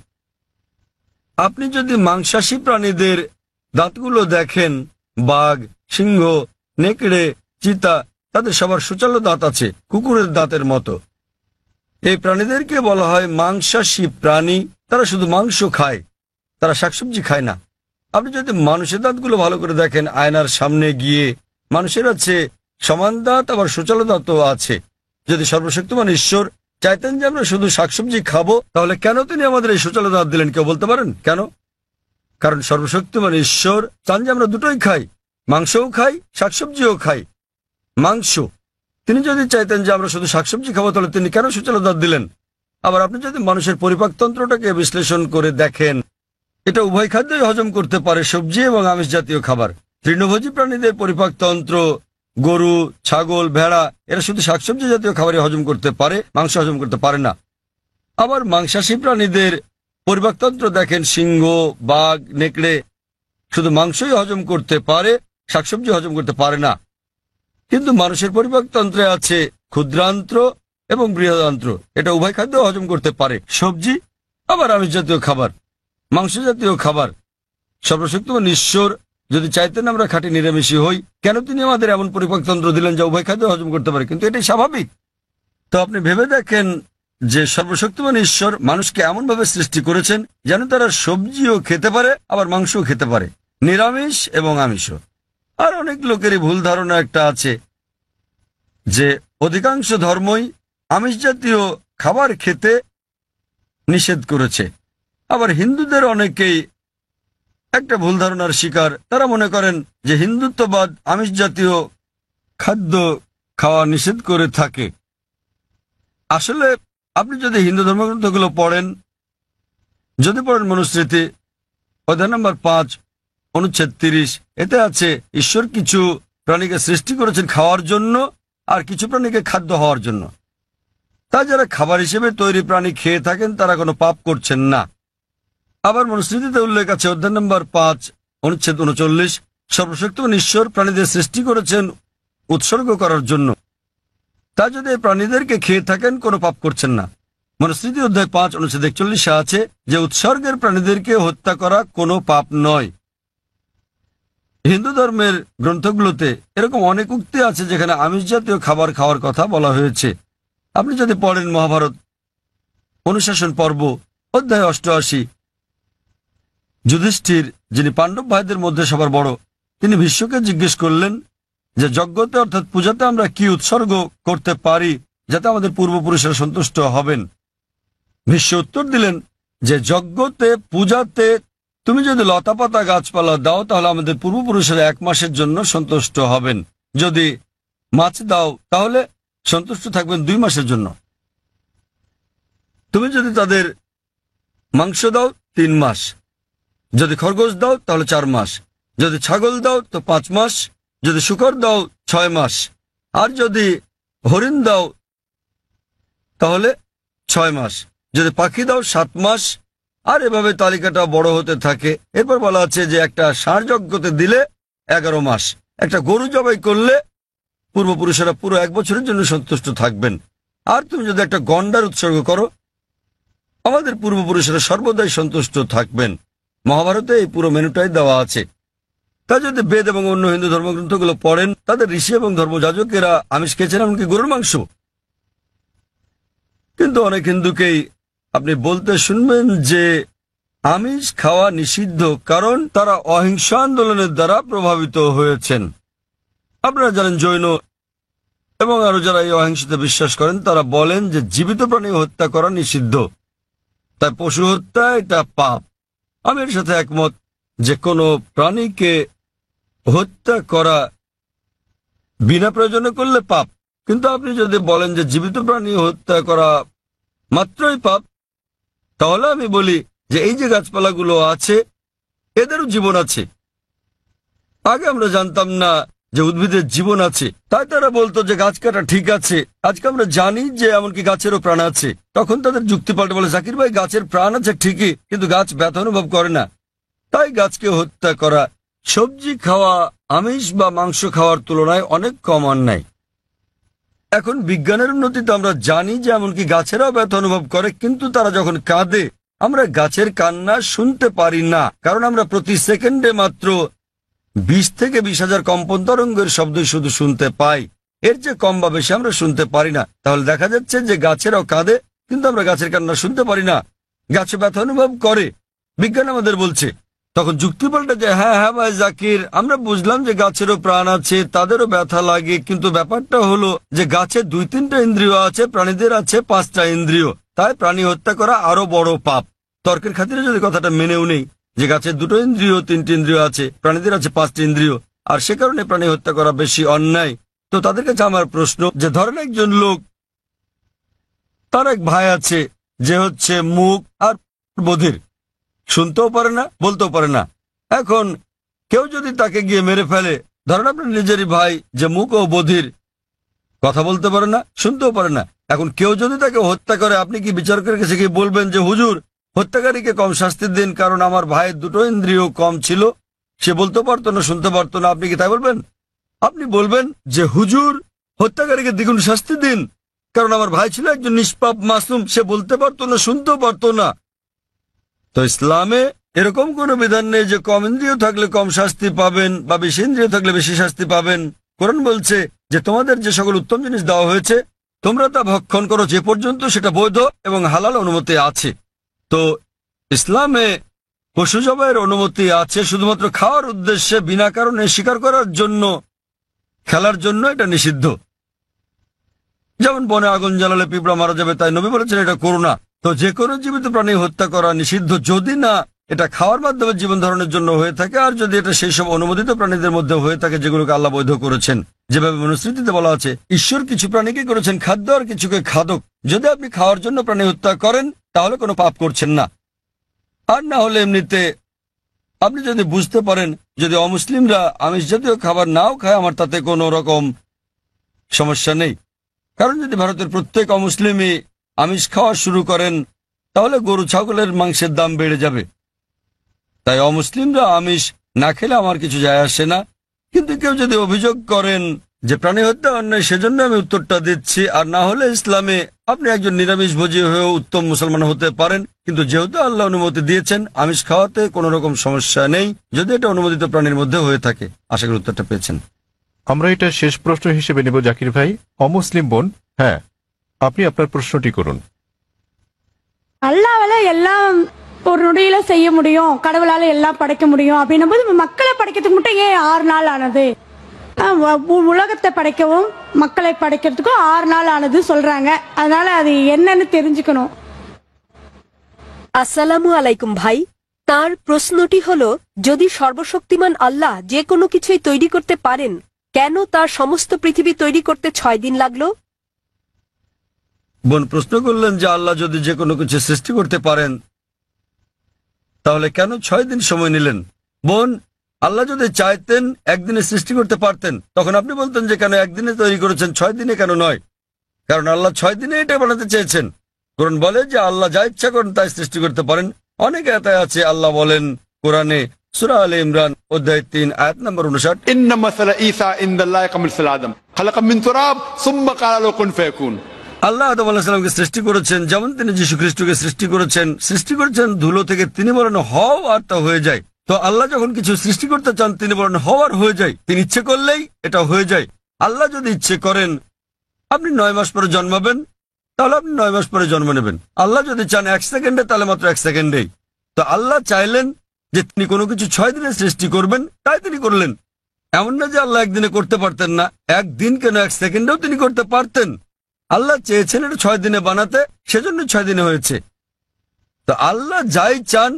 আপনি যদি মাংসাশী প্রাণীদের দাঁতগুলো দেখেন, বাঘ, সিংহ, নেকড়ে, চিতা, তাদের সবার সুচালো দাঁত আছে, কুকুরের দাঁতের মতো। এই প্রাণীদেরকে বলা হয় মাংসাশী প্রাণী। তারা শুধু মাংস খায়, তারা শাকসবজি খায় না। আপনি যদি মানুষের দাঁতগুলো ভালো করে দেখেন, আয়নার সামনে গিয়ে, মানুষের আছে সমান দাঁত, আবার সুচালো দাঁতও আছে। যদি সর্বশক্তিমান ঈশ্বর চাইতেন যে আমরা শুধু শাকসবজি খাবো, তাহলে কেন তিনি আমাদের এই সুচালো দাঁত দিলেন? কেউ বলতে পারেন কেন? কারণ সর্বশক্তিমান ঈশ্বর চান যে আমরা দুটোই খাই, মাংসও খাই, শাকসবজিও খাই। মাংস, তিনি যদি চাইতেন যে আমরা শুধু শাকসবজি খাবো, তাহলে তিনি কেন সুচালো দাঁত দিলেন? আবার আপনি যদি মানুষের পরিপাকতন্ত্রটাকে বিশ্লেষণ করে দেখেন, এটা উভয় খাদ্যই হজম করতে পারে, সবজি এবং আমিষ জাতীয় খাবার। তৃণভোজী প্রাণীদের পরিপাকতন্ত্র, গরু, ছাগল, ভেড়া, এরা শুধু শাকসবজি জাতীয় খাবারই হজম করতে পারে, মাংস হজম করতে পারে না। আবার মাংসাশী প্রাণীদের পরিপাকতন্ত্র দেখেন, সিংহ, বাঘ, নেকড়ে শুধু মাংসই হজম করতে পারে, শাকসবজি হজম করতে পারে না। কিন্তু মানুষের পরিপাকতন্ত্রে আছে ক্ষুদ্রান্ত্র এবং বৃহদান্ত্র, এটা উভয় খাদ্য হজম করতে পারে, সবজি আবার আমিষ জাতীয় খাবার, মাংস জাতীয় খাবার। সর্বশক্তিমান ঈশ্বর যদি চাইতেন আমরা খাঁটি নিরামিষী হই, কেন তিনি আমাদের এমন পরিপাকতন্ত্র দিলেন যা উভয় খাদ্য হজম করতে পারে? কিন্তু এটাই স্বাভাবিক। তো আপনি ভেবে দেখেন যে সর্বশক্তিমান ঈশ্বর মানুষকে এমনভাবে সৃষ্টি করেছেন যেন তারা সবজিও খেতে পারে, আবার মাংসও খেতে পারে, নিরামিষ এবং আমিষও। আর অনেক লোকেরই ভুল ধারণা একটা আছে যে অধিকাংশ ধর্মই আমিষ জাতীয় খাবার খেতে নিষেধ করেছে। আবার হিন্দুদের অনেকেই একটা ভুল ধারণার শিকার। তারা মনে করেন যে হিন্দুত্ববাদ আমিষ জাতীয় খাদ্য খাওয়া নিষেধ করে থাকে। আসলে আপনি যদি হিন্দু ধর্মগ্রন্থগুলো পড়েন, যদি পড়েন মনুস্মৃতি অধ্যায় নম্বর 5 অনুচ্ছেদ 30, এতে আছে ঈশ্বর কিছু প্রাণীকে সৃষ্টি করেছেন খাওয়ার জন্য আর কিছু প্রাণীকে খাদ্য হওয়ার জন্য। তাই যারা খাবার হিসেবে তৈরি প্রাণী খেয়ে থাকেন তারা কোনো পাপ করছেন না। আবার মনুস্মৃতিতে উল্লেখ আছে অধ্যায় নম্বর 5 অনুচ্ছেদ 39, সর্বশক্তিমান ঈশ্বর প্রাণীদের সৃষ্টি করেছেন উৎসর্গ করার জন্য। তা যদি এই প্রাণীদেরকে খেয়ে থাকেন কোনো পাপ করছেন না। মনুস্মৃতি অধ্যায় 5 অনুচ্ছেদ 41 আছে যে উৎসর্গের প্রাণীদেরকে হত্যা করা কোনো পাপ নয়। হিন্দু ধর্মের গ্রন্থগুলোতে এরকম অনেক উক্তি আছে যেখানে আমিষ জাতীয় খাবার খাওয়ার কথা বলা হয়েছে। আপনি যদি পড়েন মহাভারত অনুশাসন পর্ব অধ্যায় 88, যুধিষ্ঠির, যিনি পাণ্ডব ভাইদের মধ্যে সবার বড়, তিনি ভীষ্মকে জিজ্ঞেস করলেন যে যজ্ঞতে অর্থাৎ পূজাতে আমরা কি উৎসর্গ করতে পারি যাতে আমাদের পূর্বপুরুষেরা সন্তুষ্ট হবেন। ভীষ্ম উত্তর দিলেন যে যজ্ঞতে, পূজাতে তুমি যদি লতাপাতা গাছপালা দাও তাহলে আমাদের পূর্বপুরুষেরা 1 মাসের জন্য সন্তুষ্ট হবেন। যদি মাছ দাও তাহলে সন্তুষ্ট থাকবেন 2 মাসের জন্য। তুমি যদি তাদের মাংস দাও 3 মাস, যদি খরগোশ দাও তাহলে 4 মাস, যদি ছাগল দাও তো 5 মাস, যদি শূকর দাও 6 মাস, আর যদি হরিণ দাও তাহলে 6 মাস, যদি পাখি দাও 7 মাস। আর এভাবে তালিকাটা বড় হতে থাকে। এরপর বলা আছে যে একটা ষাঁড় যজ্ঞতে দিলে 11 মাস, একটা গরু জবাই করলে পূর্বপুরুষেরা পুরো 1 বছরের জন্য সন্তুষ্ট থাকবেন। আর তুমি যদি একটা গন্ডার উৎসর্গ করো, আমাদের পূর্বপুরুষেরা সর্বদাই সন্তুষ্ট থাকবেন। মহাভারতে এই পুরো মেনুটাই দেওয়া আছে। তা যদি বেদ এবং অন্য হিন্দু ধর্মগ্রন্থগুলো পড়েন, তাদের ঋষি এবং ধর্মযাজকেরা আমিষ খেয়েছেন, এমনকি গরুর মাংস। কিন্তু অনেক হিন্দুকেই আপনি বলতে শুনবেন যে আমিষ খাওয়া নিষিদ্ধ, কারণ তারা অহিংস আন্দোলনের দ্বারা প্রভাবিত হয়েছেন। আপনারা জানেন জৈন এবং আরো যারা এই অহিংসতে বিশ্বাস করেন তারা বলেন যে জীবিত প্রাণী হত্যা করা নিষিদ্ধ, তাই পশু হত্যা এটা পাপ। আমি এর সাথে একমত যে কোনো প্রাণীকে হত্যা করা বিনা প্রয়োজনে করলে পাপ, কিন্তু আপনি যদি বলেন যে জীবিত প্রাণী হত্যা করা মাত্রই পাপ, তাহলে আমি বলি যে এই যে গাছপালাগুলো আছে এদেরও জীবন আছে। আগে আমরা জানতাম না যে উদ্ভিদের জীবন আছে, তাই তারা বলতো যে গাছ কাটা ঠিক আছে। আজকে আমরা জানি যে এমনকি গাছেরও প্রাণ আছে। তখন তাদের যুক্তি পাল্টে বলে, জাকির ভাই গাছের প্রাণ আছে ঠিকই, কিন্তু গাছ ব্যথা অনুভব করে না, তাই গাছকে হত্যা করা সবজি খাওয়া আমিষ বা মাংস খাওয়ার তুলনায় অনেক কম অন্যায়। এখন বিজ্ঞানের উন্নতিতে আমরা জানি যে এমনকি গাছেরাও ব্যথা অনুভব করে, কিন্তু তারা যখন কাঁদে আমরা গাছের কান্না শুনতে পারি না, কারণ আমরা প্রতি সেকেন্ডে মাত্র 20 থেকে 20,000 কম্পন তরঙ্গের শব্দ শুধু শুনতে পাই, এর চেয়ে কম বা বেশি আমরা শুনতে পারি না। তাহলে দেখা যাচ্ছে যে গাছেরাও কাঁদে, কিন্তু আমরা গাছের কান্না শুনতে পারি না, গাছে ব্যথা অনুভব করে, বিজ্ঞান আমাদের বলছে। তখন যুক্তি পাল্টে যে হ্যাঁ হ্যাঁ ভাই জাকির, আমরা বুঝলাম যে গাছেরও প্রাণ আছে, তাদেরও ব্যথা লাগে, কিন্তু ব্যাপারটা হলো যে গাছের 2-3টা ইন্দ্রিয় আছে, প্রাণীদের আছে 5টা ইন্দ্রিয়, তাই প্রাণী হত্যা করা আরো বড় পাপ। তর্কের খাতিরে যদি কথাটা মেনেও নেই যে গাছের 2টো ইন্দ্রিয় 3টি ইন্দ্রিয় আছে, প্রাণীদের আছে 5টি ইন্দ্রিয়, আর সে কারণে প্রাণী হত্যা করা বেশি অন্যায়, তো তাদের কাছে আমার প্রশ্ন যে ধরেন একজন লোক, তার এক ভাই আছে যে হচ্ছে মুখ আর বধির, শুনতেও পারে না বলতেও পারে না। এখন কেউ যদি তাকে গিয়ে মেরে ফেলে, ধরেন আপনার নিজেরই ভাই যে মুখ ও বধির, কথা বলতে পারে না শুনতেও পারে না, এখন কেউ যদি তাকে হত্যা করে, আপনি কি বিচারকের কাছে গিয়ে বলবেন যে হুজুর হত্যাকারীকে কম শাস্তি দিন, কারণ আমার ভাইয়ের 2টো ইন্দ্রিয় কম ছিল, সে বলতে পারতো না শুনতে পারতো না, আপনি কি তাই বলবেন? আপনি বলবেন যে হুজুর হত্যাকারীকে দ্বিগুণ শাস্তি দিন, কারণ আমার ভাই ছিল একজন নিষ্পাপ মাসুম, সে বলতে পারতো না শুনতেও পারতো না। তো ইসলামে এরকম কোনো বিধান নেই যে কম ইন্দ্রিয় থাকলে কম শাস্তি পাবেন বা বেশি ইন্দ্রিয় থাকলে বেশি শাস্তি পাবেন। কোরআন বলছে যে তোমাদের যে সকল উত্তম জিনিস দেওয়া হয়েছে তোমরা তা ভক্ষণ করো যে পর্যন্ত সেটা বৈধ এবং হালাল অনুমতি আছে। তো ইসলামে পশু জবাইয়ের অনুমতি আছে, শুধুমাত্র খাওয়ার উদ্দেশ্যে বিনা কারণে শিকার করার জন্য, খেলার জন্য এটা নিষিদ্ধ। যেমন বনে আগুন জ্বালালে পিঁপড়া মারা যাবে, তাই নবী বলেছেন এটা করো না। তো যে কোনো জীবিত প্রাণী হত্যা করা নিষিদ্ধ, যদি না এটা খাওয়ার মাধ্যমে জীবন ধারণের জন্য হয়ে থাকে, আর যদি এটা সেই সব অনুমোদিত প্রাণীদের মধ্যে হয়ে থাকে যেগুলোকে আল্লাহ বৈধ করেছেন। যেভাবে মনুস্মৃতিতে বলা আছে ঈশ্বর কিছু প্রাণীকে করেছেন খাদ্য আর কিছুকে খাদক। যদি আপনি খাওয়ার জন্য প্রাণী হত্যা করেন তাহলে কোনো পাপ করছেন না, আর না হলে এমনিতে আপনি যদি বুঝতে পারেন যদি অমুসলিমরা আমিষ জাতীয় খাবার নাও খায় আমার তাতে কোনো রকম সমস্যা নেই, কারণ যদি ভারতের প্রত্যেক অমুসলিমই আমিষ খাওয়া শুরু করেন তাহলে গরু ছাগলের মাংসের দাম বেড়ে যাবে। তাই অমুসলিমরা আমিষ না খেলে আমার কিছু যায় আসে না। কিন্তু কেউ যদি অভিযোগ করেন যে প্রাণী হত্যা অন্যায়, সেজন্য আমি উত্তরটা দিচ্ছি। আর না হলে ইসলামে আপনি একজন নিরামিষ ভোজী হয়েও উত্তম মুসলমান হতে পারেন, কিন্তু যেহেতু আল্লাহ অনুমতি দিয়েছেন আমিষ খাওয়াতে কোনো রকম সমস্যা নেই, যদি এটা অনুমোদিত প্রাণীর মধ্যে হয়ে থাকে। আশা করি উত্তরটা পেয়েছেন। আমরা এটা শেষ প্রশ্ন হিসেবে নেব জাকির ভাই। অমুসলিম বোন, হ্যাঁ আপনি আপনার প্রশ্নটি করুন। அல்லாவால எல்லாம் ஒரு நொடியில செய்ய முடியும், கடவுளால எல்லாம் படைக்க முடியும் அப்படின்னும் போது மக்களை படைக்கிறதுக்கு மட்டும் ஏன் 6 நாள் ஆனது? உலகத்தை படைக்கவும் மக்களை படைக்கிறதுக்கும் 6 நாள் ஆனது சொல்றாங்க, அதனால அது என்னன்னு தெரிஞ்சுக்கணும்। আসসালামু আলাইকুম ভাই, তার প্রশ্নটি হলো যদি সর্বশক্তিমান আল্লাহ যে কোনো কিছুই তৈরি করতে পারেন, কেন তার সমস্ত পৃথিবী তৈরি করতে 6 দিন লাগলো? বোন প্রশ্ন করলেন যে আল্লাহ যদি যে কোনো কিছু সৃষ্টি করতে পারেন তাহলে কেন 6 দিন সময় নিলেন? বোন, আল্লাহ যদি চাইতেন একদিনে সৃষ্টি করতে পারতেন, তখন আপনি বলতেন যে কেন একদিনে তৈরি করেছেন, 6 দিনে কেন নয়? কারণ আল্লাহ 6 দিনে এটা বানাতে চেয়েছেন। কোরআন বলে যে আল্লাহ যা ইচ্ছা করেন তাই সৃষ্টি করতে পারেন। অনেক আয়াত আছে আল্লাহ বলেন কোরআনে, সূরা আলে ইমরান অধ্যায় 3 আয়াত নম্বর 59, ইন্না মাসালা ঈসা ইনদাল্লাহি কামাসালি আদম খালাকা মিন তুরাব সুম্মা ক্বালা লাহু কুন ফায়াকুন। আল্লাহ আদম আলাইহিস সালামকে সৃষ্টি করেছেন যেমন তিনি যীশু খ্রিস্টকে সৃষ্টি করেছেন ধুলো থেকে, তিনি বলেন হও আর তা হয়ে যায়। তো আল্লাহ যখন কিছু সৃষ্টি করতে চান তিনি বলেন হওয়ার হয়ে যায়, তিনি ইচ্ছে করলেই এটা হয়ে যায়। আল্লাহ যদি ইচ্ছে করেন আপনি 9 মাস পরে জন্মাবেন, তাহলে আপনি 9 মাস পরে জন্ম নেবেন। আল্লাহ যদি চান 1 সেকেন্ডে, তাহলে মাত্র 1 সেকেন্ডেই। তো আল্লাহ চাইলেন যে তিনি কোনো কিছু 6 দিনে সৃষ্টি করবেন, তাই তিনি করলেন। এমন না যে আল্লাহ একদিনে করতে পারতেন না, একদিন কেন 1 সেকেন্ডেও তিনি করতে পারতেন। আল্লাহ চেয়েছেন এটা 6 দিনে বানাতে, সেজন্য 6 দিনে হয়েছে। তো আল্লাহ যাই চান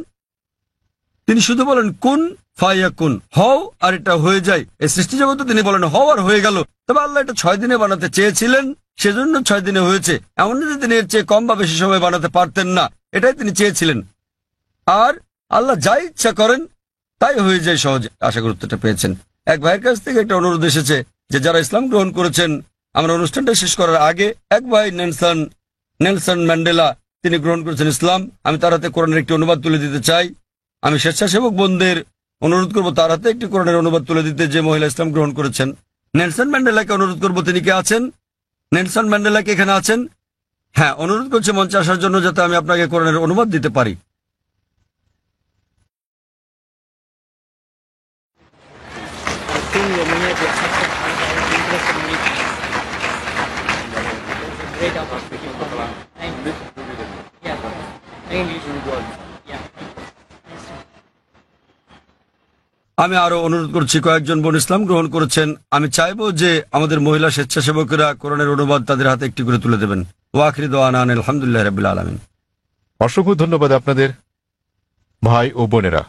তিনি শুধু বলেন কুন ফায়াকুন, হও আর এটা হয়ে যায়। এই সৃষ্টি জগতে তিনি বলেন হও আর হয়ে গেল। তবে আল্লাহ এটা 6 দিনে বানাতে চেয়েছিলেন, সেজন্য 6 দিনে হয়েছে। এমন না যে তিনি এর চেয়ে কম বা বেশি সময় বানাতে পারতেন না, এটাই তিনি চেয়েছিলেন। আর আল্লাহ যাই ইচ্ছা করেন তাই হয়ে যায় সহজে। আশা করি উত্তরটা পেয়েছেন। এক ভাইয়ের কাছ থেকে একটা অনুরোধ এসেছে যে যারা ইসলাম গ্রহণ করেছেন, আমরা অনুষ্ঠানটা শেষ করার আগে এক ভাই নেলসন ম্যান্ডেলা তিনি গ্রহণ করেছেন ইসলাম। আমি তার হাতে কোরআনের একটি অনুবাদ তুলে দিতে চাই। আমি স্বেচ্ছাসেবক বোনদের অনুরোধ করবো তার হাতে একটি কোরআনের অনুবাদ তুলে দিতে, যে মহিলা ইসলাম গ্রহণ করেছেন। নেলসন ম্যান্ডেলাকে অনুরোধ করবো, তিনি কে আছেন? নেলসন ম্যান্ডেলা কি এখানে আছেন? হ্যাঁ, অনুরোধ করছে মঞ্চে আসার জন্য যাতে আমি আপনাকে কোরআনের অনুবাদ দিতে পারি। আমি আরো অনুরোধ করছি, কয়েকজন বোন ইসলাম গ্রহণ করেছেন। আমি চাইবো যে আমাদের মহিলা স্বেচ্ছাসেবকেরা কোরআনের অনুবাদ তাদের হাতে একটি করে তুলে দেবেন। ওয়াখিরি দাওয়ানা আলহামদুলিল্লাহি রাব্বিল আলামিন। অসংখ্য ধন্যবাদ আপনাদের ভাই ও বোনেরা।